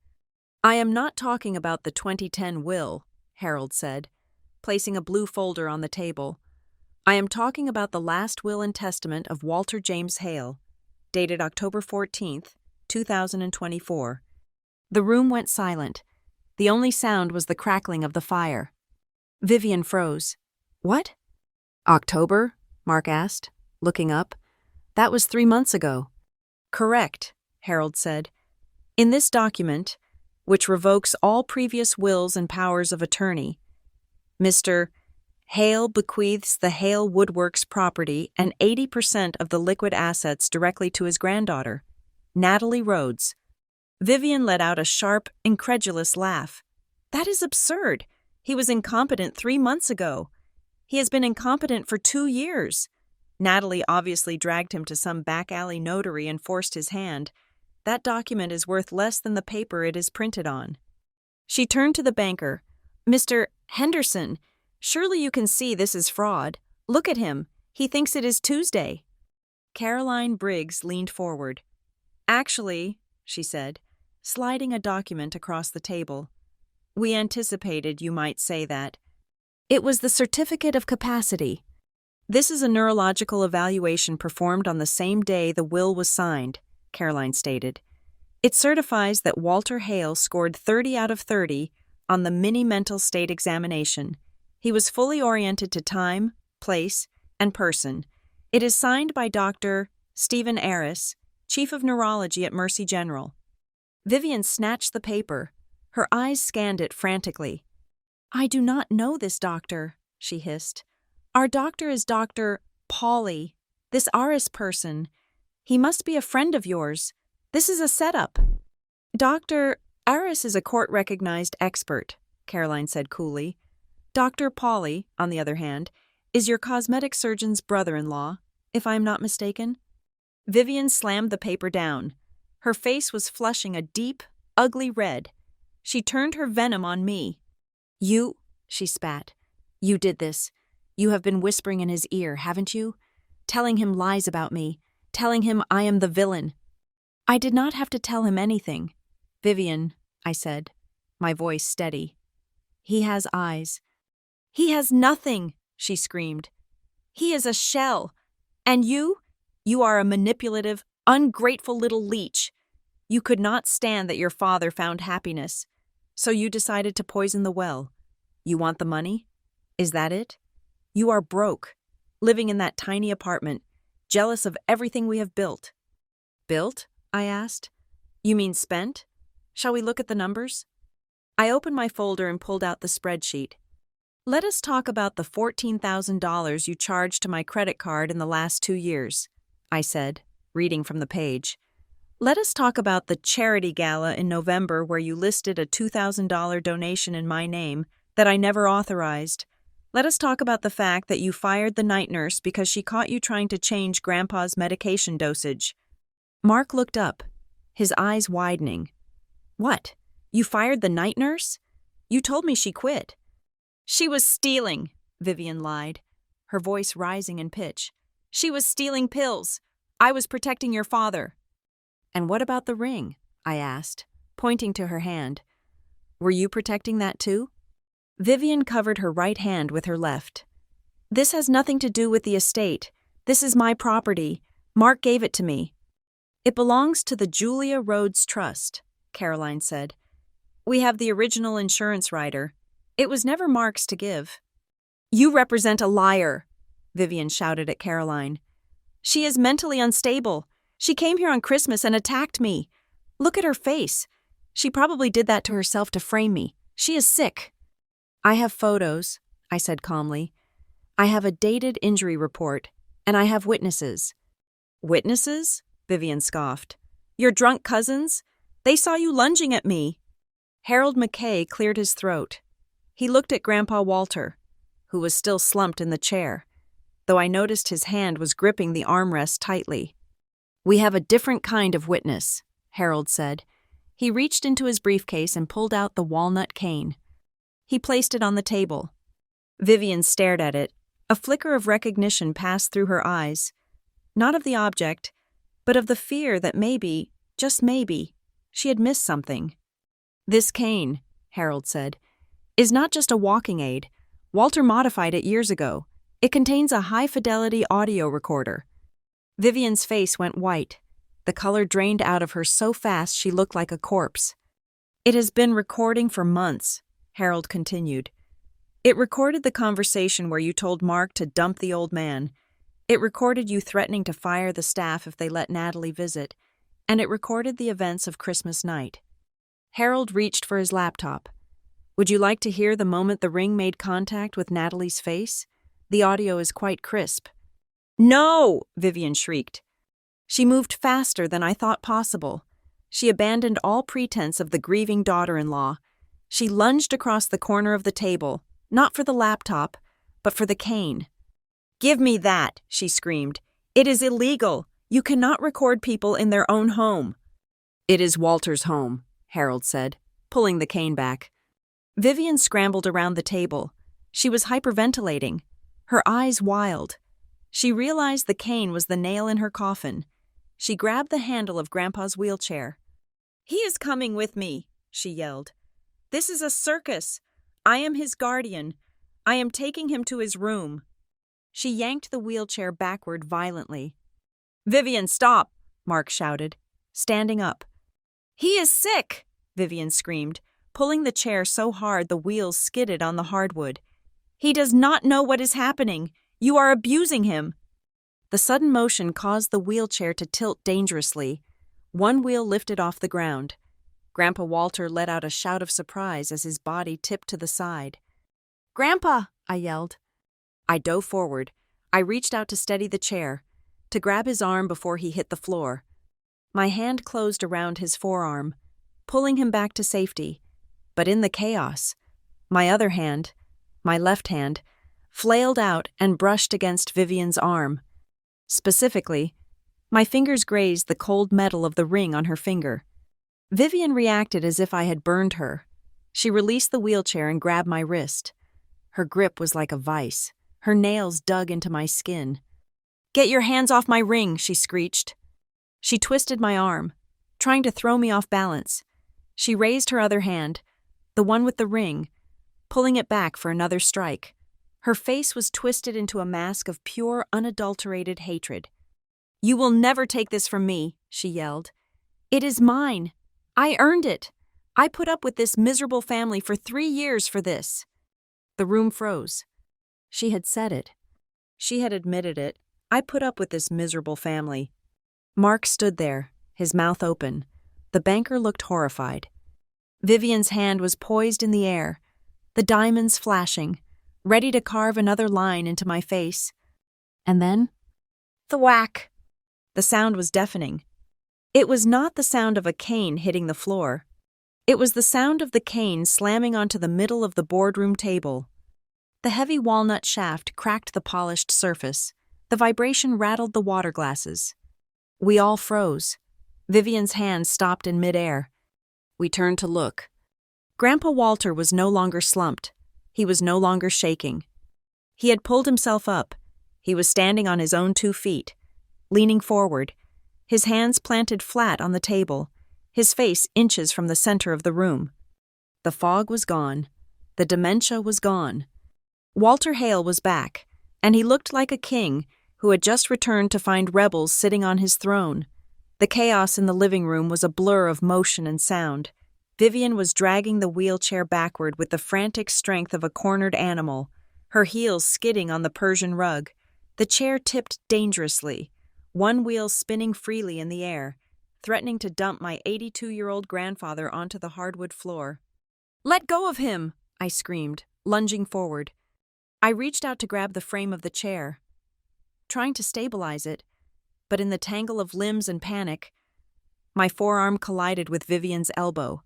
Speaker 1: "I am not talking about the 2010 will," Harold said, placing a blue folder on the table. "I am talking about the last will and testament of Walter James Hale, dated October 14th, 2024. The room went silent. The only sound was the crackling of the fire. Vivian froze. "What?" "October?" Mark asked, looking up. "That was 3 months ago." "Correct," Harold said. "In this document, which revokes all previous wills and powers of attorney, Mr. Hale bequeaths the Hale Woodworks property and 80% of the liquid assets directly to his granddaughter, Natalie Rhodes." Vivian let out a sharp, incredulous laugh. "That is absurd. He was incompetent 3 months ago. He has been incompetent for 2 years. Natalie obviously dragged him to some back-alley notary and forced his hand. That document is worth less than the paper it is printed on." She turned to the banker. "Mr. Henderson, surely you can see this is fraud. Look at him. He thinks it is Tuesday." Caroline Briggs leaned forward. "Actually," she said, sliding a document across the table, "we anticipated you might say that. It was the certificate of capacity. This is a neurological evaluation performed on the same day the will was signed," Caroline stated. "It certifies that Walter Hale scored 30 out of 30 on the mini-mental state examination. He was fully oriented to time, place, and person. It is signed by Dr. Stephen Aris, Chief of Neurology at Mercy General." Vivian snatched the paper. Her eyes scanned it frantically. "I do not know this doctor," she hissed. "Our doctor is Dr. Pauly, this Aris person. He must be a friend of yours. This is a setup." "Dr. Aris is a court-recognized expert," Caroline said coolly. "Dr. Pauly, on the other hand, is your cosmetic surgeon's brother-in-law, if I am not mistaken." Vivian slammed the paper down. Her face was flushing a deep, ugly red. She turned her venom on me. "You," she spat, "you did this. You have been whispering in his ear, haven't you? Telling him lies about me, telling him I am the villain." "I did not have to tell him anything." "Vivian," I said, my voice steady. "He has eyes." "He has nothing," she screamed. "He is a shell. And you are a manipulative, ungrateful little leech. You could not stand that your father found happiness, so you decided to poison the well. You want the money? Is that it? You are broke, living in that tiny apartment, jealous of everything we have built." "Built?" I asked. "You mean spent? Shall we look at the numbers?" I opened my folder and pulled out the spreadsheet. "Let us talk about the $14,000 you charged to my credit card in the last 2 years, I said, reading from the page. "Let us talk about the charity gala in November where you listed a $2,000 donation in my name that I never authorized. Let us talk about the fact that you fired the night nurse because she caught you trying to change Grandpa's medication dosage." Mark looked up, his eyes widening. "What? You fired the night nurse? You told me she quit." "She was stealing," Vivian lied, her voice rising in pitch. "She was stealing pills. I was protecting your father." "And what about the ring?" I asked, pointing to her hand. "Were you protecting that too?" Vivian covered her right hand with her left. "This has nothing to do with the estate. This is my property. Mark gave it to me." "It belongs to the Julia Rhodes Trust," Caroline said. "We have the original insurance rider. It was never Mark's to give." "You represent a liar," Vivian shouted at Caroline. "She is mentally unstable. She came here on Christmas and attacked me. Look at her face. She probably did that to herself to frame me. She is sick. I have photos, I said calmly. I have a dated injury report, and I have witnesses. Witnesses? Vivian scoffed. Your drunk cousins? They saw you lunging at me. Harold McKay cleared his throat. He looked at Grandpa Walter, who was still slumped in the chair, though I noticed his hand was gripping the armrest tightly. We have a different kind of witness, Harold said. He reached into his briefcase and pulled out the walnut cane. He placed it on the table. Vivian stared at it. A flicker of recognition passed through her eyes, not of the object, but of the fear that maybe, just maybe, she had missed something. This cane, Harold said, is not just a walking aid. Walter modified it years ago. It contains a high-fidelity audio recorder. Vivian's face went white. The color drained out of her so fast she looked like a corpse. It has been recording for months, Harold continued. It recorded the conversation where you told Mark to dump the old man. It recorded you threatening to fire the staff if they let Natalie visit. And it recorded the events of Christmas night. Harold reached for his laptop. Would you like to hear the moment the ring made contact with Natalie's face? The audio is quite crisp. No! Vivian shrieked. She moved faster than I thought possible. She abandoned all pretense of the grieving daughter-in-law. She lunged across the corner of the table, not for the laptop, but for the cane. Give me that, she screamed. It is illegal. You cannot record people in their own home. It is Walter's home, Harold said, pulling the cane back. Vivian scrambled around the table. She was hyperventilating, her eyes wild. She realized the cane was the nail in her coffin. She grabbed the handle of Grandpa's wheelchair. He is coming with me, she yelled. This is a circus. I am his guardian. I am taking him to his room. She yanked the wheelchair backward violently. Vivian, stop, Mark shouted, standing up. He is sick, Vivian screamed, pulling the chair so hard the wheels skidded on the hardwood. He does not know what is happening. You are abusing him. The sudden motion caused the wheelchair to tilt dangerously. One wheel lifted off the ground. Grandpa Walter let out a shout of surprise as his body tipped to the side. Grandpa, I yelled. I dove forward. I reached out to steady the chair, to grab his arm before he hit the floor. My hand closed around his forearm, pulling him back to safety. But in the chaos, my other hand, my left hand, flailed out and brushed against Vivian's arm. Specifically, my fingers grazed the cold metal of the ring on her finger. Vivian reacted as if I had burned her. She released the wheelchair and grabbed my wrist. Her grip was like a vice. Her nails dug into my skin. Get your hands off my ring, she screeched. She twisted my arm, trying to throw me off balance. She raised her other hand, the one with the ring, pulling it back for another strike. Her face was twisted into a mask of pure, unadulterated hatred. You will never take this from me, she yelled. It is mine. I earned it. I put up with this miserable family for 3 years for this. The room froze. She had said it. She had admitted it. I put up with this miserable family. Mark stood there, his mouth open. The banker looked horrified. Vivian's hand was poised in the air, the diamonds flashing, ready to carve another line into my face. And then, thwack! The sound was deafening. It was not the sound of a cane hitting the floor. It was the sound of the cane slamming onto the middle of the boardroom table. The heavy walnut shaft cracked the polished surface. The vibration rattled the water glasses. We all froze. Vivian's hand stopped in midair. We turned to look. Grandpa Walter was no longer slumped. He was no longer shaking. He had pulled himself up. He was standing on his own 2 feet, leaning forward, his hands planted flat on the table, his face inches from the center of the room. The fog was gone. The dementia was gone. Walter Hale was back, and he looked like a king who had just returned to find rebels sitting on his throne. The chaos in the living room was a blur of motion and sound. Vivian was dragging the wheelchair backward with the frantic strength of a cornered animal, her heels skidding on the Persian rug. The chair tipped dangerously, one wheel spinning freely in the air. threatening to dump my 82-year-old grandfather onto the hardwood floor. "Let go of him!" I screamed, lunging forward. I reached out to grab the frame of the chair, trying to stabilize it, but in the tangle of limbs and panic, my forearm collided with Vivian's elbow.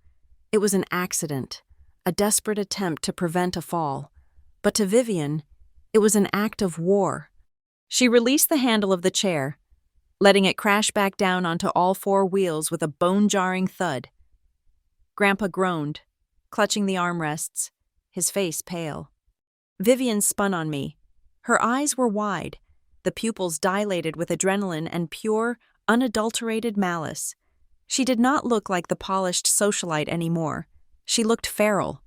Speaker 1: It was an accident, a desperate attempt to prevent a fall. But to Vivian, it was an act of war. She released the handle of the chair, letting it crash back down onto all four wheels with a bone-jarring thud. Grandpa groaned, clutching the armrests, his face pale. Vivian spun on me. Her eyes were wide, the pupils dilated with adrenaline and pure, unadulterated malice. She did not look like the polished socialite anymore. She looked feral.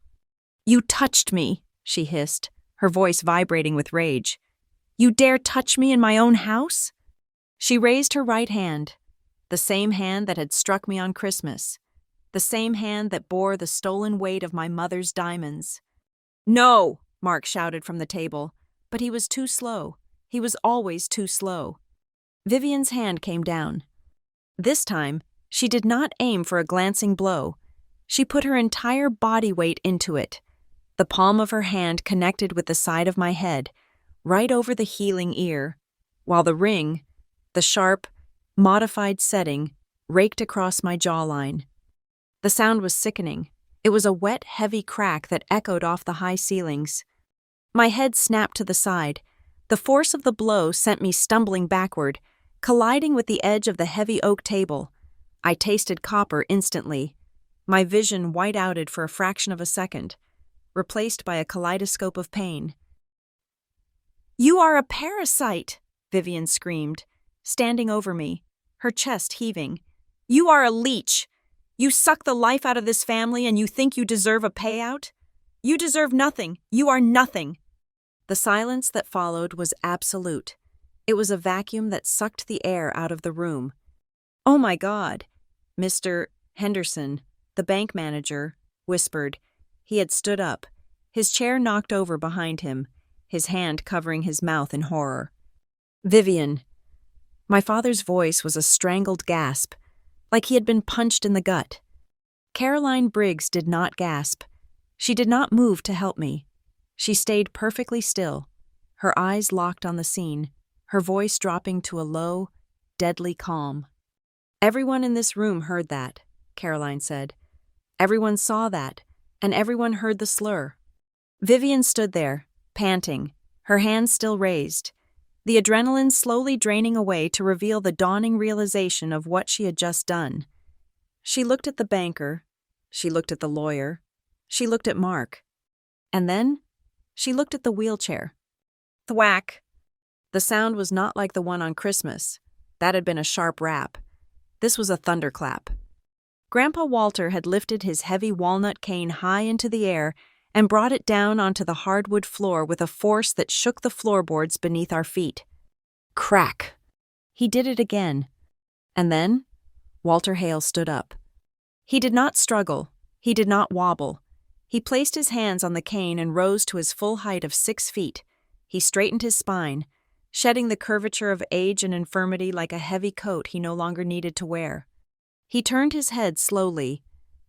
Speaker 1: "You touched me," she hissed, her voice vibrating with rage. "You dare touch me in my own house?" She raised her right hand, the same hand that had struck me on Christmas, the same hand that bore the stolen weight of my mother's diamonds. "No!" Mark shouted from the table, but he was too slow. He was always too slow. Vivian's hand came down. This time, she did not aim for a glancing blow. She put her entire body weight into it. The palm of her hand connected with the side of my head, right over the healing ear, while the ring, the sharp, modified setting, raked across my jawline. The sound was sickening. It was a wet, heavy crack that echoed off the high ceilings. My head snapped to the side. The force of the blow sent me stumbling backward, colliding with the edge of the heavy oak table. I tasted copper instantly. My vision white-outed for a fraction of a second, replaced by a kaleidoscope of pain. "You are a parasite!" Vivian screamed, standing over me, her chest heaving. "You are a leech! You suck the life out of this family and you think you deserve a payout? You deserve nothing! You are nothing!" The silence that followed was absolute. It was a vacuum that sucked the air out of the room. "Oh my God," Mr. Henderson, the bank manager, whispered. He had stood up, his chair knocked over behind him, his hand covering his mouth in horror. "Vivian." My father's voice was a strangled gasp, like he had been punched in the gut. Caroline Briggs did not gasp. She did not move to help me. She stayed perfectly still, her eyes locked on the scene, her voice dropping to a low, deadly calm. "Everyone in this room heard that," Caroline said. "Everyone saw that, and everyone heard the slur." Vivian stood there, panting, her hands still raised, the adrenaline slowly draining away to reveal the dawning realization of what she had just done. She looked at the banker, she looked at the lawyer, she looked at Mark, and then she looked at the wheelchair. Thwack! The sound was not like the one on Christmas. That had been a sharp rap. This was a thunderclap. Grandpa Walter had lifted his heavy walnut cane high into the air and brought it down onto the hardwood floor with a force that shook the floorboards beneath our feet. Crack! He did it again. And then, Walter Hale stood up. He did not struggle. He did not wobble. He placed his hands on the cane and rose to his full height of 6 feet. He straightened his spine, shedding the curvature of age and infirmity like a heavy coat he no longer needed to wear. He turned his head slowly.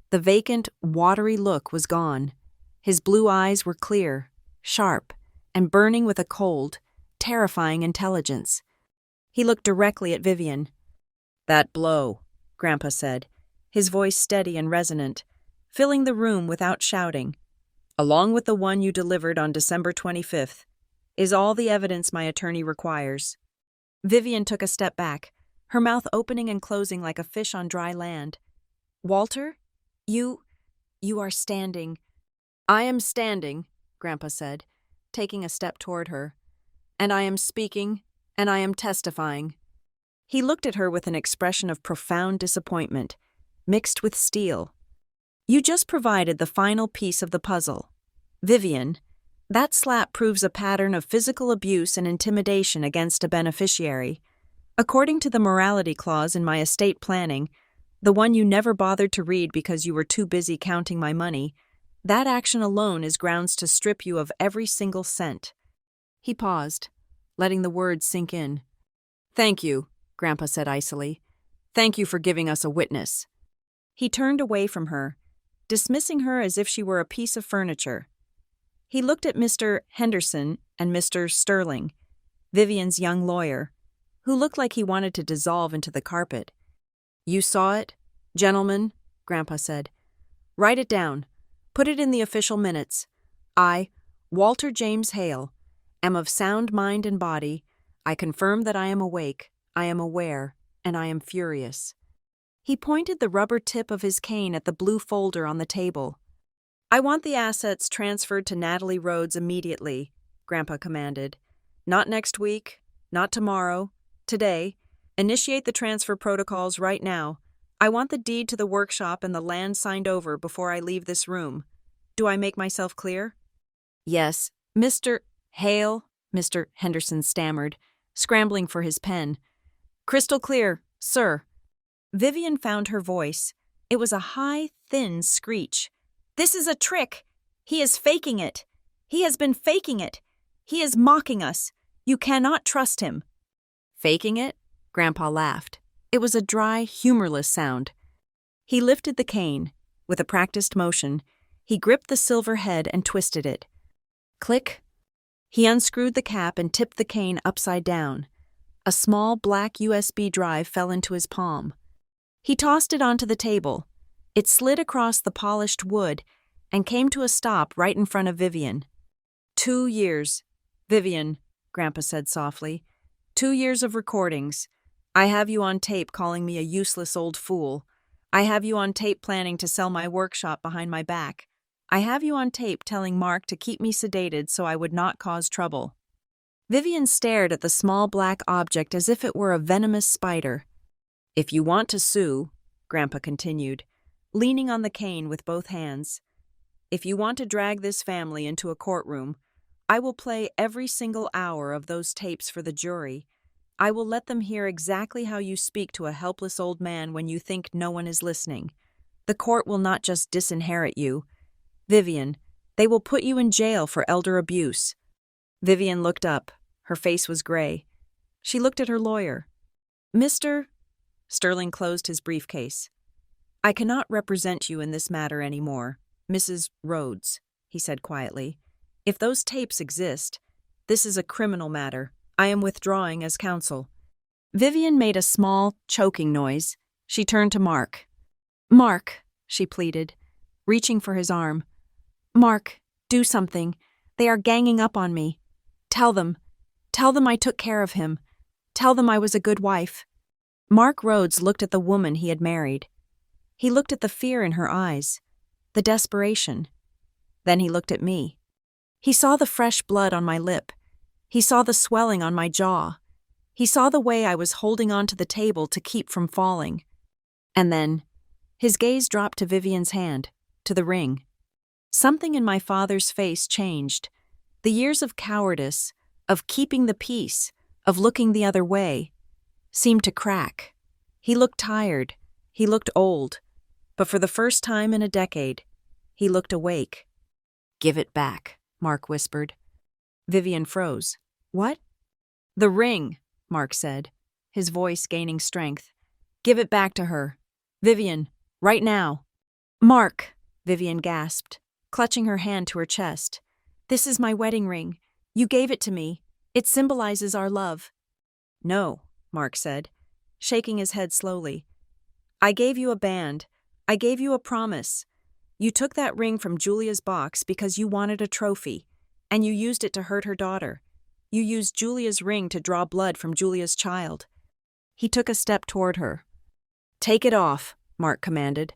Speaker 1: The vacant, watery look was gone. His blue eyes were clear, sharp, and burning with a cold, terrifying intelligence. He looked directly at Vivian. "That blow," Grandpa said, his voice steady and resonant, filling the room without shouting, "along with the one you delivered on December 25th, is all the evidence my attorney requires." Vivian took a step back, her mouth opening and closing like a fish on dry land. "Walter, you are standing." "I am standing," Grandpa said, taking a step toward her. "And I am speaking, and I am testifying." He looked at her with an expression of profound disappointment, mixed with steel. "You just provided the final piece of the puzzle. Vivian, that slap proves a pattern of physical abuse and intimidation against a beneficiary. According to the morality clause in my estate planning, the one you never bothered to read because you were too busy counting my money, that action alone is grounds to strip you of every single cent." He paused, letting the words sink in. "Thank you," Grandpa said icily. Thank you for giving us a witness." He turned away from her, dismissing her as if she were a piece of furniture. He looked at Mr. Henderson and Mr. Sterling, Vivian's young lawyer, who looked like he wanted to dissolve into the carpet. "You saw it, gentlemen," Grandpa said. "Write it down. Put it in the official minutes. I, Walter James Hale, am of sound mind and body. I confirm that I am awake, I am aware, and I am furious." He pointed the rubber tip of his cane at the blue folder on the table. "I want the assets transferred to Natalie Rhodes immediately," Grandpa commanded. "Not next week, not tomorrow, today. Initiate the transfer protocols right now. I want the deed to the workshop and the land signed over before I leave this room. Do I make myself clear?" "Yes, Mr. Hale," Mr. Henderson stammered, scrambling for his pen. "Crystal clear, sir." Vivian found her voice. It was a high, thin screech. "This is a trick! He is faking it! He has been faking it! He is mocking us! You cannot trust him!" "Faking it?" Grandpa laughed. It was a dry, humorless sound. He lifted the cane. With a practiced motion, he gripped the silver head and twisted it. Click. He unscrewed the cap and tipped the cane upside down. A small black USB drive fell into his palm. He tossed it onto the table. It slid across the polished wood and came to a stop right in front of Vivian. 2 years. Vivian, Grandpa said softly. 2 years of recordings. I have you on tape calling me a useless old fool. I have you on tape planning to sell my workshop behind my back. I have you on tape telling Mark to keep me sedated so I would not cause trouble. Vivian stared at the small black object as if it were a venomous spider. "If you want to sue," Grandpa continued, leaning on the cane with both hands, "if you want to drag this family into a courtroom, I will play every single hour of those tapes for the jury. I will let them hear exactly how you speak to a helpless old man when you think no one is listening. The court will not just disinherit you. Vivian, they will put you in jail for elder abuse." Vivian looked up. Her face was gray. She looked at her lawyer. "Mr. Sterling closed his briefcase. "I cannot represent you in this matter anymore, Mrs. Rhodes," he said quietly. "If those tapes exist, this is a criminal matter. I am withdrawing as counsel." Vivian made a small, choking noise. She turned to Mark. "Mark," she pleaded, reaching for his arm. "Mark, do something. They are ganging up on me. Tell them I took care of him. Tell them I was a good wife." Mark Rhodes looked at the woman he had married. He looked at the fear in her eyes, the desperation. Then he looked at me. He saw the fresh blood on my lip. He saw the swelling on my jaw. He saw the way I was holding onto the table to keep from falling. And then, his gaze dropped to Vivian's hand, to the ring. Something in my father's face changed. The years of cowardice, of keeping the peace, of looking the other way, seemed to crack. He looked tired. He looked old. But for the first time in a decade, he looked awake. "Give it back," Mark whispered. Vivian froze. "What?" "The ring," Mark said, his voice gaining strength. "Give it back to her. Vivian, right now." "Mark," Vivian gasped, clutching her hand to her chest. "This is my wedding ring. You gave it to me. It symbolizes our love." "No," Mark said, shaking his head slowly. "I gave you a band. I gave you a promise. You took that ring from Julia's box because you wanted a trophy, and you used it to hurt her daughter. You used Julia's ring to draw blood from Julia's child." He took a step toward her. "Take it off," Mark commanded.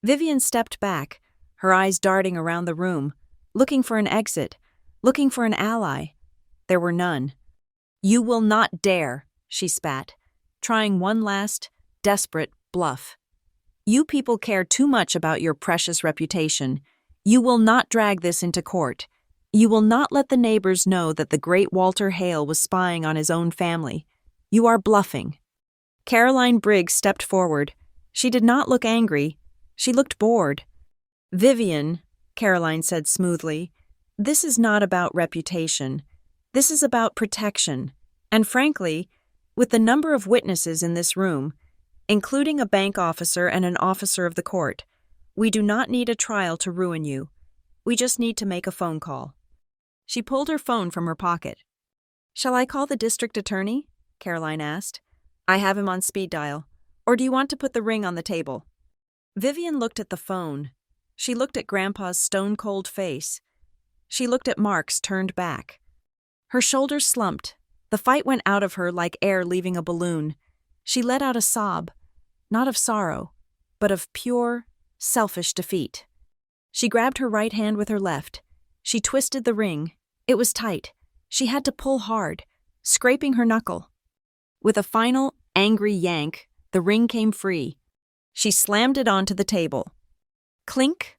Speaker 1: Vivian stepped back, her eyes darting around the room, looking for an exit, looking for an ally. There were none. "You will not dare," she spat, trying one last, desperate bluff. "You people care too much about your precious reputation. You will not drag this into court. You will not let the neighbors know that the great Walter Hale was spying on his own family. You are bluffing." Caroline Briggs stepped forward. She did not look angry. She looked bored. "Vivian," Caroline said smoothly, "this is not about reputation. This is about protection. And frankly, with the number of witnesses in this room, including a bank officer and an officer of the court. We do not need a trial to ruin you. We just need to make a phone call." She pulled her phone from her pocket. "Shall I call the district attorney?" Caroline asked. "I have him on speed dial. Or do you want to put the ring on the table?" Vivian looked at the phone. She looked at Grandpa's stone-cold face. She looked at Mark's turned back. Her shoulders slumped. The fight went out of her like air leaving a balloon. She let out a sob, not of sorrow, but of pure, selfish defeat. She grabbed her right hand with her left. She twisted the ring. It was tight. She had to pull hard, scraping her knuckle. With a final, angry yank, the ring came free. She slammed it onto the table. Clink!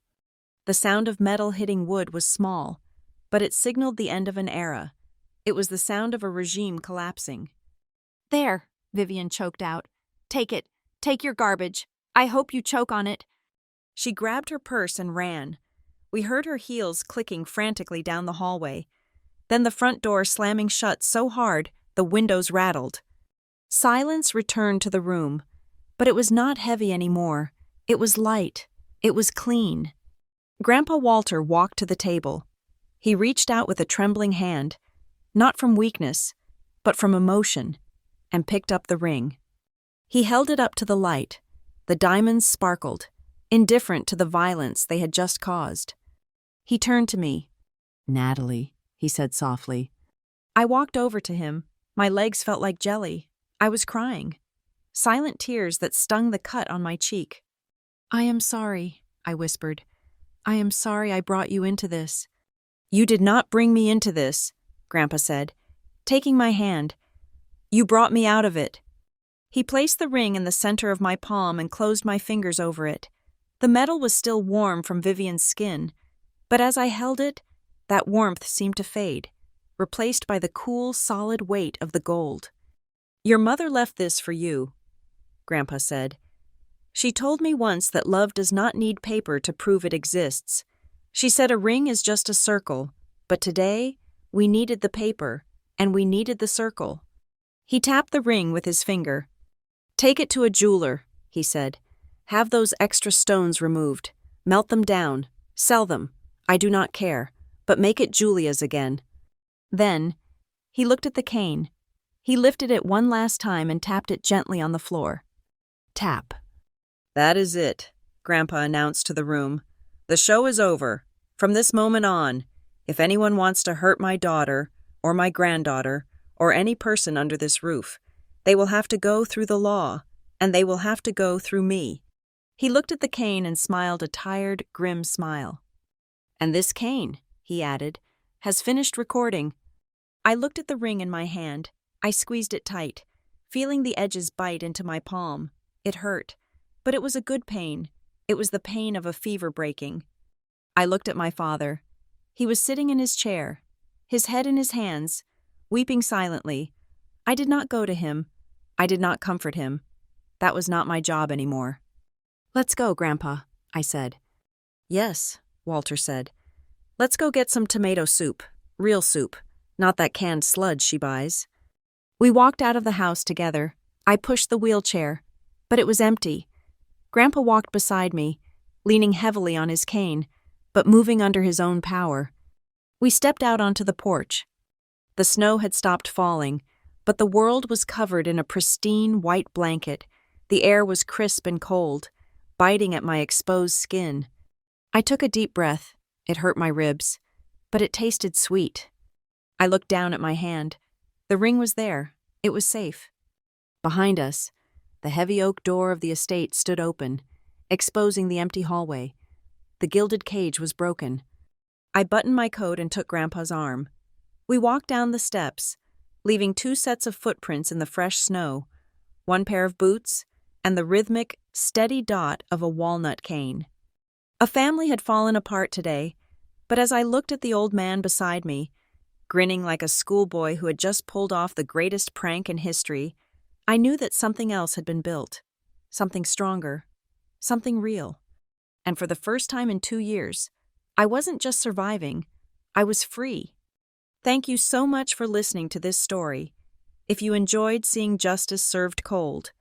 Speaker 1: The sound of metal hitting wood was small, but it signaled the end of an era. It was the sound of a regime collapsing. "There," Vivian choked out. "Take it. Take your garbage. I hope you choke on it." She grabbed her purse and ran. We heard her heels clicking frantically down the hallway. Then the front door slamming shut so hard the windows rattled. Silence returned to the room, but it was not heavy anymore. It was light. It was clean. Grandpa Walter walked to the table. He reached out with a trembling hand, not from weakness, but from emotion, and picked up the ring. He held it up to the light. The diamonds sparkled, indifferent to the violence they had just caused. He turned to me. "Natalie," he said softly. I walked over to him. My legs felt like jelly. I was crying. Silent tears that stung the cut on my cheek. "I am sorry," I whispered. "I am sorry I brought you into this." "You did not bring me into this," Grandpa said, taking my hand. "You brought me out of it." He placed the ring in the center of my palm and closed my fingers over it. The metal was still warm from Vivian's skin, but as I held it, that warmth seemed to fade, replaced by the cool, solid weight of the gold. "Your mother left this for you," Grandpa said. "She told me once that love does not need paper to prove it exists. She said a ring is just a circle, but today, we needed the paper, and we needed the circle." He tapped the ring with his finger. "Take it to a jeweler," he said. "Have those extra stones removed. Melt them down. Sell them. I do not care, but make it Julia's again." Then, he looked at the cane. He lifted it one last time and tapped it gently on the floor. Tap. "That is it," Grandpa announced to the room. "The show is over. From this moment on, if anyone wants to hurt my daughter, or my granddaughter, or any person under this roof, they will have to go through the law, and they will have to go through me." He looked at the cane and smiled a tired, grim smile. "And this cane," he added, "has finished recording." I looked at the ring in my hand. I squeezed it tight, feeling the edges bite into my palm. It hurt, but it was a good pain. It was the pain of a fever breaking. I looked at my father. He was sitting in his chair, his head in his hands, weeping silently. I did not go to him. I did not comfort him. That was not my job anymore. "Let's go, Grandpa," I said. "Yes," Walter said. "Let's go get some tomato soup, real soup, not that canned sludge she buys." We walked out of the house together. I pushed the wheelchair, but it was empty. Grandpa walked beside me, leaning heavily on his cane, but moving under his own power. We stepped out onto the porch. The snow had stopped falling, but the world was covered in a pristine white blanket. The air was crisp and cold, biting at my exposed skin. I took a deep breath. It hurt my ribs, but it tasted sweet. I looked down at my hand. The ring was there. It was safe. Behind us, the heavy oak door of the estate stood open, exposing the empty hallway. The gilded cage was broken. I buttoned my coat and took Grandpa's arm. We walked down the steps, leaving 2 sets of footprints in the fresh snow, 1 pair of boots, and the rhythmic, steady dot of a walnut cane. A family had fallen apart today, but as I looked at the old man beside me, grinning like a schoolboy who had just pulled off the greatest prank in history, I knew that something else had been built, something stronger, something real. And for the first time in 2 years, I wasn't just surviving, I was free. Thank you so much for listening to this story. If you enjoyed seeing justice served cold,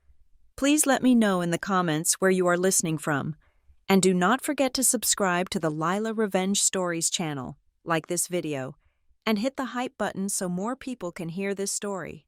Speaker 1: Please let me know in the comments where you are listening from. And do not forget to subscribe to the Lila Revenge Stories channel, like this video, and hit the hype button so more people can hear this story.